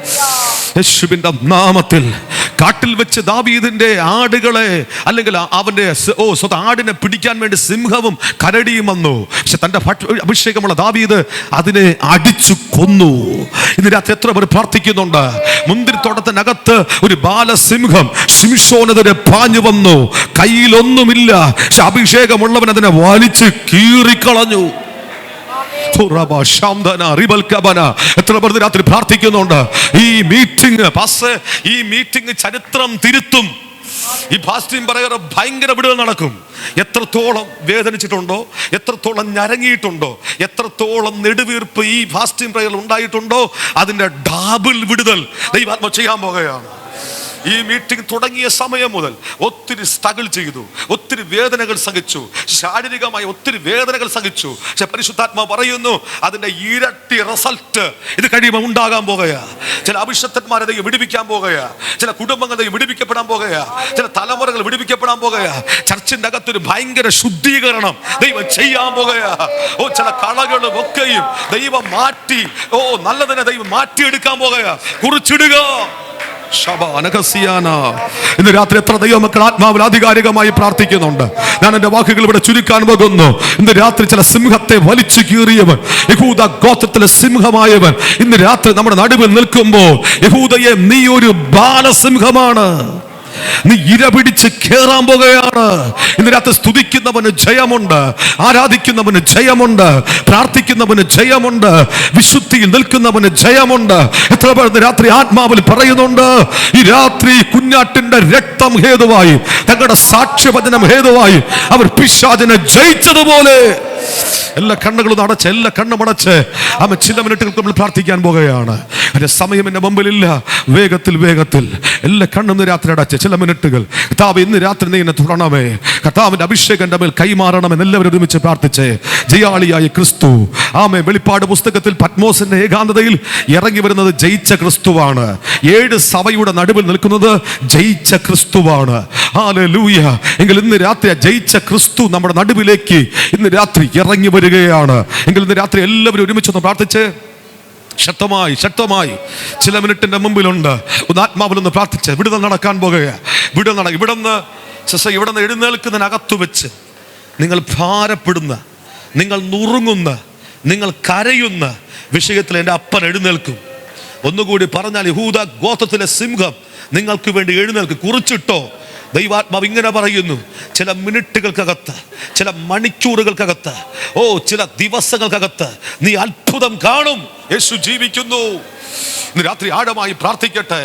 യേശുവിന്റെ നാമത്തിൽ കാട്ടിൽ വെച്ച് ദാവീദിന്റെ ആടുകളെ, അല്ലെങ്കിൽ അവന്റെ ആടിനെ പിടിക്കാൻ വേണ്ടി സിംഹവും കരടിയും വന്നു. പക്ഷെ തന്റെ അഭിഷേകമുള്ള ദാവീദ് അതിനെ അടിച്ചു കൊന്നു. ഇന്ന് രാത്രി എത്ര പേർ പ്രാർത്ഥിക്കുന്നുണ്ട്, മുന്തിരിത്തോട്ടത്തിനകത്ത് ഒരു ബാലസിംഹം ശിംശോനെതിരെ പാഞ്ഞു വന്നു. കയ്യിലൊന്നുമില്ല, പക്ഷെ അഭിഷേകമുള്ളവൻ അതിനെ വലിച്ച് കീറിക്കളഞ്ഞു. എത്ര പേർ രാത്രി പ്രാർത്ഥിക്കുന്നുണ്ട്, ഈ മീറ്റിംഗ് ചരിത്രം തിരുത്തും. ഈ ഫാസ്റ്റിംഗ് പ്രയർ ഭയങ്കര വിടുതൽ നടക്കും. എത്രത്തോളം വേദനിച്ചിട്ടുണ്ടോ, എത്രത്തോളം ഞരങ്ങിയിട്ടുണ്ടോ, എത്രത്തോളം നെടുവീർപ്പ് ഈ ഫാസ്റ്റിംഗ് പ്രയർ ഉണ്ടായിട്ടുണ്ടോ, അതിന്റെ ഡബിൾ വിടുതൽ ദൈവാത്മാ ചെയ്യാൻ പോകുകയാണ്. ഈ മീറ്റിംഗ് തുടങ്ങിയ സമയം മുതൽ ഒത്തിരി സ്ട്രഗിൾ ചെയ്തു, ഒത്തിരി വേദനകൾ സഹിച്ചു, ശാരീരികമായി ഒത്തിരി വേദനകൾ സഹിച്ചു. പക്ഷെ പരിശുദ്ധാത്മാവ് പറയുന്നു, അതിന്റെ ഇരട്ടി റിസൾട്ട് ഇത് കഴിയുമ്പോൾ ഉണ്ടാകാൻ പോകുകയാ. ചില അഭിഷക്തന്മാരെ ദൈവം വിടിവിക്കാൻ പോകുകയാ, ചില കുടുംബങ്ങൾ ദൈവം വിടിവിക്കപ്പെടാൻ പോകുകയാ, ചില തലമുറകൾ വിടിവിക്കപ്പെടാൻ പോകുകയാ. ചർച്ചിന്റെ അകത്തൊരു ഭയങ്കര ശുദ്ധീകരണം ദൈവം ചെയ്യാൻ പോകുകയാ. ചില കളകളും ഒക്കെയും ദൈവം മാറ്റി, നല്ലതിനെ ദൈവം മാറ്റിയെടുക്കാൻ പോകുകയാ. കുറിച്ചിടുക. ഇന്ന് രാത്രി എത്ര ദൈവമക്കൾ ആത്മാവിൽ ആധികാരികമായി പ്രാർത്ഥിക്കുന്നുണ്ട്. ഞാൻ എന്റെ വാക്കുകൾ ഇവിടെ ചുരുക്കാൻ പോകുന്നു. ഇന്ന് രാത്രി ചില സിംഹത്തെ വലിച്ചു കീറിയവൻ, യഹൂദ ഗോത്രത്തിലെ സിംഹമായവൻ ഇന്ന് രാത്രി നമ്മുടെ നടുവിൽ നിൽക്കുമ്പോൾ, യഹൂദയെ നീ ഒരു ബാലസിംഹമാണ്. നീ ഇര പിടിച്ച് കേറാൻ പോകുകയാണ്. ഇന്ന് രാത്രി സ്തുതിക്കുന്നവന് ജയമുണ്ട്, ആരാധിക്കുന്നവന് ജയമുണ്ട്, പ്രാർത്ഥിക്കുന്നവന് ജയമുണ്ട്, വിശുദ്ധിയിൽ നിൽക്കുന്നവന് ജയമുണ്ട്. എത്ര പേർ ഇന്ന് രാത്രി ആത്മാവിൽ പറയുന്നുണ്ട്, ഈ രാത്രി കുഞ്ഞാട്ടിന്റെ രക്തം ഹേതുവായി, തങ്ങളുടെ സാക്ഷ്യവചനം ഹേതുവായി അവർ പിശാചിനെ ജയിച്ചതുപോലെ. എല്ലാ കണ്ണുകളും അടച്ച്, എല്ലാ കണ്ണും അടച്ച് ചില മിനിറ്റുകൾക്ക് നമ്മൾ പ്രാർത്ഥിക്കാൻ പോകുകയാണ്. അതിന്റെ സമയം എന്റെ മുമ്പിലില്ല. വേഗത്തിൽ വേഗത്തിൽ എല്ലാ കണ്ണും ഇന്ന് രാത്രി അടച്ച് ചില മിനിറ്റുകൾ. കർത്താവ്, ഇന്ന് രാത്രി നീ എന്നെ തുടരണമേ, കർത്താവിന്റെ അഭിഷേകം എൻ്റെ മേൽ കൈമാറണമെന്ന് എല്ലാവരും ഒരുമിച്ച് പ്രാർത്ഥിച്ചേ. ജയാളിയായ ക്രിസ്തു. ആമേ. വെളിപ്പാട് പുസ്തകത്തിൽ പത്മോസിന്റെ ഏകാന്തതയിൽ ഇറങ്ങി വരുന്നത് ജയിച്ച ക്രിസ്തുവാണ്. 7 സഭയുടെ നടുവിൽ നിൽക്കുന്നത് ജയിച്ച ക്രിസ്തുവാണ്. ഹല്ലേലൂയ. എങ്കിൽ ഇന്ന് രാത്രി ജയിച്ച ക്രിസ്തു നമ്മുടെ നടുവിലേക്ക് ഇന്ന് രാത്രി ഇറങ്ങി വരികയാണ്. എങ്കിൽ ഇന്ന് രാത്രി എല്ലാവരും ഒരുമിച്ചൊന്ന് പ്രാർത്ഥിച്ച് ശക്തമായി ശക്തമായി ചില മിനിറ്റിന്റെ മുമ്പിലുണ്ട്. ഒന്ന് ആത്മാവിലൊന്ന് പ്രാർത്ഥിച്ച് വിടുതൽ നടക്കാൻ പോകുകയാണ്. ഇവിടുന്ന് എഴുന്നേൽക്കുന്നതിനകത്തു വെച്ച് നിങ്ങൾ ഭാരപ്പെടുന്ന, നിങ്ങൾ നുറുങ്ങുന്ന, നിങ്ങൾ കരയുന്ന വിഷയത്തിൽ എൻ്റെ അപ്പൻ എഴുന്നേൽക്കും. ഒന്നുകൂടി പറഞ്ഞാൽ, യഹൂദ ഗോത്രത്തിലെ സിംഹം നിങ്ങൾക്ക് വേണ്ടി എഴുന്നേൽക്കും. കുറിച്ചിട്ടോ. ദൈവാത്മാവ് ഇങ്ങനെ പറയുന്നു, ചില മിനിറ്റുകൾക്കകത്ത്, ചില മണിക്കൂറുകൾക്കകത്ത്, ചില ദിവസങ്ങൾക്കകത്ത് നീ അത്ഭുതം കാണും. യേശു ജീവിക്കുന്നു. ഇന്ന് രാത്രി ആഴമായി പ്രാർത്ഥിക്കട്ടെ.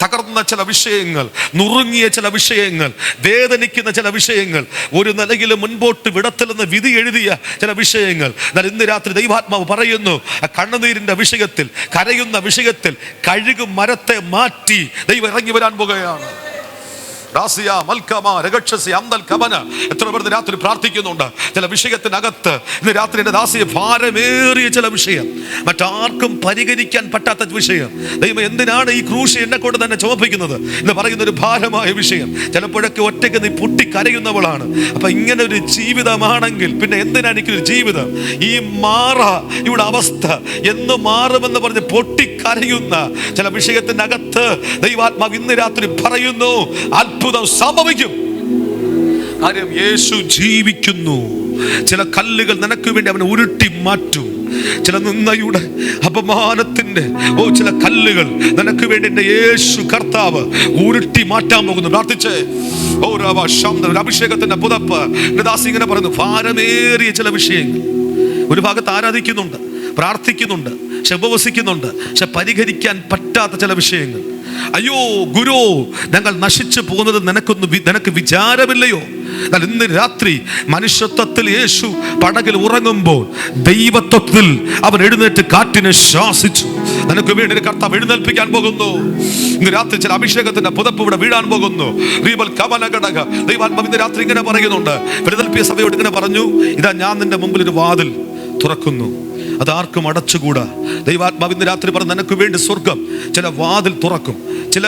തകർന്ന ചില വിഷയങ്ങൾ, നുറുങ്ങിയ ചില വിഷയങ്ങൾ, വേദനിക്കുന്ന ചില വിഷയങ്ങൾ, ഒരു നിലയിലും മുൻപോട്ട് വിടത്തില്ലെന്ന് വിധി എഴുതിയ ചില വിഷയങ്ങൾ, എന്നാൽ ഇന്ന് രാത്രി ദൈവാത്മാവ് പറയുന്നു, കണ്ണുനീരിന്റെ വിഷയത്തിൽ, കരയുന്ന വിഷയത്തിൽ കഴുകും മരത്തെ മാറ്റി ദൈവം ഇറങ്ങി വരാൻ പോകുകയാണ്. എത്ര പേർ രാത്രി പ്രാർത്ഥിക്കുന്നുണ്ട് ചില വിഷയത്തിനകത്ത്? ഇന്ന് രാത്രി എൻ്റെ ദാസിയെ ഭാരമേറിയ ചില വിഷയം, മറ്റാർക്കും പരിഹരിക്കാൻ പറ്റാത്ത വിഷയം. ദൈവം എന്തിനാണ് ഈ ക്രൂശ് എന്നെ കൊണ്ട് തന്നെ ചുമപ്പിക്കുന്നത് എന്ന് പറയുന്ന ഒരു ഭാരമായ വിഷയം. ചിലപ്പോഴൊക്കെ ഒറ്റയ്ക്ക് നീ പൊട്ടിക്കരയുന്നവളാണ്. അപ്പൊ ഇങ്ങനെ ഒരു ജീവിതമാണെങ്കിൽ പിന്നെ എന്തിനാണ് എനിക്കൊരു ജീവിതം? ഈ ഇവിടെ അവസ്ഥ എന്ന് മാറുമെന്ന് പറഞ്ഞ് പൊട്ടിക്കരയുന്ന ചില വിഷയത്തിനകത്ത് ദൈവാത്മാവ് ഇന്ന് രാത്രി പറയുന്നു, അത്ഭുതം സംഭവിക്കും. കാര്യം യേശു ജീവിക്കുന്നു. ചില കല്ലുകൾ നിനക്ക് വേണ്ടി അവൻ ഉരുട്ടി മാറ്റും. ചില നിന്ദയുടെ, അപമാനത്തിന്റെ ചില കല്ലുകൾ നിനക്ക് വേണ്ടി എൻ്റെ യേശു കർത്താവ് ഉരുട്ടി മാറ്റാൻ പോകുന്നു. പ്രാർത്ഥിച്ചേ. അഭിഷേകത്തിന്റെ പുതപ്പ്. ദാസി ഇങ്ങനെ പറയുന്നു, ഭാരമേറിയ ചില വിഷയങ്ങൾ. ഒരു ഭാഗത്ത് ആരാധിക്കുന്നുണ്ട്, പ്രാർത്ഥിക്കുന്നുണ്ട്, പക്ഷെ ഉപവസിക്കുന്നുണ്ട്, പക്ഷെ പരിഹരിക്കാൻ പറ്റാത്ത ചില വിഷയങ്ങൾ. അയ്യോ ഗുരു, ഞങ്ങൾ നശിച്ചു പോകുന്നത് നിനക്ക് വിചാരമില്ലയോ? എന്നാൽ ഇന്ന് രാത്രി മനുഷ്യത്വത്തിൽ യേശു പടകിൽ ഉറങ്ങുമ്പോൾ ദൈവത്വത്തിൽ അവൻ എഴുന്നേറ്റ് കാറ്റിനെ ശ്വാസിച്ചു. നിനക്ക് വേണ്ടി ഒരു കർത്താവ് എഴുന്നേൽപ്പിക്കാൻ പോകുന്നു. ഇന്ന് രാത്രി ചില അഭിഷേകത്തിന്റെ പുതപ്പ് ഇവിടെ വീഴാൻ പോകുന്നു. ദൈവാത്മാവ് ഇന്ന് രാത്രി ഇങ്ങനെ പറയുന്നുണ്ട്, ഫിലദൽഫിയ സഭയോട് ഇങ്ങനെ പറഞ്ഞു, ഇതാ ഞാൻ നിന്റെ മുമ്പിൽ ഒരു വാതിൽ തുറക്കുന്നു, അതാർക്കും അടച്ചുകൂടാ. ദൈവാത്മാവ് ഇന്ന് രാത്രി പറഞ്ഞു, നിനക്ക് വേണ്ടി സ്വർഗം ചില വാതിൽ തുറക്കും. ചില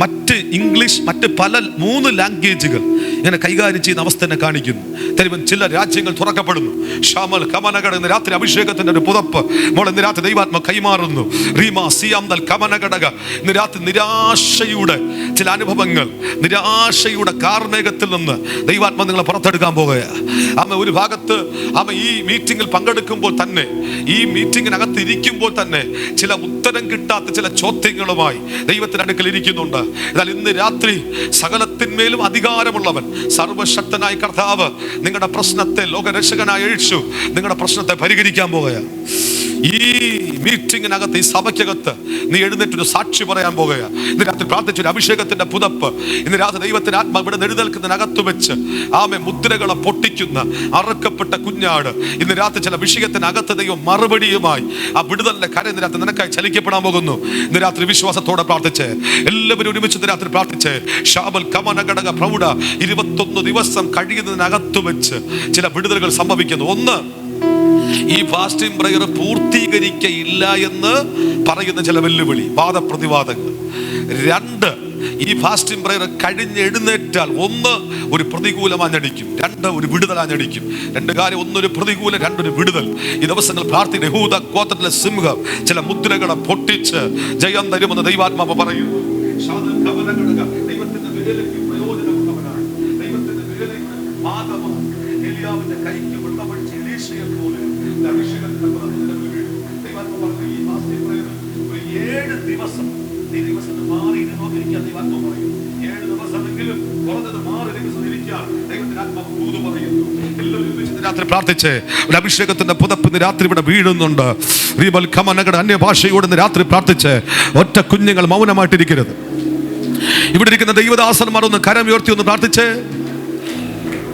മറ്റ് ഇംഗ്ലീഷ്, മറ്റ് പല 3 ലാംഗ്വേജുകൾ ഇങ്ങനെ കൈകാര്യം ചെയ്യുന്ന അവസ്ഥ തന്നെ കാണിക്കുന്നു. തരുവൻ ചില രാജ്യങ്ങൾ തുറക്കപ്പെടുന്നു. ഷാമൽ കമനഗട ഇന്ന് രാത്രി അഭിഷേകത്തിന്റെ ഒരു പുതപ്പ് മോൾ ഇന്ന് രാത്രി ദൈവാത്മ കൈമാറുന്നു. റീമ സിയാംദൽ കമനഗടക ഇന്ന് രാത്രി നിരാശയുടെ ചില അനുഭവങ്ങൾ, നിരാശയുടെ കാർമേഘത്തിൽ നിന്ന് ദൈവാത്മ നിങ്ങളെ പുറത്തെടുക്കാൻ പോകുകയാണ്. അമ്മ ഒരു ഭാഗത്ത് ഈ മീറ്റിംഗിൽ പങ്കെടുക്കുമ്പോൾ തന്നെ, ഈ മീറ്റിംഗിനകത്ത് ഇരിക്കുമ്പോൾ തന്നെ ചില ഉത്തരം കിട്ടാത്ത ചില ചോദ്യങ്ങളുമായി ദൈവത്തിന്റെ അടുക്കൽ ഇരിക്കുന്നുണ്ട്. എന്നാൽ ഇന്ന് രാത്രി സകലത്തിന്മേലും അധികാരമുള്ളവൻ സർവശക്തനായ കർത്താവ് നിങ്ങളുടെ പ്രശ്നത്തെ, ലോകരക്ഷകനായ യേശു നിങ്ങളുടെ പ്രശ്നത്തെ പരിഹരിക്കാൻ പോകുകയാണ്. ഈ മീറ്റിംഗിനകത്ത്, ഈ സഭയ്ക്കകത്ത് നീ എഴുന്നേറ്റൊരു സാക്ഷി പറയാൻ പോകുകയാണ്. ഇന്ന് രാത്രി പ്രാർത്ഥിച്ചൊരു അഭിഷേകത്തിന്റെ പുതപ്പ് ഇന്ന് രാത്രി ദൈവത്തിന്റെ ആത്മാ ഇവിടെ എഴുന്നേൽക്കുന്നതിനകത്ത് വെച്ച് മുദ്രകളെ പൊട്ടിക്കുന്ന അറുക്കപ്പെട്ട കുഞ്ഞാട് ഇന്ന് രാത്രി ചില വിഷയത്തിനകത്ത് ദൈവം മറുപടിയുമായി ആ വിടുതലിന്റെ കര ഇന്ന് രാത്രി നിനക്കായി ചലിക്കപ്പെടാൻ പോകുന്നു. ഇന്ന് രാത്രി വിശ്വാസത്തോടെ പ്രാർത്ഥിച്ച് എല്ലാവരും ഒരുമിച്ച് ഇന്ന് രാത്രി പ്രാർത്ഥിച്ച് ഷാബൽ കമനഘടക പ്രൗഢ 21 ദിവസം കഴിയുന്നതിനകത്ത് വെച്ച് ചില വിടുതലുകൾ സംഭവിക്കുന്നു. ഒന്ന്, ഈ ഫാസ്റ്റിംഗ് പ്രയർ പൂർത്തീകരിക്കയില്ല എന്ന് പറയുന്ന ചില വെല്ലുവിളി, വാദപ്രതിവാദങ്ങൾ. 2, ഈ ഫാസ്റ്റിംഗ് പ്രയർ കഴിഞ്ഞ് എഴുന്നേറ്റാൽ 1 ഒരു പ്രതികൂലമാഞ്ഞടിക്കും, 2 ഒരു വിടുതലാഞ്ഞടിക്കും. 2 കാര്യം, 1 ഒരു പ്രതികൂലം, 2 ഒരു വിടുതൽ. ഈ ദിവസങ്ങൾ പ്രാർത്ഥിക്കുന്ന യഹൂദ ഗോത്രത്തിലെ സിംഹം ചില മുദ്രകളെ പൊട്ടിച്ച് ജയം തരുമെന്ന് ദൈവാത്മാവ് പറയുന്നു. ദൈവത്തിന്റെ വിരലേക്ക് പ്രയോജനമുള്ളവനാണ്. ദൈവത്തിന്റെ വിരലേക്ക് പാദമാണ്. എലിയാവിന്റെ കൈക്ക് വെള്ളമടിച്ച് എലീശയെ പോലെ ദൈവാത്മാവ് പറഞ്ഞു, ഈ ഫാസ്റ്റിംഗ് പ്രയർ ഒരു 7 ദിവസം ഈ ദിവസത്തിൽ മാറി നോക്കി രാത്രി പ്രാർത്ഥിച്ച് ഒരു അഭിഷേകത്തിന്റെ പുതപ്പ് ഇന്ന് രാത്രി ഇവിടെ വീഴുന്നുണ്ട്. അന്യഭാഷയോട് ഇന്ന് രാത്രി പ്രാർത്ഥിച്ച് ഒറ്റ കുഞ്ഞുങ്ങൾ മൗനമായിട്ടിരിക്കരുത്. ഇവിടെ ഇരിക്കുന്ന ദൈവദാസന്മാർ ഒന്ന് കരമുയർത്തി ഒന്ന് പ്രാർത്ഥിച്ച്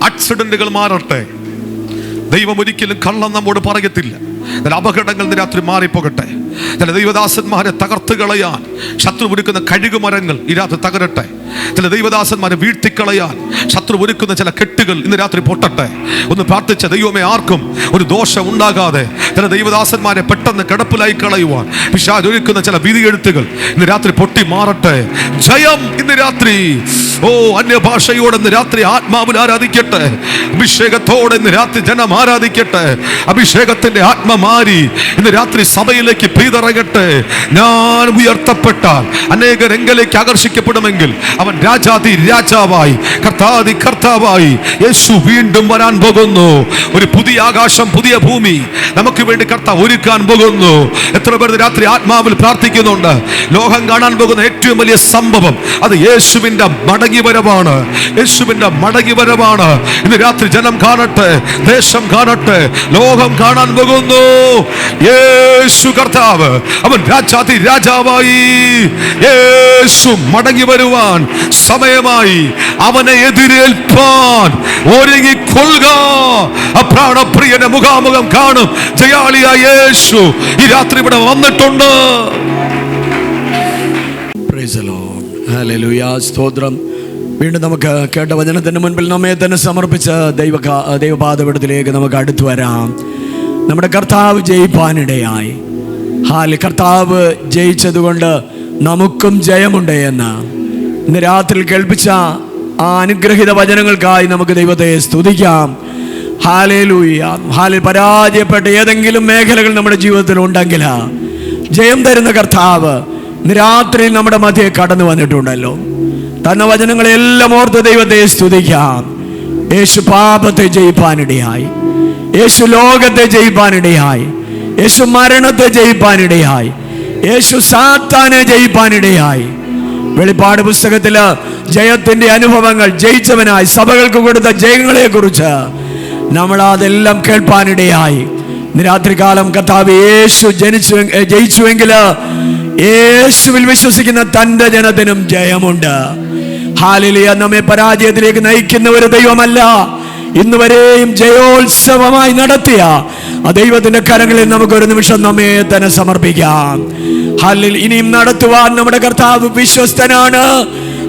ആക്സിഡന്റുകൾ മാറട്ടെ. ദൈവം ഒരിക്കലും കള്ളം നമ്മോട് പറയത്തില്ല. ചില അപകടങ്ങൾ ഇന്ന് രാത്രി മാറിപ്പോകട്ടെ. ചില ദൈവദാസന്മാരെ തകർത്ത് കളയാൻ ശത്രു ഒരുക്കുന്ന കഴുകുമരങ്ങൾ ഈ രാത്രി തകരട്ടെ. ചില ദൈവദാസന്മാരെ വീഴ്ത്തിക്കളയാൻ ശത്രു ഒരുക്കുന്ന ചില കെട്ടുകൾ ഇന്ന് രാത്രി പൊട്ടട്ടെ. ഒന്ന് പ്രാർത്ഥിച്ച ദൈവമേ, ആർക്കും ഒരു ദോഷം ഉണ്ടാകാതെ ചില ദൈവദാസന്മാരെ പെട്ടെന്ന് കിടപ്പിലായി കളയുവാൻ പിശാച് ഒരുക്കുന്ന ചില വിധിയെഴുത്തുകൾ ഇന്ന് രാത്രി പൊട്ടി മാറട്ടെ. ജയം ഇന്ന് രാത്രി. അന്യഭാഷയോടെ ഇന്ന് രാത്രി ആത്മാവിൽ ആരാധിക്കട്ടെ. അഭിഷേകത്തോടെ ഇന്ന് രാത്രി ജനം ആരാധിക്കട്ടെ. അഭിഷേകത്തിന്റെ ആത്മ മാറി ഇന്ന് രാത്രി സഭയിലേക്ക് പ്രീതറങ്ങട്ടെ. ഞാൻ ഉയർത്തപ്പെട്ടാൽ അനേക രംഗലേക്ക് ആകർഷിക്കപ്പെടുമെങ്കിൽ അവൻ രാജാതി രാജാവായി കർത്താതി കർത്താവായി യേശു വീണ്ടും വരാൻ പോകുന്നു. ഒരു പുതിയ ആകാശം, പുതിയ ഭൂമി നമുക്ക് വേണ്ടി കർത്താവ് ഒരുക്കാൻ പോകുന്നു. എത്ര പേർ രാത്രി ആത്മാവിൽ പ്രാർത്ഥിക്കുന്നുണ്ട്? ലോകം കാണാൻ പോകുന്ന ഏറ്റവും വലിയ സംഭവം അത് യേശുവിന്റെ മടങ്ങിവരവാണ്. യേശുവിന്റെ മടങ്ങിവരവാണ്. ഇന്ന് രാത്രി ജനം കാണട്ടെ, ദേശം കാണട്ടെ, ലോകം കാണാൻ പോകുന്നു. യേശു കർത്താവ്, അവൻ രാജാതി രാജാവായി. യേശു മടങ്ങി വരുവാൻ സമയമായി. അവനെ എതിരേൽപ്പാൻ ഒരുങ്ങിക്കൊള്ളുക. പ്രാണപ്രിയനെ മുഖാമുഖം കാണും ജയാളിയായ യേശു ഈ രാത്രി ഇവിടെ വന്നിട്ടുണ്ട്. Praise the Lord. ഹല്ലേലൂയ. സ്തോത്രം. വീണ്ടും നമുക്ക് കേട്ട വചനത്തിന് മുൻപിൽ നമ്മെ തന്നെ സമർപ്പിച്ച് ദൈവപാദപീഠത്തിലേക്ക് നമുക്ക് അടുത്തു വരാം. നമ്മുടെ കർത്താവ് ജയിപ്പാനിടയായി. കർത്താവ് ജയിച്ചതുകൊണ്ട് നമുക്കും ജയമുണ്ട് എന്ന് ഇന്ന് രാത്രി കേൾപ്പിച്ച ആ അനുഗ്രഹിത വചനങ്ങൾക്കായി നമുക്ക് ദൈവത്തെ സ്തുതിക്കാം. ഹല്ലേലൂയ. പരാജയപ്പെട്ട ഏതെങ്കിലും മേഖലകൾ നമ്മുടെ ജീവിതത്തിൽ ഉണ്ടെങ്കിൽ ജയം തരുന്ന കർത്താവ് ഇന്ന് രാത്രി നമ്മുടെ മധ്യേ കടന്നു വന്നിട്ടുണ്ടല്ലോ. തന്ന വചനങ്ങളെല്ലാം ഓർത്ത് ദൈവത്തെ സ്തുതിക്കാം. യേശു പാപത്തെ ജയിപ്പാനിടയായി. യേശു ലോകത്തെ ജയിപ്പാനിടയായി. യേശു മരണത്തെ ജയിപ്പാനിടയായി. യേശു സാത്താനെ ജയിപ്പാനിടയായി. വെളിപ്പാട് പുസ്തകത്തില് ജയത്തിന്റെ അനുഭവങ്ങൾ, ജയിച്ചവനായി സഭകൾക്ക് കൊടുത്ത ജയങ്ങളെ കുറിച്ച് നമ്മൾ അതെല്ലാം കേൾപ്പാനിടയായി. ഇന്ന് രാത്രികാലം കർത്താവ് യേശു ജയിച്ചുവെങ്കിൽ യേശുവിൽ വിശ്വസിക്കുന്ന തന്റെ ജനത്തിനും ജയമുണ്ട്. ഹല്ലേലൂയ. നമ്മെ പരാജയത്തിലേക്ക് നയിക്കുന്ന ഒരു ദൈവമല്ല, ഇന്നുവരെയും ജയോത്സവമായി നടത്തിയ ആ ദൈവത്തിന്റെ കരങ്ങളിൽ നമുക്ക് ഒരു നിമിഷം നമ്മെ തന്നെ സമർപ്പിക്കാം. ഹല്ലേലൂയ. ഇനിയും നടത്തുവാൻ നമ്മുടെ കർത്താവ് വിശ്വസ്തനാണ്.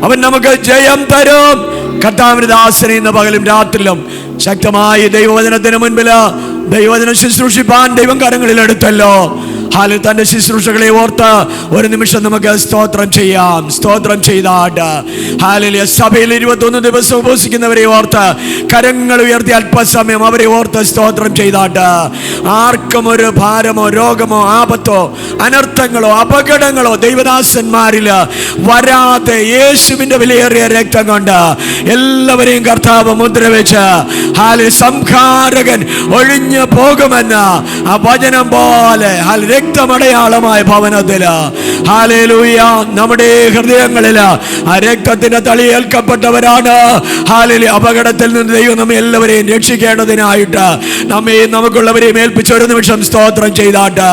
അവൻ നമുക്ക് ജയം തരും. കർത്താവിന്റെ ദാസനെ ഇന്ന് പകലും രാത്രിയിലും ശക്തമായി ദൈവവചനത്തിന് മുൻപിൽ ദൈവവചനം ശുശ്രൂഷിപ്പാൻ ദൈവം കരങ്ങളിൽ എടുത്തല്ലോ. തന്റെ ശുശ്രൂഷകളെ ഓർത്ത് ഒരു നിമിഷം നമുക്ക് സ്തോത്രം ചെയ്യാം. സ്തോത്രം ചെയ്താട്ട് ഹല്ലേലൂയ. സഭയിൽ 21 ദിവസം ഉപവസിക്കുന്നവരെ ഓർത്ത് കരങ്ങൾ ഉയർത്തി അല്പസമയം അവരെ ഓർത്ത് സ്തോത്രം ചെയ്താട്ട് ആർക്കും ഒരു ഭാരമോ രോഗമോ ആപത്തോ അനർത്ഥങ്ങളോ അപകടങ്ങളോ ദൈവദാസന്മാരിൽ വരാതെ യേശുവിന്റെ വിലയേറിയ രക്തം കൊണ്ട് എല്ലാവരെയും കർത്താവ് മുദ്ര വെച്ച് സംഹാരകൻ ഒഴിഞ്ഞു പോകുമെന്ന് ആ വചനം പോലെ രക്തമടയാളമായ ഭവനത്തില് ഹല്ലേലൂയ നമ്മുടെ ഹൃദയങ്ങളില് ആ രക്തത്തിന്റെ തളിയേൽക്കപ്പെട്ടവരാണ്. ഹല്ലേലൂയ. അപകടത്തിൽ നിന്ന് ദൈവം നമ്മെ എല്ലാവരെയും രക്ഷിക്കേണ്ടതിനായിട്ട് നമ്മെയും നമുക്കുള്ളവരെയും ഏൽപ്പിച്ച ഒരു നിമിഷം സ്തോത്രം ചെയ്താട്ട്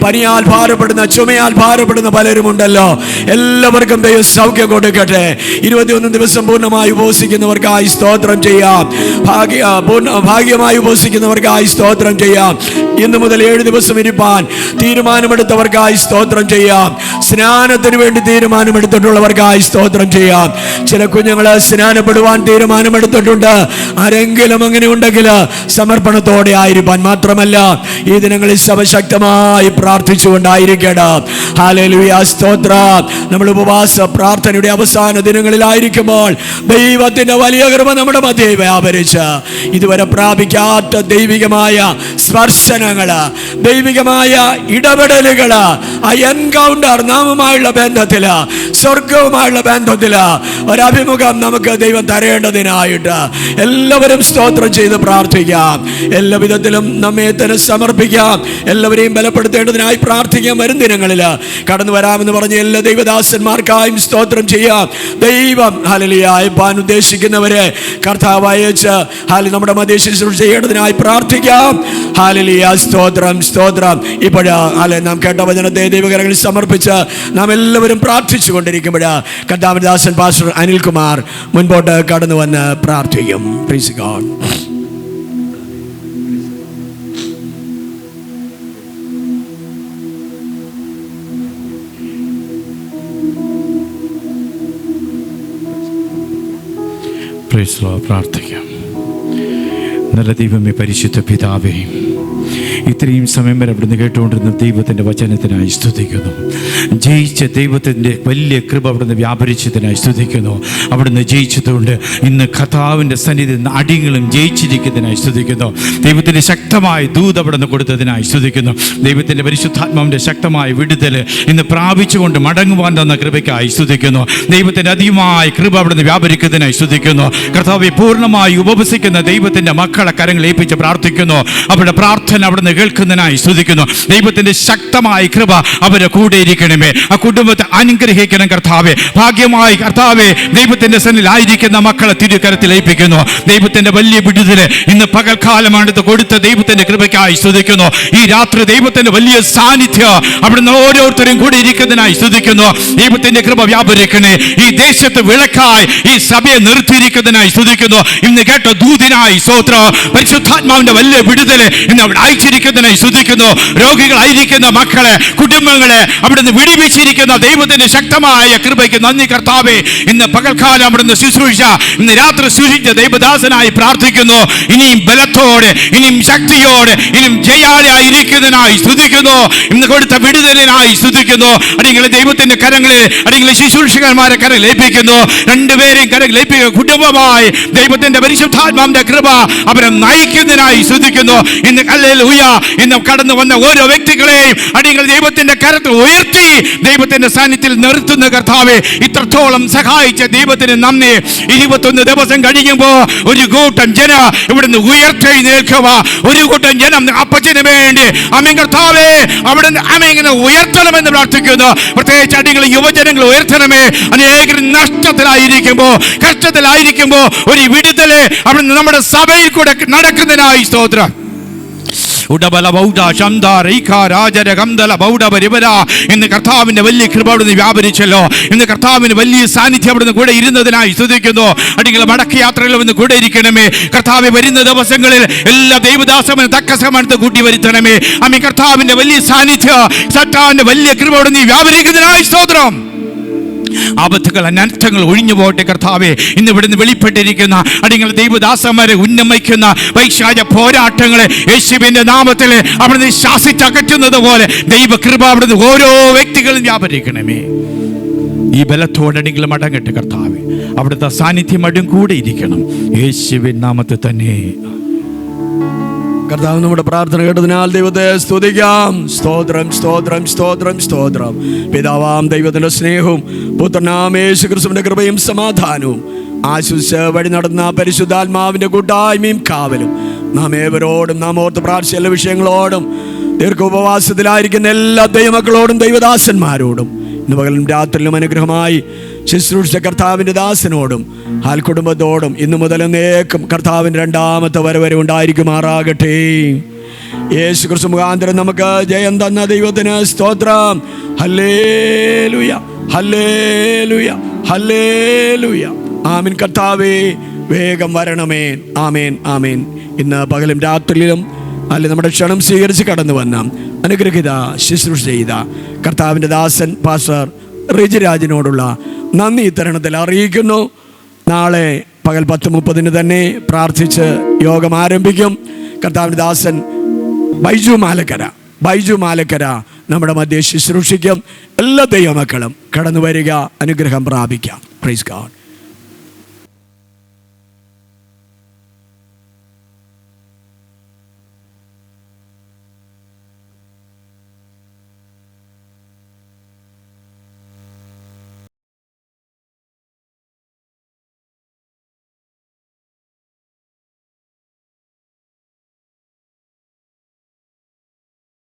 പനിയാൽ ഭാരപ്പെടുന്ന ചുമയാൽ ഭാരപ്പെടുന്ന പലരുമുണ്ടല്ലോ. എല്ലാവർക്കും ദൈവം സൗഖ്യം കൊടുക്കട്ടെ. 21 ദിവസം പൂർണ്ണമായി ഉപവസിക്കുന്നവർക്കായി സ്തോത്രം ചെയ്യാം. ഭാഗ്യമായി ഉപവസിക്കുന്നവർക്കായി സ്തോത്രം ചെയ്യാം. ഇന്ന് മുതൽ 7 ദിവസം ഇരിപ്പാൻ തീരുമാനമെടുത്തവർക്കായി സ്തോത്രം ചെയ്യാം. സ്നാനത്തിന് വേണ്ടി തീരുമാനമെടുത്തിട്ടുള്ളവർക്കായി സ്തോത്രം ചെയ്യാം. ചില കുഞ്ഞുങ്ങള് സ്നാനപ്പെടുവാൻ തീരുമാനമെടുത്തിട്ടുണ്ട്. ആരെങ്കിലും അങ്ങനെ ഉണ്ടെങ്കിൽ സമർപ്പണത്തോടെ ആയിരിക്കാൻ. മാത്രമല്ല ഈ ദിനങ്ങളിൽ സഭ ശക്തമായി പ്രാർത്ഥിച്ചുകൊണ്ടായിരിക്കണം. ഹല്ലേലൂയ. സ്തോത്രം. നമ്മൾ ഉപവാസ പ്രാർത്ഥനയുടെ അവസാന ദിനങ്ങളിലായിരിക്കുമ്പോൾ ദൈവത്തിന്റെ വലിയ കൃപ നമ്മുടെ മധ്യേ വ്യാപരിച്ച് ഇതുവരെ പ്രാപിക്കാത്ത ദൈവികമായ സ്പർശനങ്ങള്, ദൈവികമായ ഇടപെടലുകള്, ആ എൻകൗണ്ടർ നാം കർത്താവുമായുള്ള ബന്ധത്തില്, സ്വർഗവുമായുള്ള ബന്ധത്തില് ഒരഭിമുഖം നമുക്ക് ദൈവം തരേണ്ടതിനായിട്ട് എല്ലാവരും സ്തോത്രം ചെയ്ത് പ്രാർത്ഥിക്കാം. എല്ലാ വിധത്തിലും നമ്മെ തന്നെ സമർപ്പിക്കാം. എല്ലാവരെയും ബലപ്പെടുത്തേണ്ടതിനായി പ്രാർത്ഥിക്കാം. വരും ദിനങ്ങളിൽ കടന്നു വരാമെന്ന് പറഞ്ഞ എല്ലാ ദൈവദാസന്മാർക്കായും സ്തോത്രം ചെയ്യാം. ദൈവം ഹല്ലേലൂയ അയപ്പാൻ ഉദ്ദേശിക്കുന്നവരെ കർത്താവ് അയച്ച് നമ്മുടെ മധ്യ ശുശ്രൂഷ ചെയ്യേണ്ടതിനായി പ്രാർത്ഥിക്കാം. ഹല്ലേലൂയ, സ്തോത്രം സ്തോത്രം. ഇപ്പോഴാണ് നാം കേട്ട വചനത്തെ ദൈവകരങ്ങളിൽ സമർപ്പിച്ച് നാം എല്ലാവരും പ്രാർത്ഥിച്ചു കൊണ്ടിരിക്കുമ്പോൾ കർത്താവിന്റെ ദാസൻ പാസ്റ്റർ അനിൽകുമാർ മുൻപോട്ട് കടന്നു വന്ന് പ്രാർത്ഥിക്കും. Praise God. പ്രാർത്ഥിക്കാം. നല്ല ദൈവമേ, പരിശുദ്ധ പിതാവേ, ഇത്രയും സമയം വരെ അവിടുന്ന് കേട്ടുകൊണ്ടിരുന്ന ദൈവത്തിൻ്റെ വചനത്തിനായി സ്തുതിക്കുന്നു. ജയിച്ച ദൈവത്തിൻ്റെ വലിയ കൃപ അവിടുന്ന് വ്യാപരിച്ചതിനായി സ്തുതിക്കുന്നു. അവിടുന്ന് ജയിച്ചതുകൊണ്ട് ഇന്ന് കർത്താവിൻ്റെ സന്നിധി അടിയങ്ങളും ജയിച്ചിരിക്കുന്നതിനായി സ്തുതിക്കുന്നു. ദൈവത്തിൻ്റെ ശക്തമായ ദൂത് അവിടുന്ന് കൊടുത്തതിനായി സ്തുതിക്കുന്നു. ദൈവത്തിൻ്റെ പരിശുദ്ധാത്മാവിൻ്റെ ശക്തമായ വിടുതൽ ഇന്ന് പ്രാപിച്ചുകൊണ്ട് മടങ്ങുവാൻ തന്ന കൃപയ്ക്കായി സ്തുതിക്കുന്നു. ദൈവത്തിൻ്റെ അധികമായ കൃപ അവിടുന്ന് വ്യാപരിക്കുന്നതിനായി സ്തുതിക്കുന്നു. കർത്താവെ, പൂർണ്ണമായി ഉപവസിക്കുന്ന ദൈവത്തിൻ്റെ മക്കളെ കരങ്ങൾ ഏൽപ്പിച്ച് പ്രാർത്ഥിക്കുന്നു. അവരുടെ പ്രാർത്ഥന അവിടുന്ന് കേൾക്കുന്നതിനായി സ്തുതിക്കുന്നു. ദൈവത്തിന്റെ ശക്തമായ കൃപ അവരെ കൂടെ ഇരിക്കണമേ. ആ കുടുംബത്തെ അനുഗ്രഹിക്കണം കർത്താവേ. ഭാഗ്യമായി കർത്താവേ, ദൈവത്തിന്റെ സന്നിധിയിലായിരിക്കുന്ന മക്കളെ തിരുക്കരത്തിൽ ഏൽപ്പിക്കുന്നു. ദൈവത്തിന്റെ വലിയ വിടുതല് ഇന്ന് പകൽക്കാലമാണ് കൊടുത്ത ദൈവത്തിന്റെ കൃപയ്ക്കായി സ്തുതിക്കുന്നു. ഈ രാത്രി ദൈവത്തിന്റെ വലിയ സാന്നിധ്യം അവിടുന്ന് ഓരോരുത്തരും കൂടെ ഇരിക്കുന്നതിനായി സ്തുതിക്കുന്നു. ദൈവത്തിന്റെ കൃപ വ്യാപരിക്കണേ. ഈ ദേശത്ത് വിളക്കായി ഈ സഭയെ നിർത്തിയിരിക്കുന്നതിനായി സ്തുതിക്കുന്നു. ഇന്ന് കേട്ട ദൂതിനായി സ്തോത്രം. പരിശുദ്ധാത്മാവിന്റെ വലിയ വിടുതല് ഇന്ന് അവിടെ അയച്ചിരിക്കുന്നതിനായി സ്തുതിക്കുന്നു. രോഗികളായിരിക്കുന്ന മക്കളെ, കുടുംബങ്ങളെ അവിടുന്ന് വിടിവിച്ചിരിക്കുന്ന ദൈവത്തിന്റെ ശക്തമായ കൃപയ്ക്ക് നന്ദി കർത്താവേ. ഇന്ന് പകൽക്കാലം അവിടുന്ന് ശുശ്രൂഷ, ഇന്ന് രാത്രി ശുശ്രൂഷിച്ച ദൈവദാസനായി പ്രാർത്ഥിക്കുന്നു. ഇനിയും ബലത്തോടെ, ഇനിയും ശക്തിയോടെ, ഇനിയും ജയാളിയായിരിക്കുന്നതിനായി സ്തുതിക്കുന്നു. ഇന്ന് കൊടുത്ത വിടുതലിനായി സ്തുതിക്കുന്നു. അടിങ്ങളെ ദൈവത്തിന്റെ കരങ്ങളിൽ, അടിങ്ങളെ ശുശ്രൂഷകന്മാരെ കരങ്ങൾ ഏൽപ്പിക്കുന്നു. രണ്ടുപേരെയും കരങ്ങൾ ഏൽപ്പിക്കുക. കുടുംബമായി ദൈവത്തിന്റെ പരിശുദ്ധാത്മാവിന്റെ കൃപ അവരെ നയിക്കുന്നതിനായി സ്തുതിക്കുന്നു. ഇന്ന് ഹല്ലേലൂയ, ഇന്ന് കടന്നു വന്ന ഓരോ വ്യക്തികളെയും അടിങ്ങൾ ദൈവത്തിന്റെ കരത്തിൽ ഉയർത്തി ദൈവത്തിന്റെ സാന്നിധ്യത്തിൽ നിർത്തുന്ന കർത്താവേ, ഇത്രത്തോളം സഹായിച്ച ദൈവത്തിന് നന്ദി. 21 ദിവസം കഴിയുമ്പോൾ ഒരു കൂട്ടം ജന ഇവിടുന്ന് ഉയർത്തെഴുന്നേൽക്കുക. ഒരു കൂട്ടം ജനം അപ്പച്ചന് വേണ്ടി അമീൻ കർത്താവേ അവിടുന്ന് അമീങ്ങനെ ഉയർത്തണമെന്ന് പ്രാർത്ഥിക്കുന്നു. പ്രത്യേകിച്ച് അടികൾ യുവജനങ്ങൾ ഉയർത്തണമേ. അനേകർ നഷ്ടത്തിലായിരിക്കുമ്പോ, കഷ്ടത്തിലായിരിക്കുമ്പോ ഒരു വിടുതല് അവിടുന്ന് നമ്മുടെ സഭയിൽ കൂടെ നടക്കുന്നതിനായി സ്തോത്രം. ഇന്ന് കർത്താവിന്റെ വലിയ കൃപ അവിടുന്ന് വ്യാപരിച്ചല്ലോ. ഇന്ന് കർത്താവിന് വലിയ സാന്നിധ്യം അവിടുന്ന് കൂടെ ഇരുന്നതിനായി സ്തുതിക്കുന്നു. അടികളെ മടക്ക യാത്രകളിൽ ഒന്ന് കൂടെ ഇരിക്കണമേ കർത്താവെ. വരുന്ന ദിവസങ്ങളിൽ എല്ലാ ദൈവദാസനും തക്ക സമയത്ത് കൂട്ടി വരുത്തണമേ. അമ്മ കർത്താവിന്റെ വലിയ സാന്നിധ്യം, സത്താവിന്റെ വലിയ കൃപ അവിടുന്ന് വ്യാപരിക്കുന്നതിനായി സ്തോത്രം. ആപത്തുകൾ, അനർത്ഥങ്ങൾ ഒഴിഞ്ഞു പോകട്ടെ കർത്താവെ. ഇന്ന് ഇവിടുന്ന് വെളിപ്പെട്ടിരിക്കുന്ന അടിങ്ങൾ ദൈവദാസന്മാരെ ഉന്നമിക്കുന്ന വൈശാച പോരാട്ടങ്ങളെ യേശുവിന്റെ നാമത്തിൽ അവിടുന്ന് ശാസിച്ചകറ്റുന്നത് പോലെ ദൈവകൃപ അവിടുന്ന് ഓരോ വ്യക്തികളും വ്യാപരിക്കണമേ. ഈ ബലത്തോടടികൾ മടങ്ങട്ടെ കർത്താവെ. അവിടുത്തെ സാന്നിധ്യം അടും കൂടെ ഇരിക്കണം. യേശുവിൻ നാമത്തിൽ തന്നെ. കർത്താവ് നമ്മുടെ പ്രാർത്ഥന കേട്ടതിനാൽ ദൈവത്തെ സ്തുതിക്കാം. സ്തോത്രം സ്തോത്രം സ്തോത്രം സ്തോത്രം. പിതാവാം ദൈവത്തിന്റെ സ്നേഹവും പുത്രനാം യേശു ക്രിസ്തുവിന്റെ കൃപയും സമാധാനവും ആശുസ് വഴി നടന്ന പരിശുദ്ധാത്മാവിന്റെ കൂട്ടായ്മയും കാവലും നാം ഏവരോടും, നാം ഓർത്ത് പ്രാർത്ഥിച്ച എല്ലാ വിഷയങ്ങളോടും, ദീർഘ ഉപവാസത്തിലായിരിക്കുന്ന എല്ലാ ദൈവമക്കളോടും ദൈവദാസന്മാരോടും ഇന്ന് പകലും രാത്രിയിലും അനുഗ്രഹമായി ശുശ്രൂഷിച്ച കർത്താവിൻ്റെ ദാസനോടും കുടുംബത്തോടും ഇന്നു മുതൽ എന്നേക്കും കർത്താവിൻ്റെ രണ്ടാമത്തെ വരവരെ ഉണ്ടായിരിക്കുമാറാകട്ടെ. യേശു ക്രിസ്തു മുഖാന്തരം നമുക്ക് ജയം തന്ന ദൈവത്തിന് സ്തോത്രം. ഹല്ലേലൂയ ഹല്ലേലൂയ ഹല്ലേലൂയ. ആമേൻ. കർത്താവേ വേഗം വരണമേ. ആമേൻ ആമേൻ. ഇന്ന് പകലും രാത്രിയിലും നമ്മുടെ ക്ഷണം സ്വീകരിച്ച് കടന്നു വന്ന അനുഗ്രഹിത ശുശ്രൂഷ ചെയ്ത കർത്താവിൻ്റെ ദാസൻ പാസ്റ്റർ റിജിരാജിനോടുള്ള നന്ദി ഇത്തരണത്തിൽ അറിയിക്കുന്നു. നാളെ പകൽ 10:30 തന്നെ പ്രാർത്ഥിച്ച് യോഗം ആരംഭിക്കും. കർത്താവിൻ്റെ ദാസൻ ബൈജു മാലക്കര നമ്മുടെ മധ്യ ശുശ്രൂഷിക്കും. എല്ലാ ദൈവമക്കളും കടന്നു വരിക, അനുഗ്രഹം പ്രാപിക്കാം. Praise God.